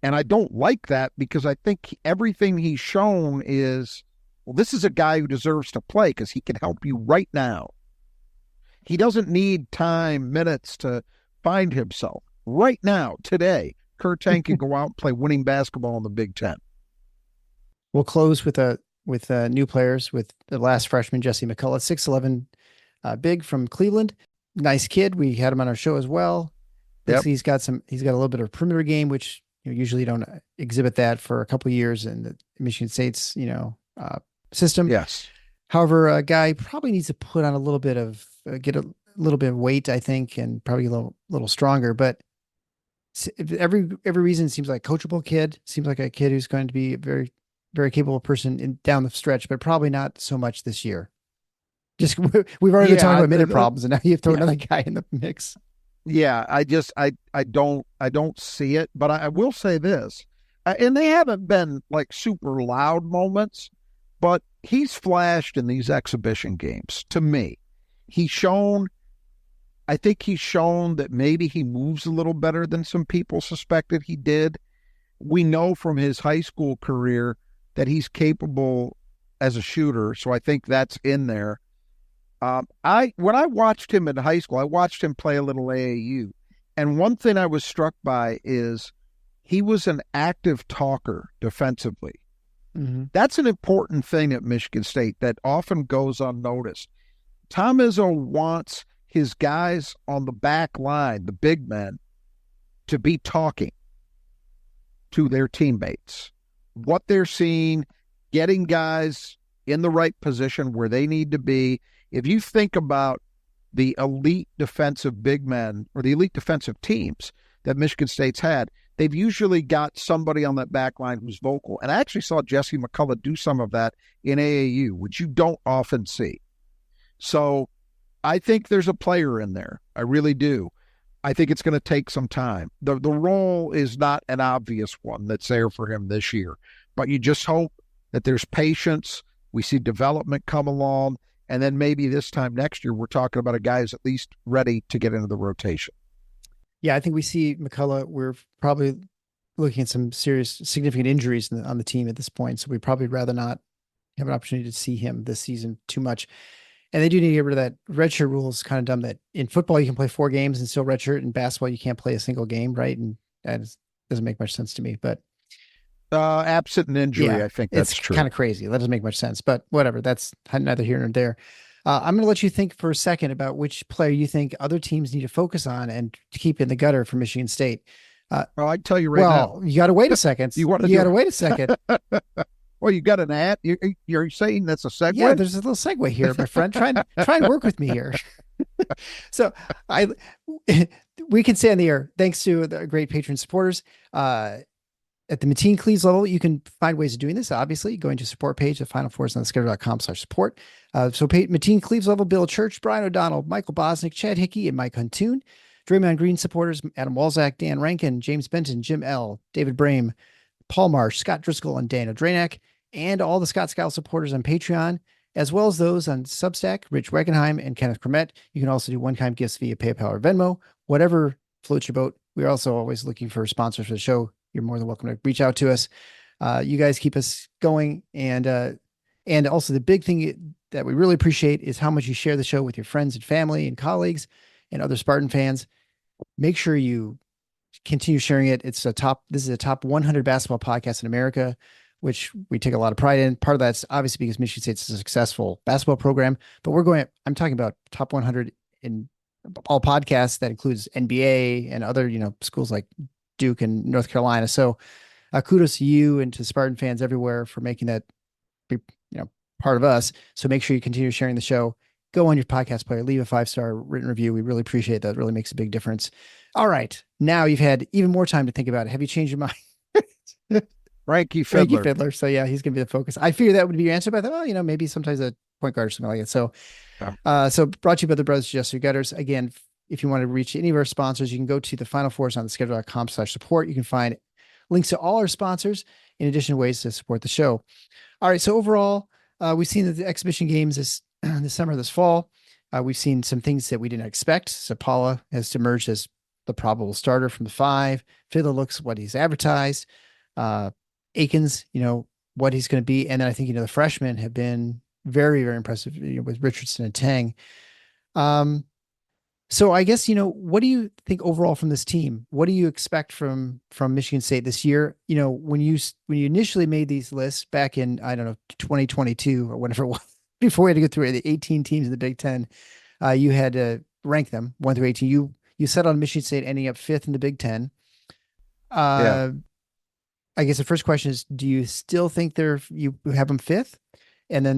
And I don't like that, because I think everything he's shown is, well, this is a guy who deserves to play because he can help you right now. He doesn't need time, minutes to find himself. right now, today, Kurtan can go out and play winning basketball in the Big Ten. We'll close with new players with the last freshman, Jesse McCullough, 6'11", big from Cleveland. Nice kid. We had him on our show as well. Yep. He's got a little bit of a perimeter game, which usually don't exhibit that for a couple of years in the Michigan State's, system. Yes. However, a guy probably needs to put on a little bit of, get a little bit of weight, I think, and probably a little stronger, but every reason seems like a coachable kid, seems like a kid who's going to be a very, very capable person down the stretch, but probably not so much this year. Just we've already been talking about minute problems, and now you throw another guy in the mix. Yeah, I don't see it, but I will say this, and they haven't been like super loud moments, but he's flashed in these exhibition games. To me, I think he's shown that maybe he moves a little better than some people suspected he did. We know from his high school career that he's capable as a shooter, so I think that's in there. When I watched him in high school, I watched him play a little AAU, and one thing I was struck by is he was an active talker defensively. Mm-hmm. That's an important thing at Michigan State that often goes unnoticed. Tom Izzo wants his guys on the back line, the big men, to be talking to their teammates, what they're seeing, getting guys in the right position where they need to be. If you think about the elite defensive big men or the elite defensive teams that Michigan State's had, they've usually got somebody on that back line who's vocal. And I actually saw Jesse McCullough do some of that in AAU, which you don't often see. So I think there's a player in there. I really do. I think it's going to take some time. The role is not an obvious one that's there for him this year, but you just hope that there's patience. We see development come along, and then maybe this time next year we're talking about a guy who's at least ready to get into the rotation. Yeah, I think we see McCullough. We're probably looking at some serious, significant injuries on the team at this point, so we'd probably rather not have an opportunity to see him this season too much. And they do need to get rid of that redshirt rule. Is kind of dumb that in football you can play 4 games and still redshirt. In basketball you can't play a single game, right? And that doesn't make much sense to me. But absent an injury, yeah, I think that's true. It's kind of crazy. That doesn't make much sense. But whatever. That's neither here nor there. I'm going to let you think for a second about which player you think other teams need to focus on and to keep in the gutter for Michigan State. Well, I tell you right now. Well, you got to wait a second. You got to wait a second. Well, you got an ad? You're saying that's a segue? Yeah, there's a little segue here, my friend. Try and work with me here. So we can stay on the air thanks to the great patron supporters. At the Mateen Cleves level, you can find ways of doing this, obviously, going to support page at finalfoursontheschedule.com/support. So Mateen Cleves level, Bill Church, Brian O'Donnell, Michael Bosnick, Chad Hickey, and Mike Huntoon. Draymond Green supporters, Adam Walzak, Dan Rankin, James Benton, Jim L., David Brame, Paul Marsh, Scott Driscoll, and Daniel Dranak, and all the Scott Scout supporters on Patreon, as well as those on Substack, Rich Wegenheim and Kenneth Cremett. You can also do one-time gifts via PayPal or Venmo, whatever floats your boat. We're also always looking for sponsors for the show. You're more than welcome to reach out to us. You guys keep us going. And also the big thing that we really appreciate is how much you share the show with your friends and family and colleagues and other Spartan fans. Make sure you continue sharing it. This is a top 100 basketball podcast in America, which we take a lot of pride in. Part of that's obviously because Michigan State's a successful basketball program, but I'm talking about top 100 in all podcasts. That includes NBA and other, schools like Duke and North Carolina. So kudos to you and to Spartan fans everywhere for making that part of us. So make sure you continue sharing the show. Go on your podcast player, leave a 5-star written review. We really appreciate that. It really makes a big difference. All right. Now you've had even more time to think about it. Have you changed your mind? Frankie Fidler. So yeah, he's going to be the focus. I figured that would be your answer, but I thought, maybe sometimes a point guard or something like that. So, so brought to you by the Brothers Jester Gutters. Again, if you want to reach any of our sponsors, you can go to the Final Fours on the schedule.com/support. You can find links to all our sponsors in addition to ways to support the show. All right. So overall, we've seen the exhibition games this summer, this fall. We've seen some things that we didn't expect. Zapala has emerged as the probable starter from the 5. Fidler looks what he's advertised. Akins, what he's going to be. And then I think, the freshmen have been very, very impressive with Richardson and Tang. So I guess, what do you think overall from this team? What do you expect from Michigan State this year? When you initially made these lists back in, I don't know, 2022 or whatever it was, before we had to go through the 18 teams in the Big Ten, you had to rank them 1 through 18. You set on Michigan State ending up 5th in the Big Ten. I guess the first question is, do you still think you have them 5th? And then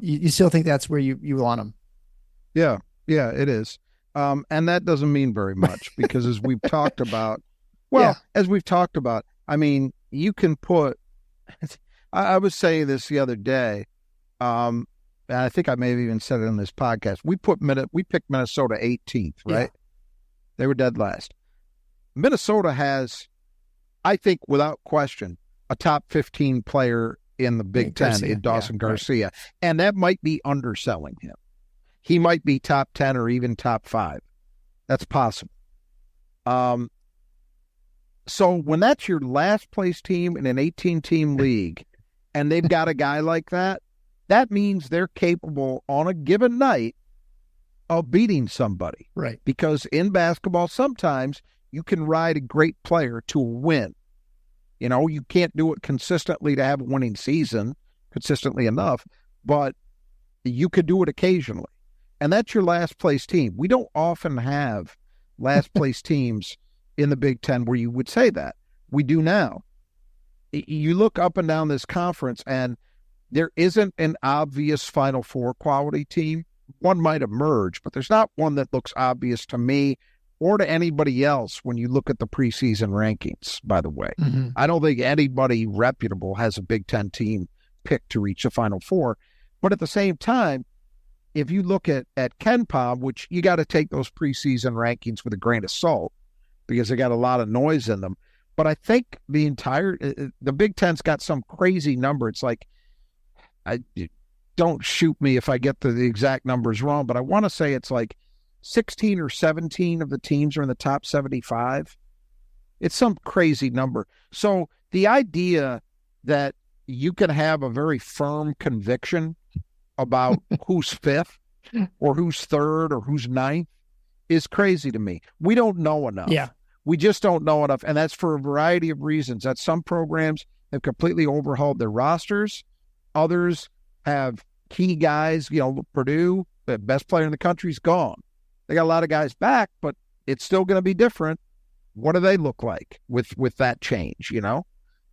you still think that's where you want them? Yeah, it is. And that doesn't mean very much because as we've talked about, I mean, you can put, I was saying this the other day, and I think I may have even said it in this podcast. We picked Minnesota 18th, right? Yeah. They were dead last. Minnesota has, I think, without question, a top 15 player in the Big Ten in Dawson Garcia. Right. And that might be underselling him. He might be top 10 or even top 5. That's possible. So when that's your last place team in an 18-team league and they've got a guy like that, that means they're capable on a given night of beating somebody. Right. Because in basketball, sometimes you can ride a great player to a win. You can't do it consistently to have a winning season, consistently enough, but you could do it occasionally. And that's your last place team. We don't often have last place teams in the Big Ten where you would say that. We do now. You look up and down this conference and there isn't an obvious Final Four quality team. One might emerge, but there's not one that looks obvious to me or to anybody else when you look at the preseason rankings, by the way. Mm-hmm. I don't think anybody reputable has a Big Ten team picked to reach the Final Four. But at the same time, if you look at KenPom, which you got to take those preseason rankings with a grain of salt because they got a lot of noise in them. But I think the Big Ten's got some crazy number. It's like, don't shoot me if I get the exact numbers wrong, but I want to say it's like 16 or 17 of the teams are in the top 75. It's some crazy number. So the idea that you can have a very firm conviction about who's 5th or who's 3rd or who's 9th is crazy to me. We don't know enough. Yeah. We just don't know enough. And that's for a variety of reasons. That some programs have completely overhauled their rosters. Others have key guys, Purdue, the best player in the country, is gone. They got a lot of guys back, but it's still going to be different. What do they look like with that change,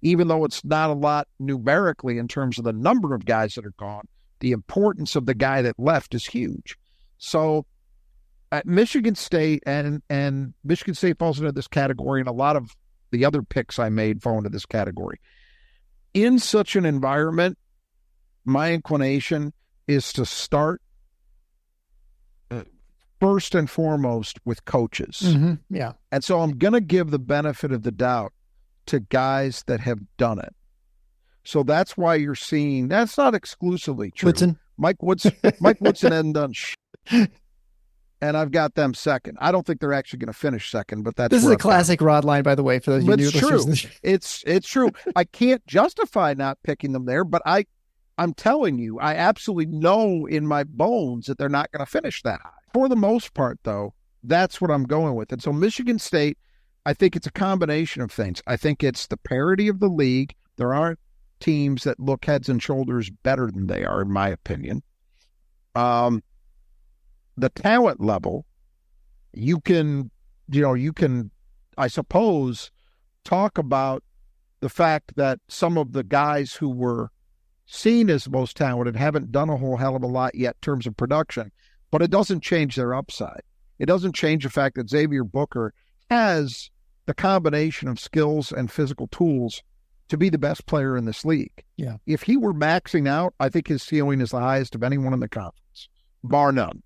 Even though it's not a lot numerically in terms of the number of guys that are gone, the importance of the guy that left is huge. So at Michigan State, and Michigan State falls into this category, and a lot of the other picks I made fall into this category. In such an environment, my inclination is to start first and foremost with coaches. Mm-hmm. Yeah. And so I'm going to give the benefit of the doubt to guys that have done it. So that's why you're seeing, that's not exclusively true. Woodson. Mike Woodson hadn't done shit. And I've got them second. I don't think they're actually going to finish second, but that's this is a classic Rod line, by the way, for those but new listeners. It's true. I can't justify not picking them there, but I'm telling you, I absolutely know in my bones that they're not going to finish that high. For the most part, though, that's what I'm going with. And so Michigan State, I think it's a combination of things. I think it's the parity of the league. There aren't teams that look heads and shoulders better than they are, in my opinion. The talent level, you can, I suppose, talk about the fact that some of the guys who were seen as most talented haven't done a whole hell of a lot yet in terms of production, but it doesn't change their upside. It doesn't change the fact that Xavier Booker has the combination of skills and physical tools to be the best player in this league. Yeah. If he were maxing out, I think his ceiling is the highest of anyone in the conference, bar none.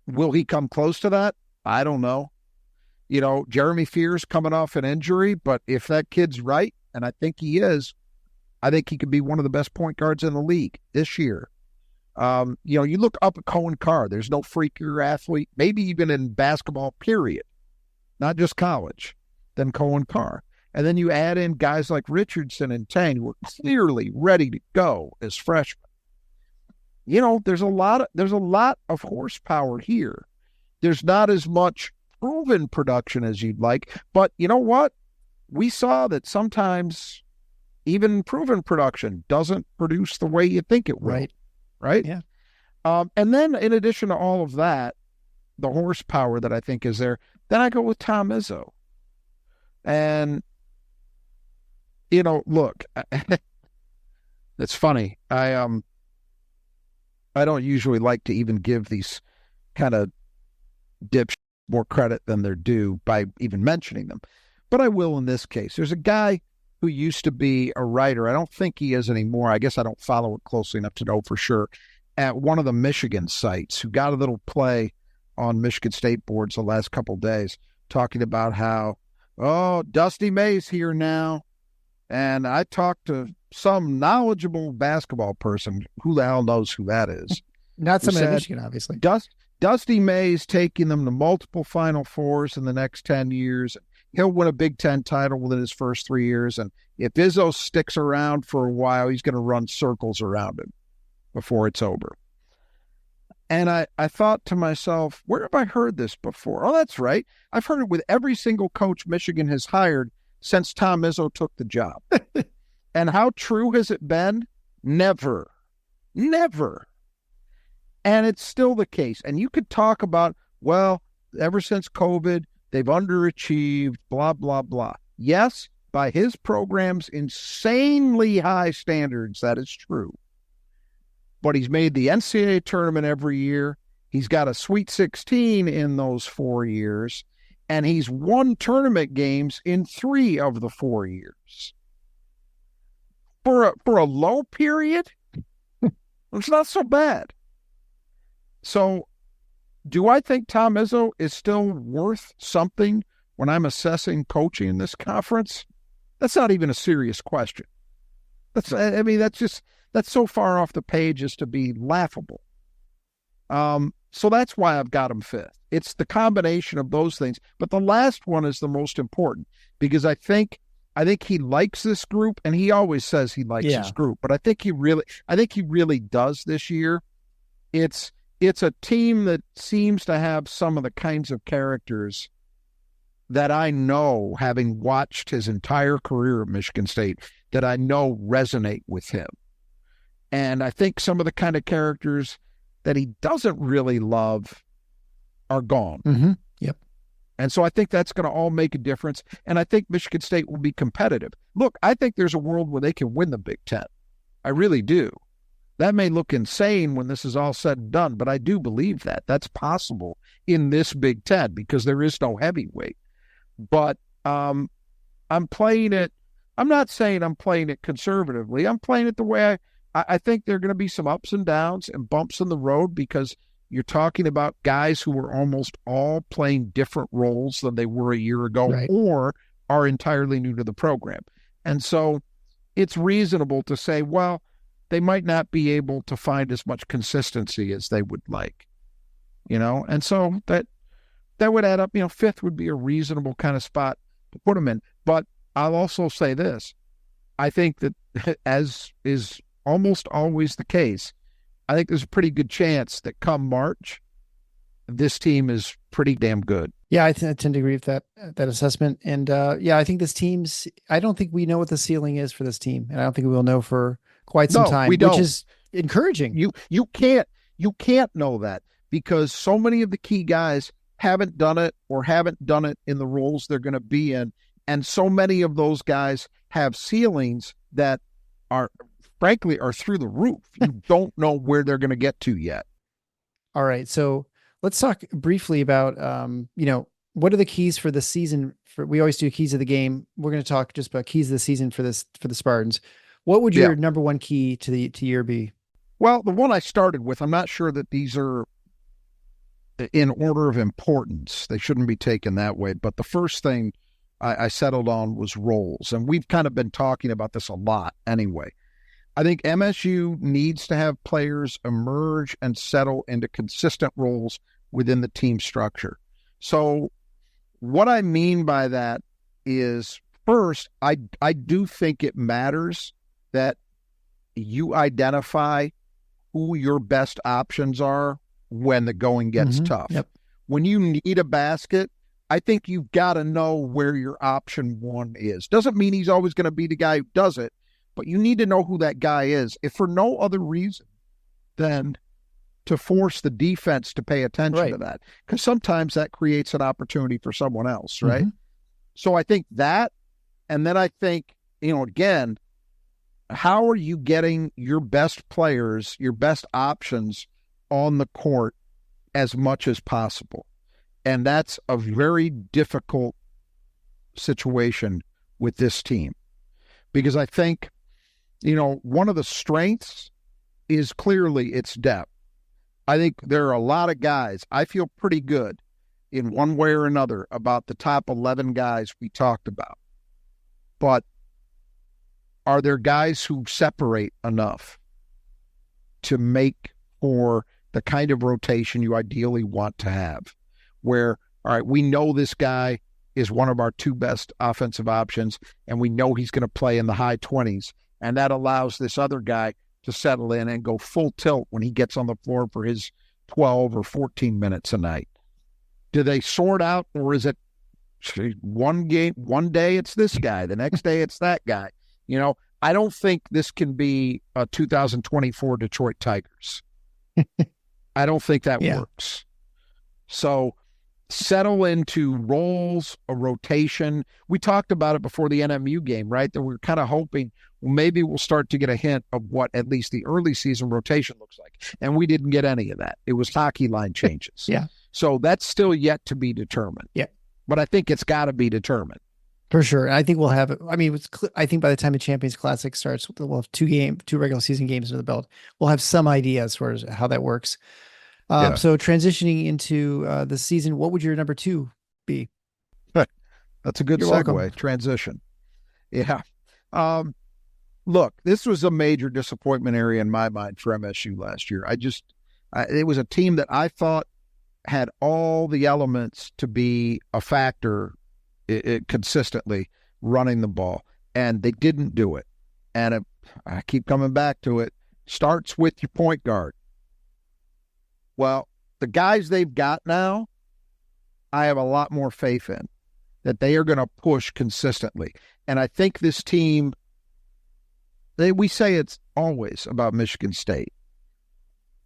Will he come close to that? I don't know. Jeremy Fears coming off an injury, but if that kid's right, and I think he is, I think he could be one of the best point guards in the league this year. You look up at Coen Carr, there's no freakier athlete, maybe even in basketball, period, not just college, than Coen Carr. And then you add in guys like Richardson and Tang, who are clearly ready to go as freshmen. there's a lot of horsepower here. There's not as much proven production as you'd like, but you know what? We saw that sometimes even proven production doesn't produce the way you think it will. Right? Yeah. And then in addition to all of that, the horsepower that I think is there, then I go with Tom Izzo. And, look, it's funny. I don't usually like to even give these kind of dips more credit than they're due by even mentioning them. But I will in this case. There's a guy who used to be a writer. I don't think he is anymore. I guess I don't follow it closely enough to know for sure. At one of the Michigan sites, who got a little play on Michigan State boards the last couple of days, talking about how, Dusty May's here now. And I talked to some knowledgeable basketball person, who the hell knows who that is. Not someone at Michigan, obviously. Dusty May's taking them to multiple Final Fours in the next 10 years. He'll win a Big Ten title within his first 3 years. And if Izzo sticks around for a while, he's going to run circles around him before it's over. And I thought to myself, where have I heard this before? Oh, that's right. I've heard it with every single coach Michigan has hired since Tom Izzo took the job. And how true has it been? Never. Never. And it's still the case. And you could talk about, well, ever since COVID, they've underachieved, blah, blah, blah. Yes, by his program's insanely high standards, that is true. But he's made the NCAA tournament every year. He's got a Sweet 16 in those 4 years. And he's won tournament games in 3 of the 4 years. For a low period, it's not so bad. So do I think Tom Izzo is still worth something when I'm assessing coaching in this conference? That's not even a serious question. That's so far off the page as to be laughable. So that's why I've got him 5th. It's the combination of those things. But the last one is the most important, because I think he likes this group, and he always says he likes this group, but I think he really does this year. It's a team that seems to have some of the kinds of characters that I know, having watched his entire career at Michigan State, that I know resonate with him. And I think some of the kind of characters that he doesn't really love are gone. Mm-hmm. Yep. And so I think that's going to all make a difference. And I think Michigan State will be competitive. Look, I think there's a world where they can win the Big Ten. I really do. That may look insane when this is all said and done, but I do believe that. That's possible in this Big Ten because there is no heavyweight. But I'm playing it. I'm not saying I'm playing it conservatively. I'm playing it the way I think there are going to be some ups and downs and bumps in the road, because you're talking about guys who are almost all playing different roles than they were a year ago, right, or are entirely new to the program. And so it's reasonable to say, well, they might not be able to find as much consistency as they would like, and so that would add up. 5th would be a reasonable kind of spot to put them in. But I'll also say this. I think that, as is almost always the case, I think there's a pretty good chance that come March, this team is pretty damn good. Yeah, I tend to agree with that assessment. And I think this team's, I don't think we know what the ceiling is for this team. And I don't think we will know for quite some time, which is encouraging. You can't know that, because so many of the key guys haven't done it in the roles they're going to be in. And so many of those guys have ceilings that are, frankly, are through the roof. You don't know where they're going to get to yet. All right. So let's talk briefly about, what are the keys for the season? We always do keys of the game. We're going to talk just about keys of the season for the Spartans. What would your number one key to year be? Well, the one I started with, I'm not sure that these are in order of importance. They shouldn't be taken that way. But the first thing I settled on was roles. And we've kind of been talking about this a lot anyway. I think MSU needs to have players emerge and settle into consistent roles within the team structure. So what I mean by that is, first, I do think it matters that you identify who your best options are when the going gets tough. Yep. When you need a basket, I think you've got to know where your option one is. Doesn't mean he's always going to be the guy who does it, but you need to know who that guy is, if for no other reason than to force the defense to pay attention to that. Because sometimes that creates an opportunity for someone else, right? So I think that, and then I think, again, how are you getting your best players, your best options on the court as much as possible? And that's a very difficult situation with this team. Because I think, one of the strengths is clearly its depth. I think there are a lot of guys. I feel pretty good in one way or another about the top 11 guys we talked about. But are there guys who separate enough to make for the kind of rotation you ideally want to have? Where, all right, we know this guy is one of our two best offensive options, and we know he's going to play in the high 20s, and that allows this other guy to settle in and go full tilt when he gets on the floor for his 12 or 14 minutes a night. Do they sort out, or is it one day it's this guy, the next day it's that guy? I don't think this can be a 2024 Detroit Tigers. I don't think that works. So settle into roles, a rotation. We talked about it before the NMU game, right? That we were kind of hoping, well, maybe we'll start to get a hint of what at least the early season rotation looks like. And we didn't get any of that. It was hockey line changes. So that's still yet to be determined. But I think it's got to be determined. For sure. I think we'll have it. I mean, I think by the time the Champions Classic starts, we'll have two regular season games under the belt. We'll have some idea as far as how that works. So transitioning into the season, what would your number 2 be? That's a good You're segue. welcome. Transition. Yeah. Look, this was a major disappointment area in my mind for MSU last year. It was a team that I thought had all the elements to be a factor consistently running the ball, and they didn't do it. And I keep coming back to it. Starts with your point guard. Well, the guys they've got now, I have a lot more faith in that they are going to push consistently. And I think this team, we say it's always about Michigan State.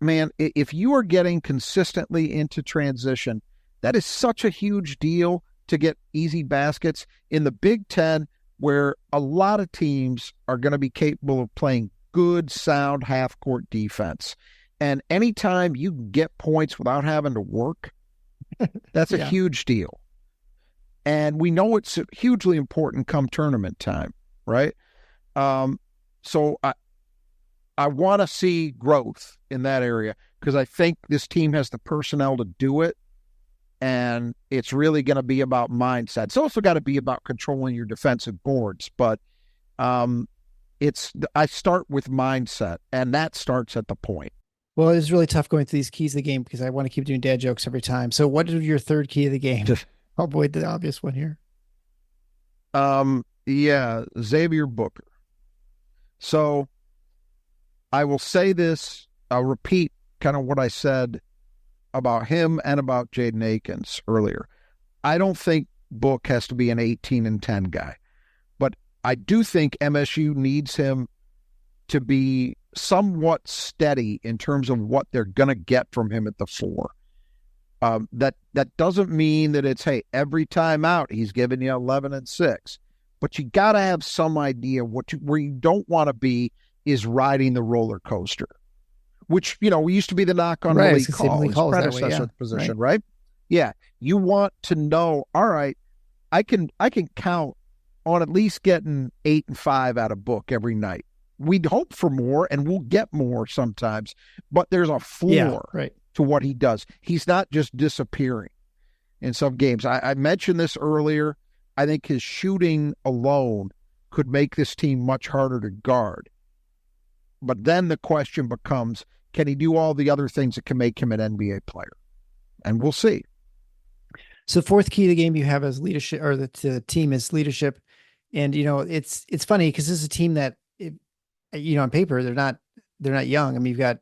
Man, if you are getting consistently into transition, that is such a huge deal to get easy baskets in the Big Ten, where a lot of teams are going to be capable of playing good, sound half-court defense. And anytime you get points without having to work, that's a huge deal. And we know it's hugely important come tournament time, right? So I want to see growth in that area because I think this team has the personnel to do it. And it's really going to be about mindset. It's also got to be about controlling your defensive boards. But I start with mindset, and that starts at the point. Well, it's really tough going through these keys of the game because I want to keep doing dad jokes every time. So what is your third key of the game? I'll avoid the obvious one here. Xavier Booker. So I will say this. I'll repeat kind of what I said about him and about Jaden Akins earlier. I don't think Book has to be an 18-10 guy, but I do think MSU needs him to be somewhat steady in terms of what they're going to get from him at the 4. That doesn't mean that it's, hey, every time out he's giving you 11 and 6, but you got to have some idea where you don't want to be is riding the roller coaster, which, we used to be the knock on Malik Hall, his predecessor position, right? Yeah. You want to know, all right, I can count on at least getting 8 and 5 out of Book every night. We'd hope for more, and we'll get more sometimes, but there's a floor to what he does. He's not just disappearing in some games. I mentioned this earlier. I think his shooting alone could make this team much harder to guard. But then the question becomes, can he do all the other things that can make him an NBA player? And we'll see. So fourth key of the game you have as leadership, or the team is leadership. And, it's funny because this is a team that, on paper, they're not young. I mean, you've got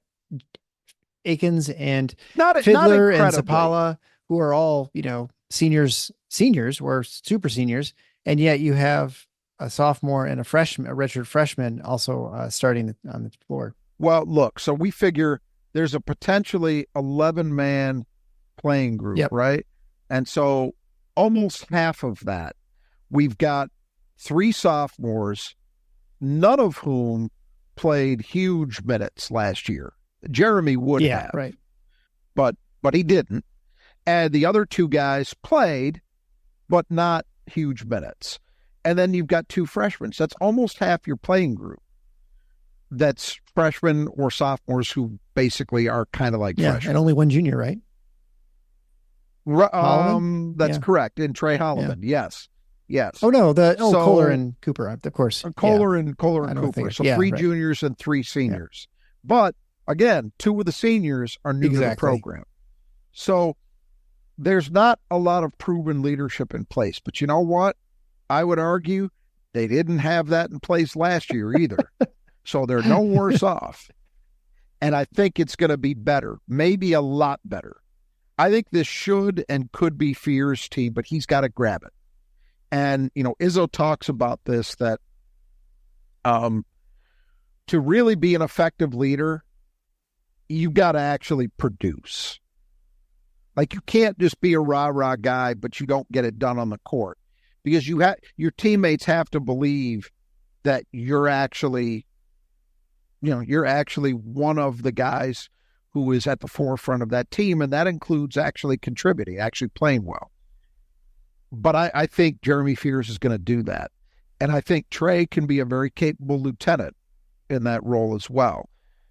Akins and not Fidler and incredibly. Zapala, who are all, seniors or super seniors. And yet you have a sophomore and a redshirt freshman also starting on the floor. Well, look, so we figure there's a potentially 11-man playing group, Yep. right? And so almost half of that, we've got 3 sophomores, none of whom played huge minutes last year. Jeremy would have, right, but he didn't. And the other 2 guys played, but not huge minutes. And then you've got 2 freshmen. So that's almost half your playing group. That's freshmen or sophomores who basically are kind of like freshmen. And only 1 junior, right? That's correct. And Trey Holloman, yes. Oh no, Kohler and Cooper, of course. Kohler and Cooper. So 3 juniors and 3 seniors. Yeah. But again, 2 of the seniors are new to the program. So there's not a lot of proven leadership in place. But you know what? I would argue they didn't have that in place last year either. So they're no worse off. And I think it's going to be better, maybe a lot better. I think this should and could be Fears' team, but he's got to grab it. And, Izzo talks about this, that to really be an effective leader, you've got to actually produce. Like, you can't just be a rah-rah guy, but you don't get it done on the court. Because your teammates have to believe that you're actually one of the guys who is at the forefront of that team, and that includes actually contributing, actually playing well. But I think Jeremy Fears is going to do that. And I think Trey can be a very capable lieutenant in that role as well.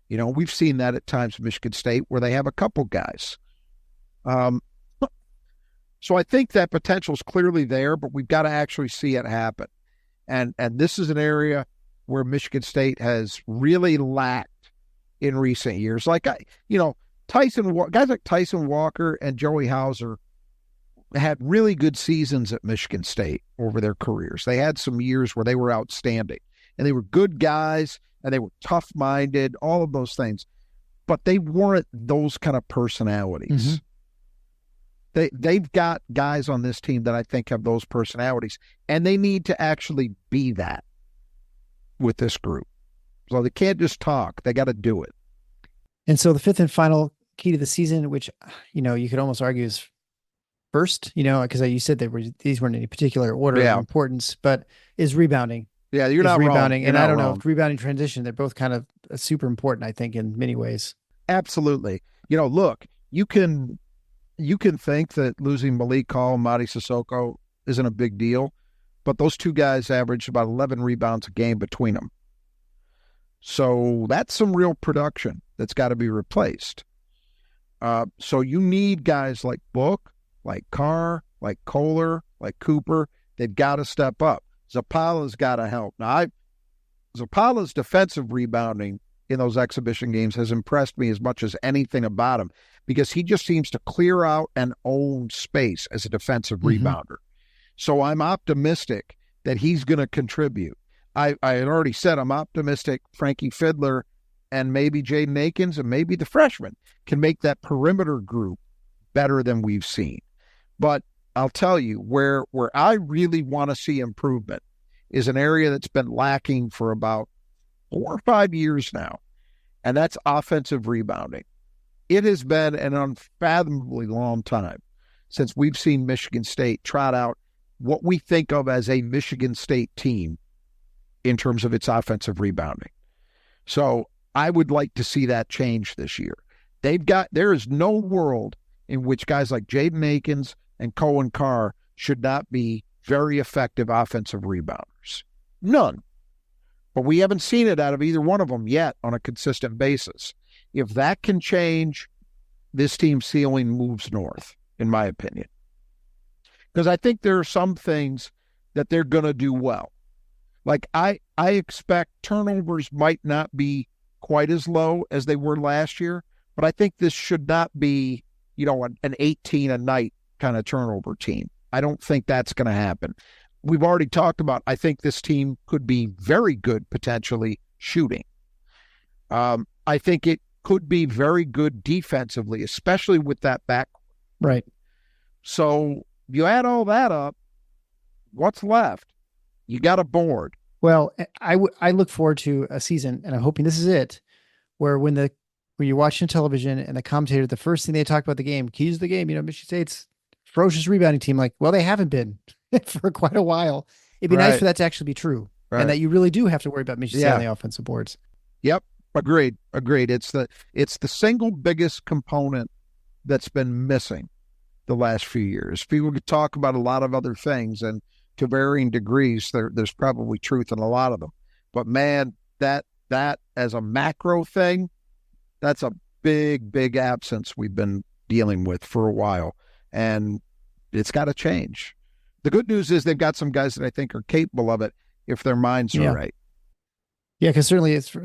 We've seen that at times at Michigan State where they have a couple guys. So I think that potential is clearly there, but we've got to actually see it happen. And this is an area where Michigan State has really lacked in recent years. Like, guys like Tyson Walker and Joey Hauser had really good seasons at Michigan State over their careers. They had some years where they were outstanding, and they were good guys, and they were tough-minded, all of those things. But they weren't those kind of personalities. Mm-hmm. They've got guys on this team that I think have those personalities, and they need to actually be that with this group. So they can't just talk. They got to do it. And so the 5th and final key to the season, which, you could almost argue is first, because you said these weren't in any particular order of importance, but is rebounding. Yeah, you're not rebounding. Wrong. And I don't know, rebounding, transition, they're both kind of super important, I think, in many ways. Absolutely. Look, you can think that losing Malik Hall and Mady Sissoko isn't a big deal, but those 2 guys averaged about 11 rebounds a game between them. So that's some real production that's got to be replaced. So you need guys like Book, like Carr, like Kohler, like Cooper. They've got to step up. Zapala's got to help. Now, Zapala's defensive rebounding in those exhibition games has impressed me as much as anything about him, because he just seems to clear out and own space as a defensive rebounder. So I'm optimistic that he's going to contribute. I had already said I'm optimistic Frankie Fidler and maybe Jaden Akins and maybe the freshman can make that perimeter group better than we've seen. But I'll tell you, where I really want to see improvement is an area that's been lacking for about 4 or 5 years now, and that's offensive rebounding. It has been an unfathomably long time since we've seen Michigan State trot out what we think of as a Michigan State team in terms of its offensive rebounding. So I would like to see that change this year. There is no world in which guys like Jaden Akins and Coen Carr should not be very effective offensive rebounders. None. But we haven't seen it out of either one of them yet on a consistent basis. If that can change, this team's ceiling moves north, in my opinion. Because I think there are some things that they're going to do well. Like, I expect turnovers might not be quite as low as they were last year, but I think this should not be, an 18 a night kind of turnover team. I don't think that's going to happen. We've already talked about, I think this team could be very good potentially shooting. I think it could be very good defensively, especially with that back. Right. So you add all that up, what's left? You got a board. Well, I look forward to a season, and I'm hoping this is it, where when you're watching television and the commentator, the first thing they talk about the game, keys to the game, Michigan State's ferocious rebounding team. Like, well, they haven't been for quite a while. It'd be nice for that to actually be true, and that you really do have to worry about Michigan State on the offensive boards. Yep, agreed. It's the single biggest component that's been missing the last few years. People could talk about a lot of other things, and to varying degrees, there's probably truth in a lot of them. But man, that as a macro thing, that's a big absence we've been dealing with for a while, and it's got to change. The good news is they've got some guys that I think are capable of it if their minds are right. Yeah, because certainly as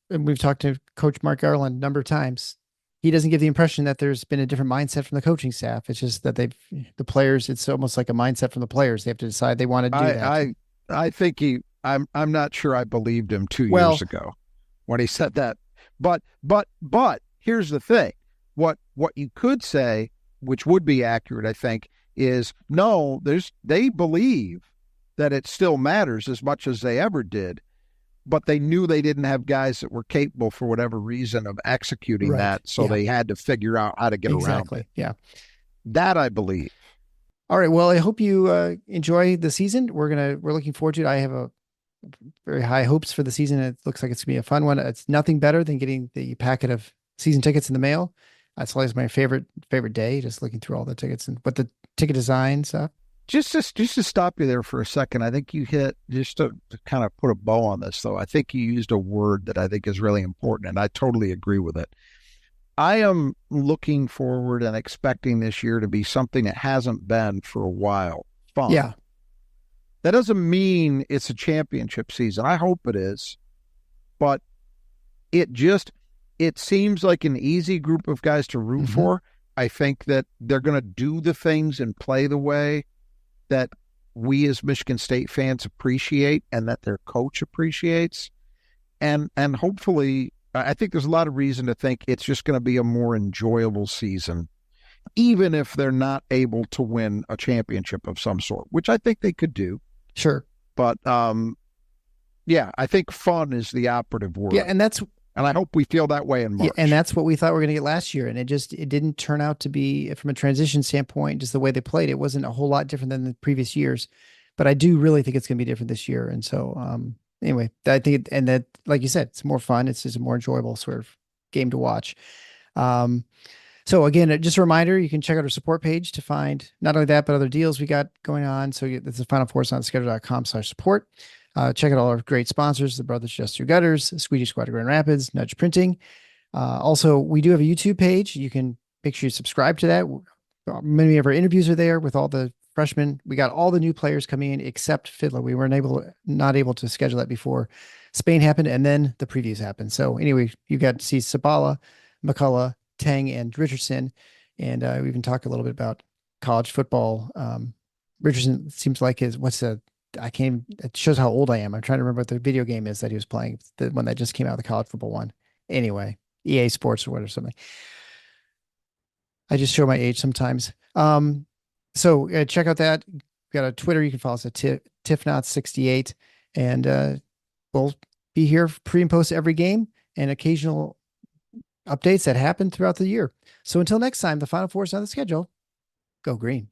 we've talked to Coach Mark Garland a number of times, he doesn't give the impression that there's been a different mindset from the coaching staff. It's just that the players, it's almost like a mindset from the players. They have to decide they want to do that. I think I'm not sure I believed him 2 years ago when he said that. But here's the thing. What you could say, which would be accurate, I think, is no, they believe that it still matters as much as they ever did, but they knew they didn't have guys that were capable for whatever reason of executing that. So they had to figure out how to get around it. Yeah. That I believe. All right. Well, I hope you enjoy the season. We're looking forward to it. I have a very high hopes for the season. It looks like it's gonna be a fun one. It's nothing better than getting the packet of season tickets in the mail. That's always my favorite day, just looking through all the tickets and what the ticket design stuff. Just to stop you there for a second, I think you hit, just to kind of put a bow on this, though, I think you used a word that I think is really important, and I totally agree with it. I am looking forward and expecting this year to be something that hasn't been for a while. Fun. Yeah. That doesn't mean it's a championship season. I hope it is. But it seems like an easy group of guys to root for. I think that they're going to do the things and play the way that we as Michigan State fans appreciate and that their coach appreciates. And hopefully, I think there's a lot of reason to think it's just going to be a more enjoyable season, even if they're not able to win a championship of some sort, which I think they could do. Sure. But, I think fun is the operative word. Yeah, and I hope we feel that way in March. Yeah, and that's what we thought we were going to get last year. And it didn't turn out to be, from a transition standpoint, just the way they played. It wasn't a whole lot different than the previous years. But I do really think it's going to be different this year. And so, anyway, I think, and that, like you said, it's more fun. It's just a more enjoyable sort of game to watch. So again, just a reminder, you can check out our support page to find not only that, but other deals we got going on. So this is finalfoursonschedule.com/support. Check out all our great sponsors, the Brothers Just Through Gutters, Squeegee Squad of Grand Rapids, Nudge Printing. Also, we do have a YouTube page. You can make sure you subscribe to that. Many of our interviews are there with all the freshmen. We got all the new players coming in except Fidler. We weren't not able to schedule that before Spain happened, and then the previews happened. So anyway, you got to see Zapala, McCullough, Tang, and Richardson. And we even talk a little bit about college football. Richardson seems like it shows how old I am. I'm trying to remember what the video game is that he was playing, the one that just came out, the college football one. Anyway, EA Sports or whatever, something. I just show my age sometimes. So check out that. We've got a Twitter. You can follow us at TIFNOT68. And we'll be here pre and post every game and occasional updates that happen throughout the year. So until next time, the Final Four is on the schedule. Go green.